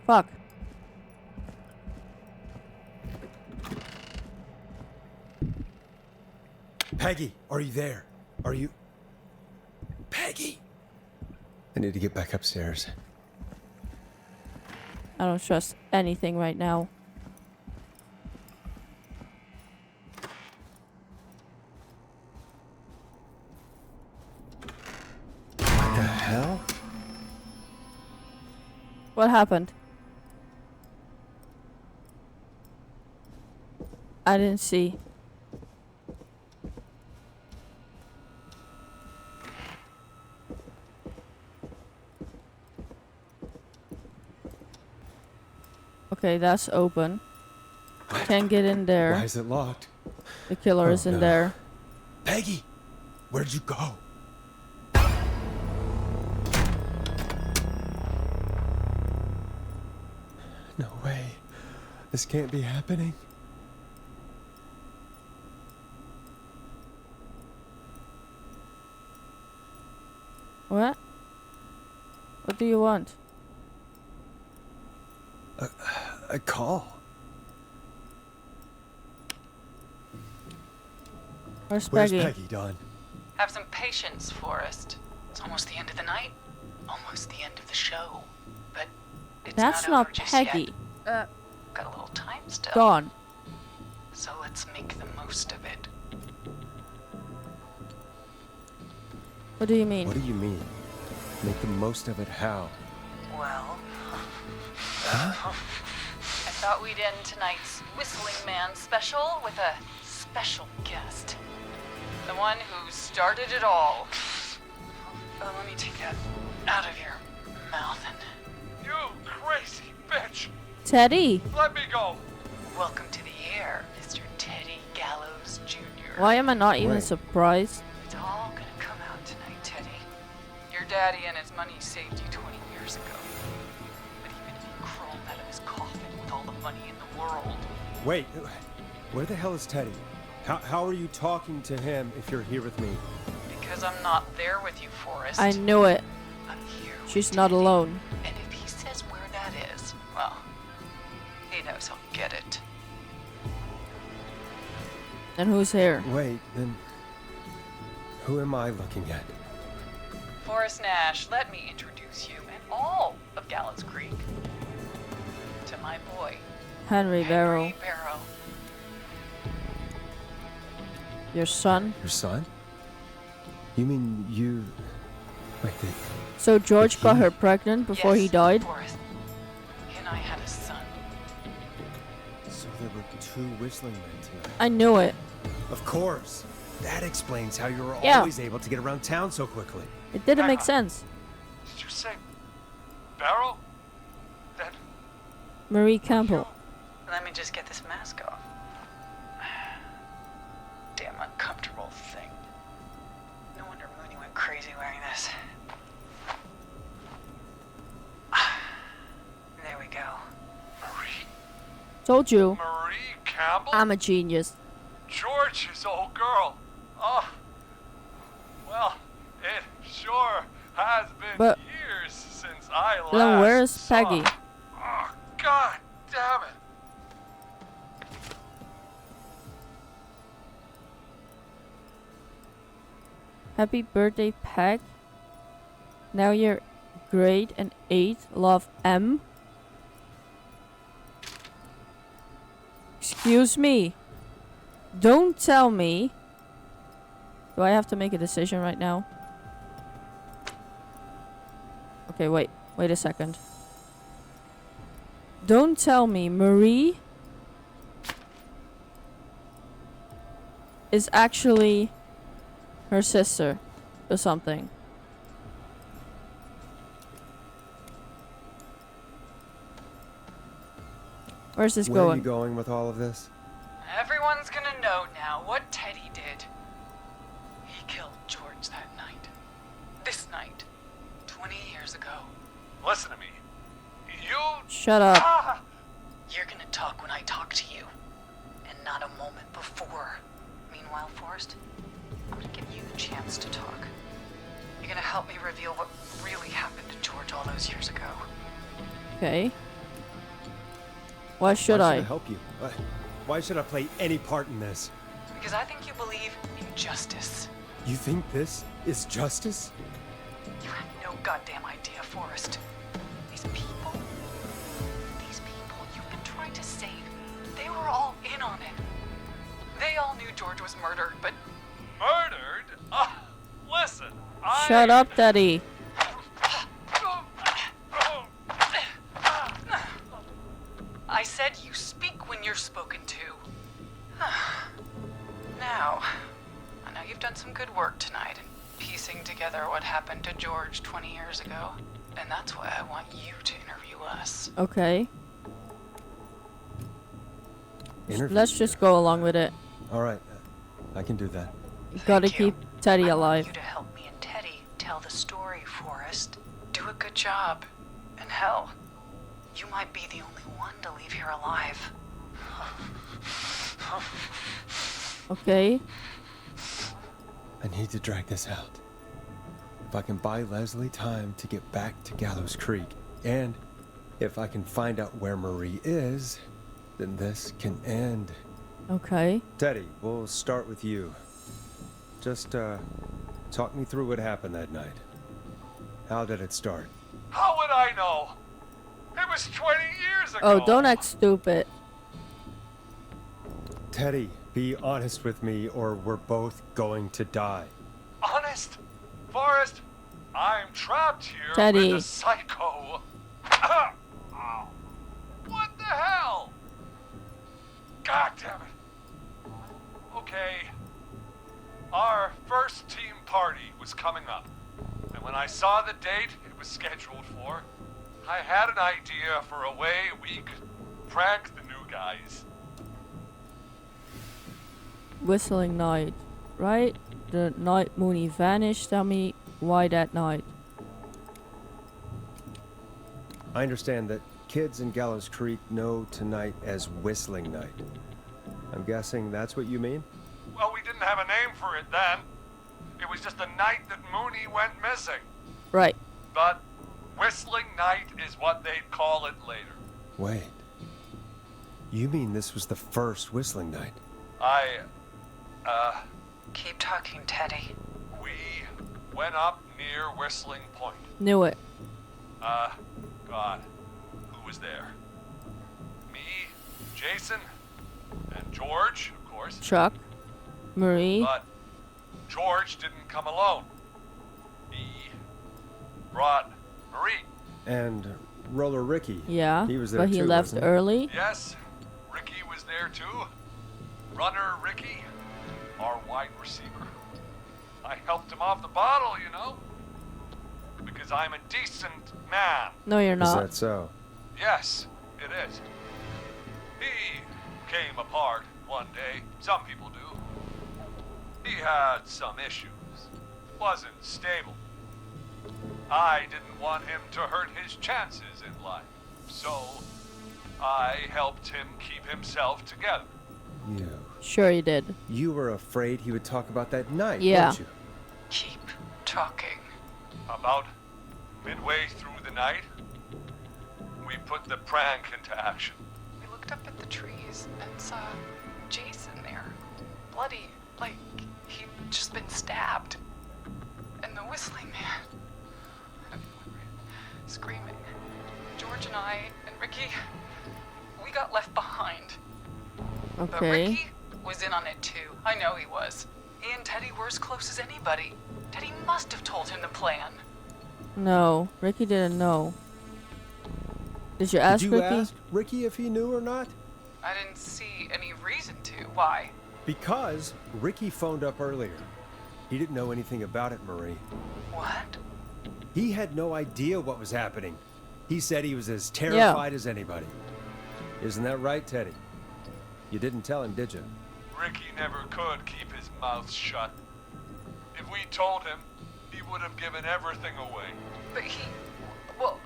Fuck. Peggy, are you there? Are you... Peggy? I need to get back upstairs. I don't trust anything right now. What the hell? What happened? I didn't see. Okay, that's open. Can't get in there. Why is it locked? The killer Oh, is in no. there. Peggy! Where'd you go? No way. This can't be happening. What? What do you want? A call. Where's Where's Peggy? Peggy, Don? Have some patience, Forrest. It's almost the end of the night. Almost the end of the show. But it's That's not not over just Peggy. yet. Got a little time still. Gone. So let's make the most of it. What do you mean? What do you mean? Make the most of it how? Well, Huh? I thought we'd end tonight's Whistling Man special with a special guest. The one who started it all. Let me take that out of your mouth and... You crazy bitch! Teddy! Let me go! Welcome to the air, Mr. Teddy Gallows Jr. Why am I not even Wait. surprised? It's all gonna come out tonight, Teddy. Your daddy and his money saved you 20 years ago. But even if he crawled out of his coffin with all the money in the world... Wait, where the hell is Teddy? How are you talking to him if you're here with me? Because I'm not there with you, Forrest. I knew it. I'm here with She's not Teddy. alone. And if he says where that is, well, he knows I'll get it. And who's here? Wait, then who am I looking at? Forrest Nash, let me introduce you and all of Gallows Creek to my boy, Henry Barrow. Henry Barrow. Your son? Your son? You mean you... Wait, So George got he- her pregnant before he Yes, died? Forrest. He and I had a son. so there were two whistling men tonight. I knew it. Of course. That explains how you were Yeah. always able to get around town so quickly. It didn't make sense. Did you say Barrow? Then Marie Campbell. Let me just get this mask off. Damn uncomfortable thing. No wonder Mooney went crazy wearing this. There we go. Marie? Told you. Marie Campbell? I'm a genius. George's old girl. Oh. Well, it sure has been But- years since I last Then where's saw Peggy? her. Oh, God damn it. Happy birthday, Peg. Now you're grade and 8. Love, M. Excuse me. Don't tell me. Do I have to make a decision right now? Okay, wait. Wait a second. Don't tell me Marie is actually her sister or something. Where's this Where are going? you going with all of this? Everyone's gonna know now what Teddy did. He killed George that night. This night. 20 years ago. Listen to me. You... Shut up. Ah! You're gonna talk when I talk to you. And not a moment before. Meanwhile, Forrest, I'm gonna give you the chance to talk. You're gonna help me reveal what really happened to George all those years ago. Okay. Why should Why I? help you? Why should I play any part in this? Because I think you believe in justice. You think this is justice? You have no goddamn idea, Forrest. These people you've been trying to save, they were all in on it. They all knew George was murdered, but Murdered? Listen, Shut up, Daddy. I said you speak when you're spoken to. Now, I know you've done some good work tonight in piecing together what happened to George 20 years ago, and that's why I want you to interview us. Okay. Interview Let's you. just go along with it. All right, I can do that. Gotta Thank you. keep Teddy I want alive. you to help me and Teddy tell the story, Forrest. Do a good job. And hell, you might be the only one to leave here alive. Okay. I need to drag this out. If I can buy Leslie time to get back to Gallows Creek, and if I can find out where Marie is, then this can end. Okay. Teddy, we'll start with you. Just, talk me through what happened that night. How did it start? How would I know? It was 20 years ago. Oh, don't act stupid. Teddy, be honest with me or we're both going to die. Honest? Forrest, I'm trapped here Teddy. with a psycho. Ow. What the hell? God damn it. Okay. Our first team party was coming up. And when I saw the date it was scheduled for, I had an idea for a way we could prank the new guys. Whistling night, right? The night Mooney vanished. Tell me why that night. I understand that kids in Gallows Creek know tonight as Whistling Night. I'm guessing that's what you mean? Well, we didn't have a name for it then. It was just the night that Mooney went missing. Right. But Whistling Night is what they'd call it later. Wait. You mean this was the first Whistling Night? Keep talking, Teddy. We went up near Whistling Point. Knew it. God, who was there? Me, Jason, and George, of course. Chuck. Marie. But George didn't come alone. He brought Marie. And Roller Ricky. Yeah, he was there but he too, left wasn't he? early. Yes, Ricky was there too. Runner Ricky, our wide receiver. I helped him off the bottle, you know. Because I'm a decent man. No, you're Is not. that so? Yes, it is. He came apart one day. Some people do. He had some issues. Wasn't stable. I didn't want him to hurt his chances in life. So, I helped him keep himself together. You. Sure you did. You were afraid he would talk about that night, Yeah. weren't you? Keep talking. About midway through the night, we put the prank into action. We looked up at the trees and saw Jason there. Bloody, like he'd just been stabbed. And the whistling man, screaming. George and I and Ricky, we got left behind. But Okay. Ricky was in on it too. I know he was. He and Teddy were as close as anybody. Teddy must have told him the plan. No, Ricky didn't know. Did you ask Did you Ricky? ask Ricky if he knew or not? I didn't see any reason to. Why? Because Ricky phoned up earlier. He didn't know anything about it, Marie. What? He had no idea what was happening. He said he was as terrified as anybody. Isn't that right, Teddy? You didn't tell him, did you? Ricky never could keep his mouth shut. If we told him, he would have given everything away. But well,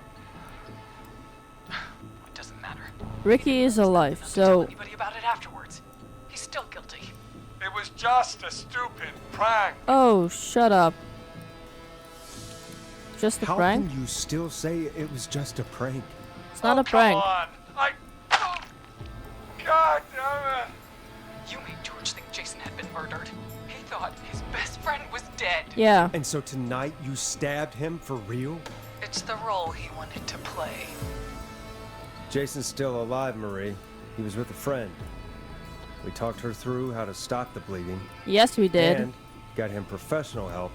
it doesn't matter. Ricky is alive, Not to so tell anybody about it afterwards. He's still guilty. It was just a stupid prank. oh, shut up. Just a How prank? can you still say it was just a prank? It's not a Come prank. on. God damn it. You made George think Jason had been murdered. He thought his best friend was dead. Yeah. And so tonight you stabbed him for real? It's the role he wanted to play. Jason's still alive, Marie. He was with a friend. We talked her through how to stop the bleeding. Yes, we did. And got him professional help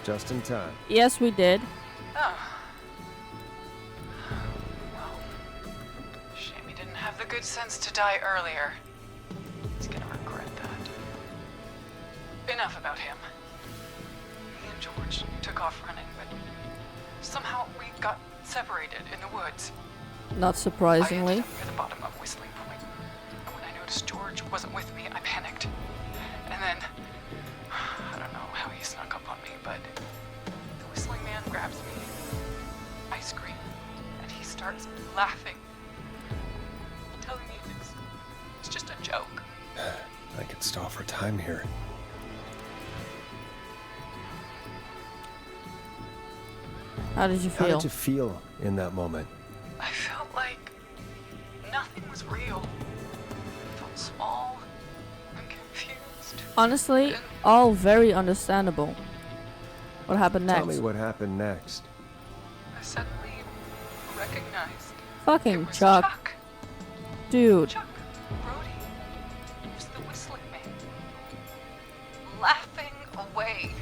just in time. Yes, we did. Oh. Well, shame he didn't have the good sense to die earlier. He's gonna regret that. Enough about him. Me and George took off running, but somehow we got separated in the woods. Not I surprisingly. ended up near the bottom of Whistling Point. And when I noticed George wasn't with me, I panicked. And then, I don't know how he snuck up on me, but the Whistling Man grabs me. I scream, and he starts laughing. time here. How did you How feel? did you feel in that moment? I felt like nothing was real. I felt small and confused. Honestly, all very understandable. What happened next? Tell me what happened next. I suddenly recognized Fucking it was Chuck. Dude. Chuck Brody. It was the whistling man. Laughing away.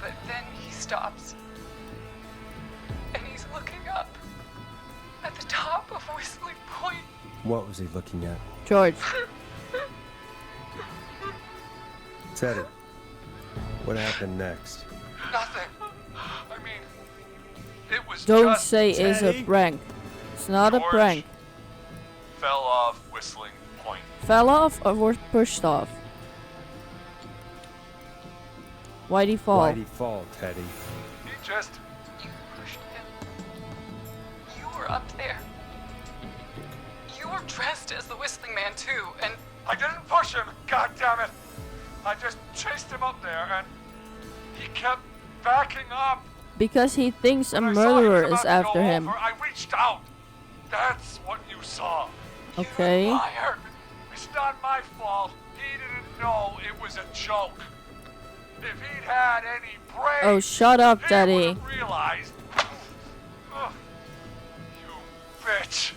But then he stops. And he's looking up at the top of Whistling Point. What was he looking at? George. Teddy, what happened next? Nothing. I mean, it was Don't just say it's a Teddy prank. It's not a George prank. fell off Whistling Point. Fell off or was pushed off? Why'd he fall? Why'd he fall, Teddy? He just... You pushed him. You were up there. You were dressed as the Whistling Man too, and I didn't push him, god damn it! I just chased him up there and he kept backing up. Because he thinks a When I saw he was murderer about is to after go him. over, I reached out. That's what you saw. Okay. You liar. It's not my fault. He didn't know it was a joke. If he'd had any brains, Oh, shut up, he Daddy. would've realized. Ugh. You bitch.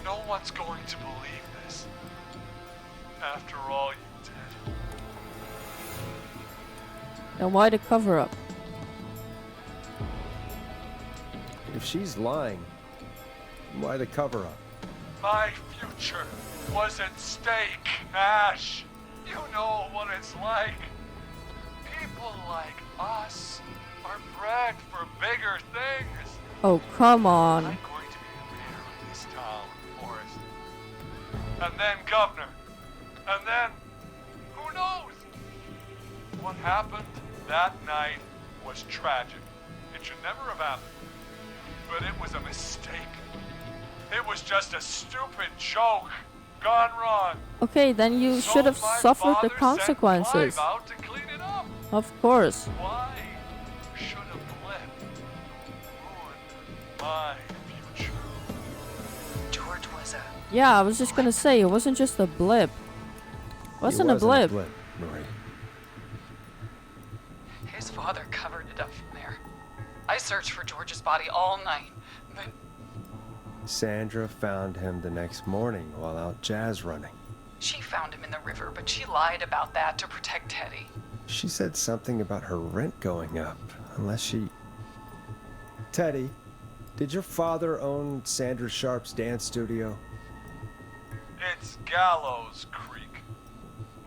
No one's going to believe this. After all you did. Then why the cover up? If she's lying, why the cover up? My future was at stake, Ash. You know what it's like. People like us are bred for bigger things. Oh, come on. I'm going to be the mayor of this town, Forrest. And then governor. And then, who knows? What happened that night was tragic. It should never have happened. But it was a mistake. It was just a stupid joke gone wrong. Okay, then you So should have my suffered the father sent consequences. Clive out to clean it up. Of course. Why should a blip ruin my future? George was a... Yeah, I was just gonna say, it wasn't just a blip. Wasn't a blip. Marie. his father covered it up from there. I searched for George's body all night, but Sandra found him the next morning while out jazz running. she found him in the river, but she lied about that to protect Teddy. She said something about her rent going up, unless she... Teddy, did your father own Sandra Sharp's dance studio? It's Gallows Creek,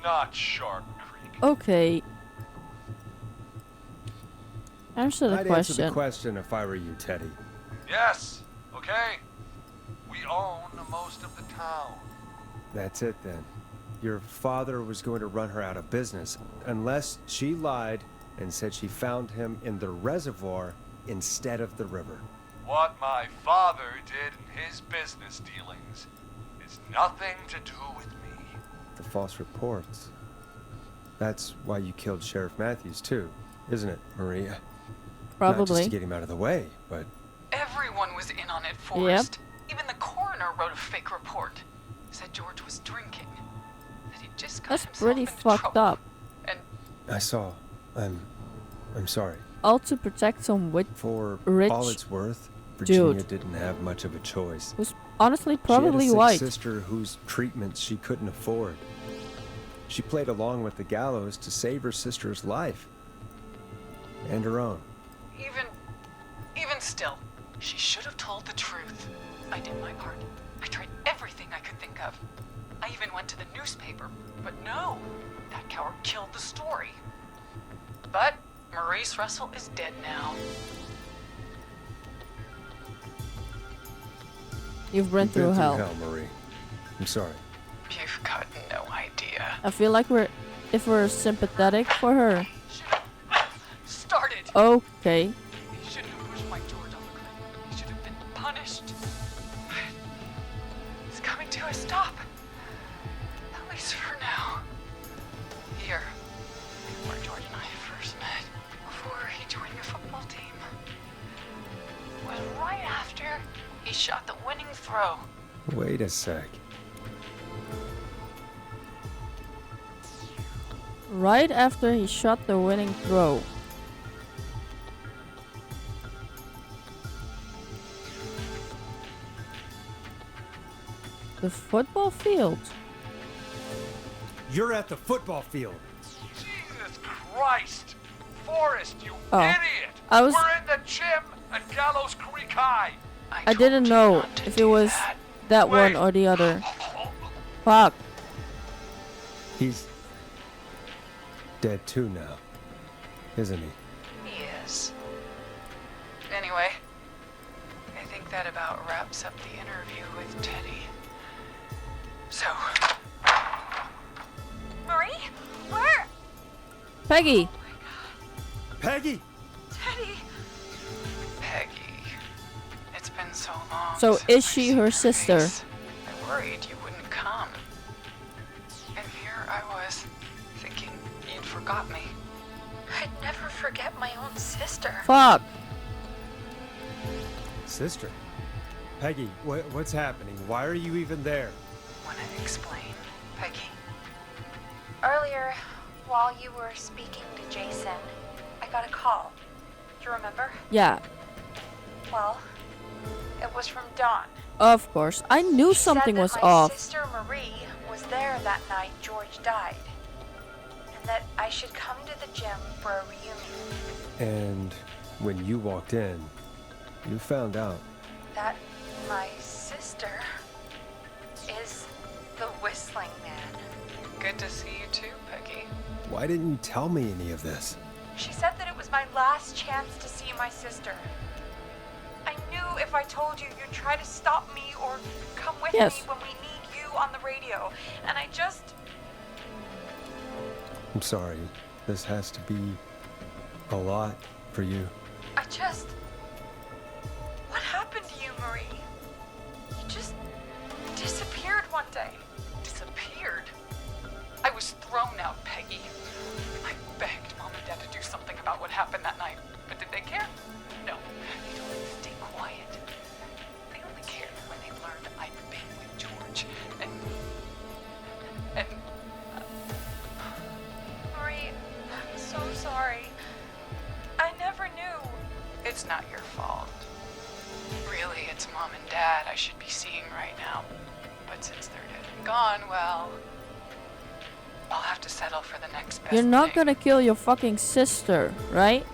not Shark Creek. Okay. Answer the I'd question. answer the question if I were you, Teddy. Yes, okay. We own most of the town. That's it then. Your father was going to run her out of business unless she lied and said she found him in the reservoir instead of the river. What my father did in his business dealings is nothing to do with me. The false reports. That's why you killed Sheriff Matthews too, isn't it, Maria? Not just Probably. to get him out of the way, but Everyone was in on it, Forrest. Even the coroner wrote a fake report. Said George was drinking. That he just got That's himself pretty into fucked trouble. up. And I saw. I'm sorry. All to protect some For rich all it's worth, Virginia dude. didn't have much of a choice. was honestly probably she had a sick white. sister whose treatments she couldn't afford. She played along with the gallows to save her sister's life. And her own. even still, she should have told the truth. I did my part. I tried everything I could think of. I even went to the newspaper, but no, that coward killed the story. But Maurice Russell is dead now. You've been You've through hell. Marie. I'm sorry. You've got no idea. I feel like if we're sympathetic for her. Started. Okay. He shouldn't have pushed my George off the cliff. He should have been punished. But it's coming to a stop. He shot the winning throw. Wait a sec. Right after he shot the winning throw. The football field. You're at the football field. Jesus Christ! Forrest, you Oh. idiot! I was- We're in the gym at Gallows Creek High. I didn't know if it was that one or the other. Fuck. He's dead too now, isn't he? He is. Anyway, I think that about wraps up the interview with Teddy. So, Marie? Where? Peggy. Peggy! Teddy? Peggy, it's been so long. So since is I've she seen her your sister? face. I worried you wouldn't come. And here I was, thinking you'd forgot me. I'd never forget my own sister. Fuck. Sister. Peggy, what's happening? Why are you even there? Wanna explain, Peggy? Earlier, while you were speaking to Jason, I got a call. Do you remember? Yeah, Well, it was from Dawn. of course. I knew She something said that was my off. sister Marie was there that night George died, and that I should come to the gym for a reunion. And when you walked in, you found out. That my sister is the Whistling Man. Good to see you too, Peggy. Why didn't you tell me any of this? She said that it was my last chance to see my sister. I knew if I told you, you'd try to stop me or come with Yes. me when we need you on the radio. And I just... I'm sorry. This has to be a lot for you. What happened to you, Marie? You just disappeared one day. Disappeared. I was thrown out, Peggy. I begged Mom and Dad to do something about what happened that night, but did they care? No. They told me to stay quiet. They only cared when they learned I'd been with George. And Marie, I'm so sorry. I never knew. it's not your fault. Really, it's Mom and Dad I should be seeing right now. But since they're dead and gone, well, I'll have to settle for the next best You're not thing. gonna kill your fucking sister, right?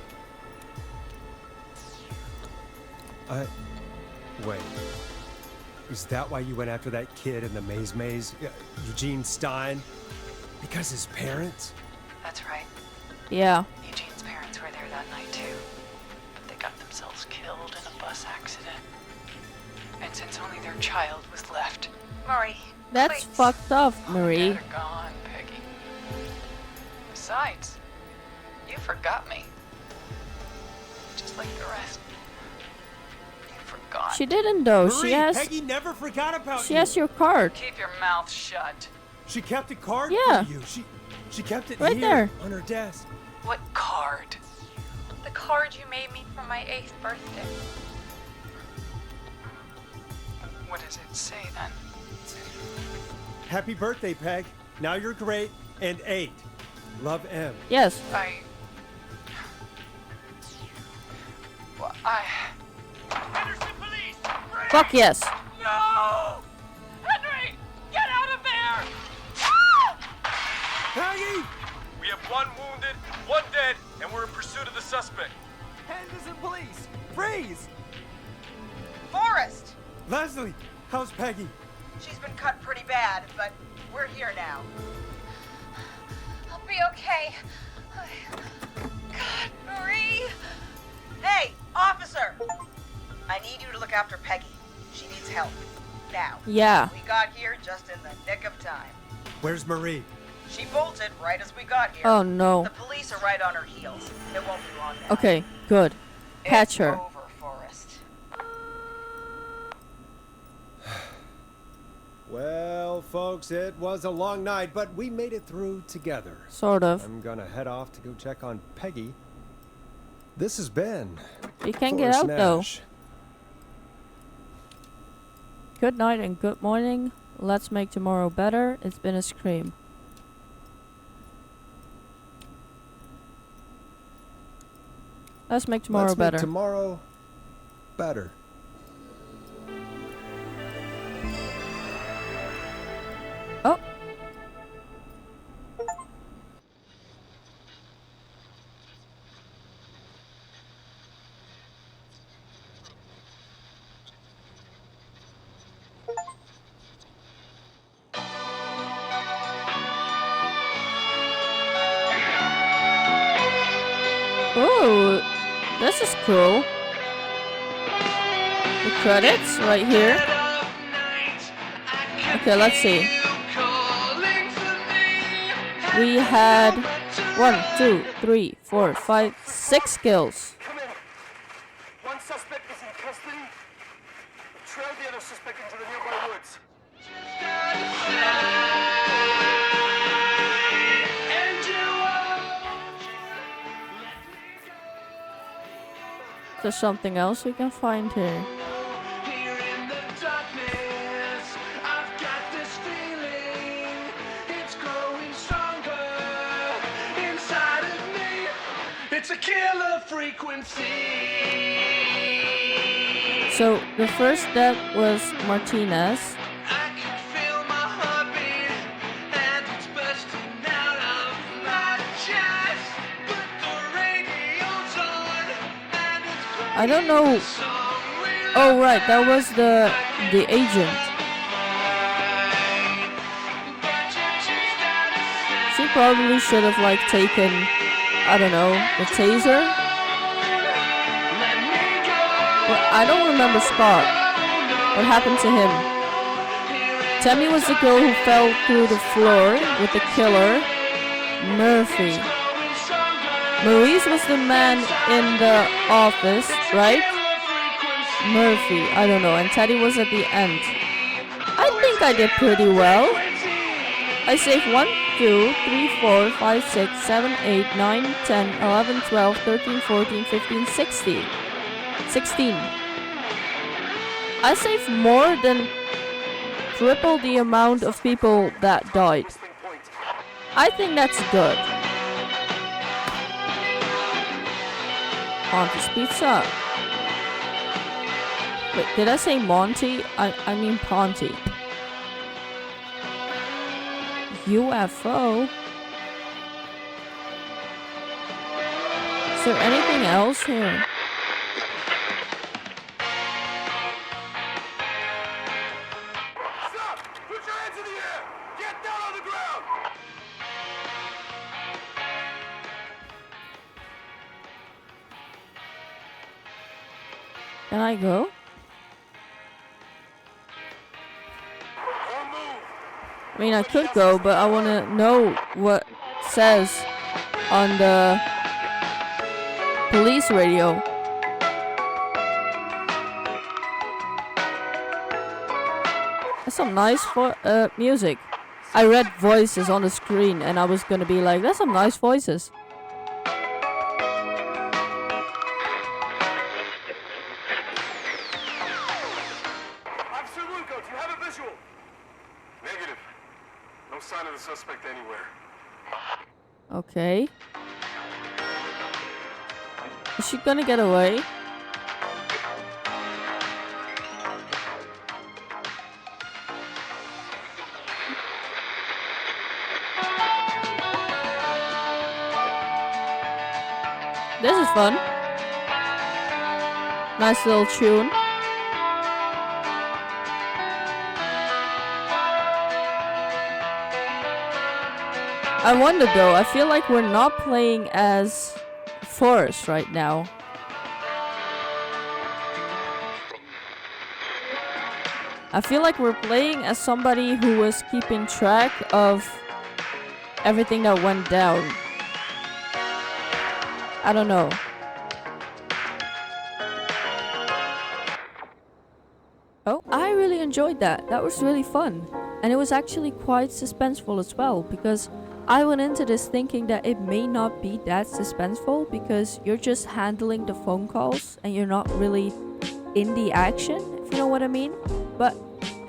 Wait. Is that why you went after that kid in the maze? Eugene Stein? Because his parents? That's right. Yeah. Eugene's parents were there that night too, but they got themselves killed in a bus accident. And since only their child was left, Marie, That's please. fucked up, Marie. they're gone, Peggy. Besides, you forgot me. Just like the rest. You forgot. She didn't though. Marie, She has Peggy never forgot about she you. has your card. Keep your mouth shut. She kept a card Yeah. for you. She kept it Right here there. on her desk. What card? The card you made me for my 8th birthday. What does it say then? Happy birthday, Peg. Now you're great and 8. Love, M. Yes. Well, Henderson police! Freeze! Fuck yes. No! Henry! Get out of there! Peggy! We have 1 wounded, 1 dead, and we're in pursuit of the suspect. Henderson police! Freeze! Forrest! Leslie, how's Peggy? She's been cut pretty bad, but we're here now. I'll be okay. God, Marie! Hey, officer! I need you to look after Peggy. She needs help. Now. Yeah. We got here just in the nick of time. Where's Marie? She bolted right as we got here. Oh no. The police are right on her heels. It won't be long now. Okay, good. Catch It's her. over, Forrest. Well, folks, it was a long night, but we made it through together. Sort of. I'm gonna head off to go check on Peggy. This has been You can't get Forrest out though. Nash. Good night and good morning. Let's make tomorrow better. It's been a scream. Let's make tomorrow Let's better. Make tomorrow better. Oh. Ooh, this is cool. The credits right here. Okay, let's see. We had 1, 2, 3, 4, 5, 6 kills. Come in. One suspect is in custody. Trail the other suspect into the nearby woods. There's something else we can find here. It's a killer frequency. So the first step was Martinez. I can feel my heartbeat and it's bursting out of my chest. But the radio's on and it's I don't know. Oh right, that was the agent. She probably should have like taken, I don't know, the taser. Well, I don't remember Scott. What happened to him? Tammy was the girl who fell through the floor with the killer, Murphy. Maurice was the man in the office, right? Murphy, I don't know, and Teddy was at the end. I think I did pretty well. I saved 1, 2, 3, 4, 5, 6, 7, 8, 9, 10, 11, 12, 13, 14, 15, 16. I saved more than triple the amount of people that died. I think that's good. Monty's Pizza. Wait, did I say Monty? I mean Ponty. UFO? Is there anything else here? Stop! Put your hands in the air! Get down on the ground! Can I go? I mean, I could go, but I want to know what it says on the police radio. That's some nice music. I read voices on the screen and I was gonna be like, that's some nice voices. Officer Lugo, do you have a visual? Negative. No sign of the suspect anywhere. Okay. Is she gonna get away? This is fun. Nice little tune. I wonder though, I feel like we're not playing as Forrest right now. I feel like we're playing as somebody who was keeping track of everything that went down. I don't know. Oh, I really enjoyed that. That was really fun. And it was actually quite suspenseful as well, because I went into this thinking that it may not be that suspenseful because you're just handling the phone calls and you're not really in the action, if you know what I mean. But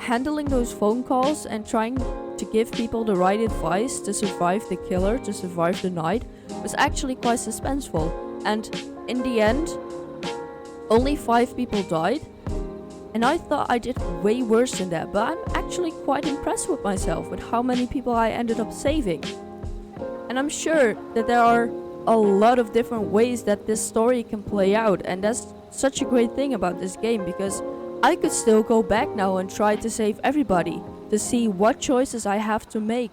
handling those phone calls and trying to give people the right advice to survive the killer, to survive the night, was actually quite suspenseful. And in the end, only 5 people died. And I thought I did way worse than that, but I'm actually quite impressed with myself with how many people I ended up saving. And I'm sure that there are a lot of different ways that this story can play out, and that's such a great thing about this game, because I could still go back now and try to save everybody, to see what choices I have to make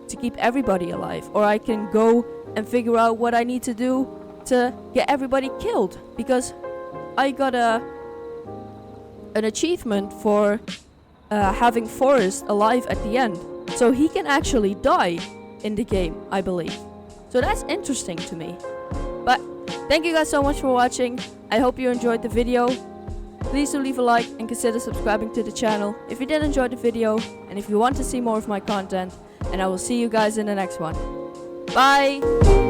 to keep everybody alive, or I can go and figure out what I need to do to get everybody killed, because I got an achievement for having Forrest alive at the end, so he can actually die in the game, I believe. So that's interesting to me. But thank you guys so much for watching. I hope you enjoyed the video. Please do leave a like and consider subscribing to the channel if you did enjoy the video and if you want to see more of my content. And I will see you guys in the next one. Bye!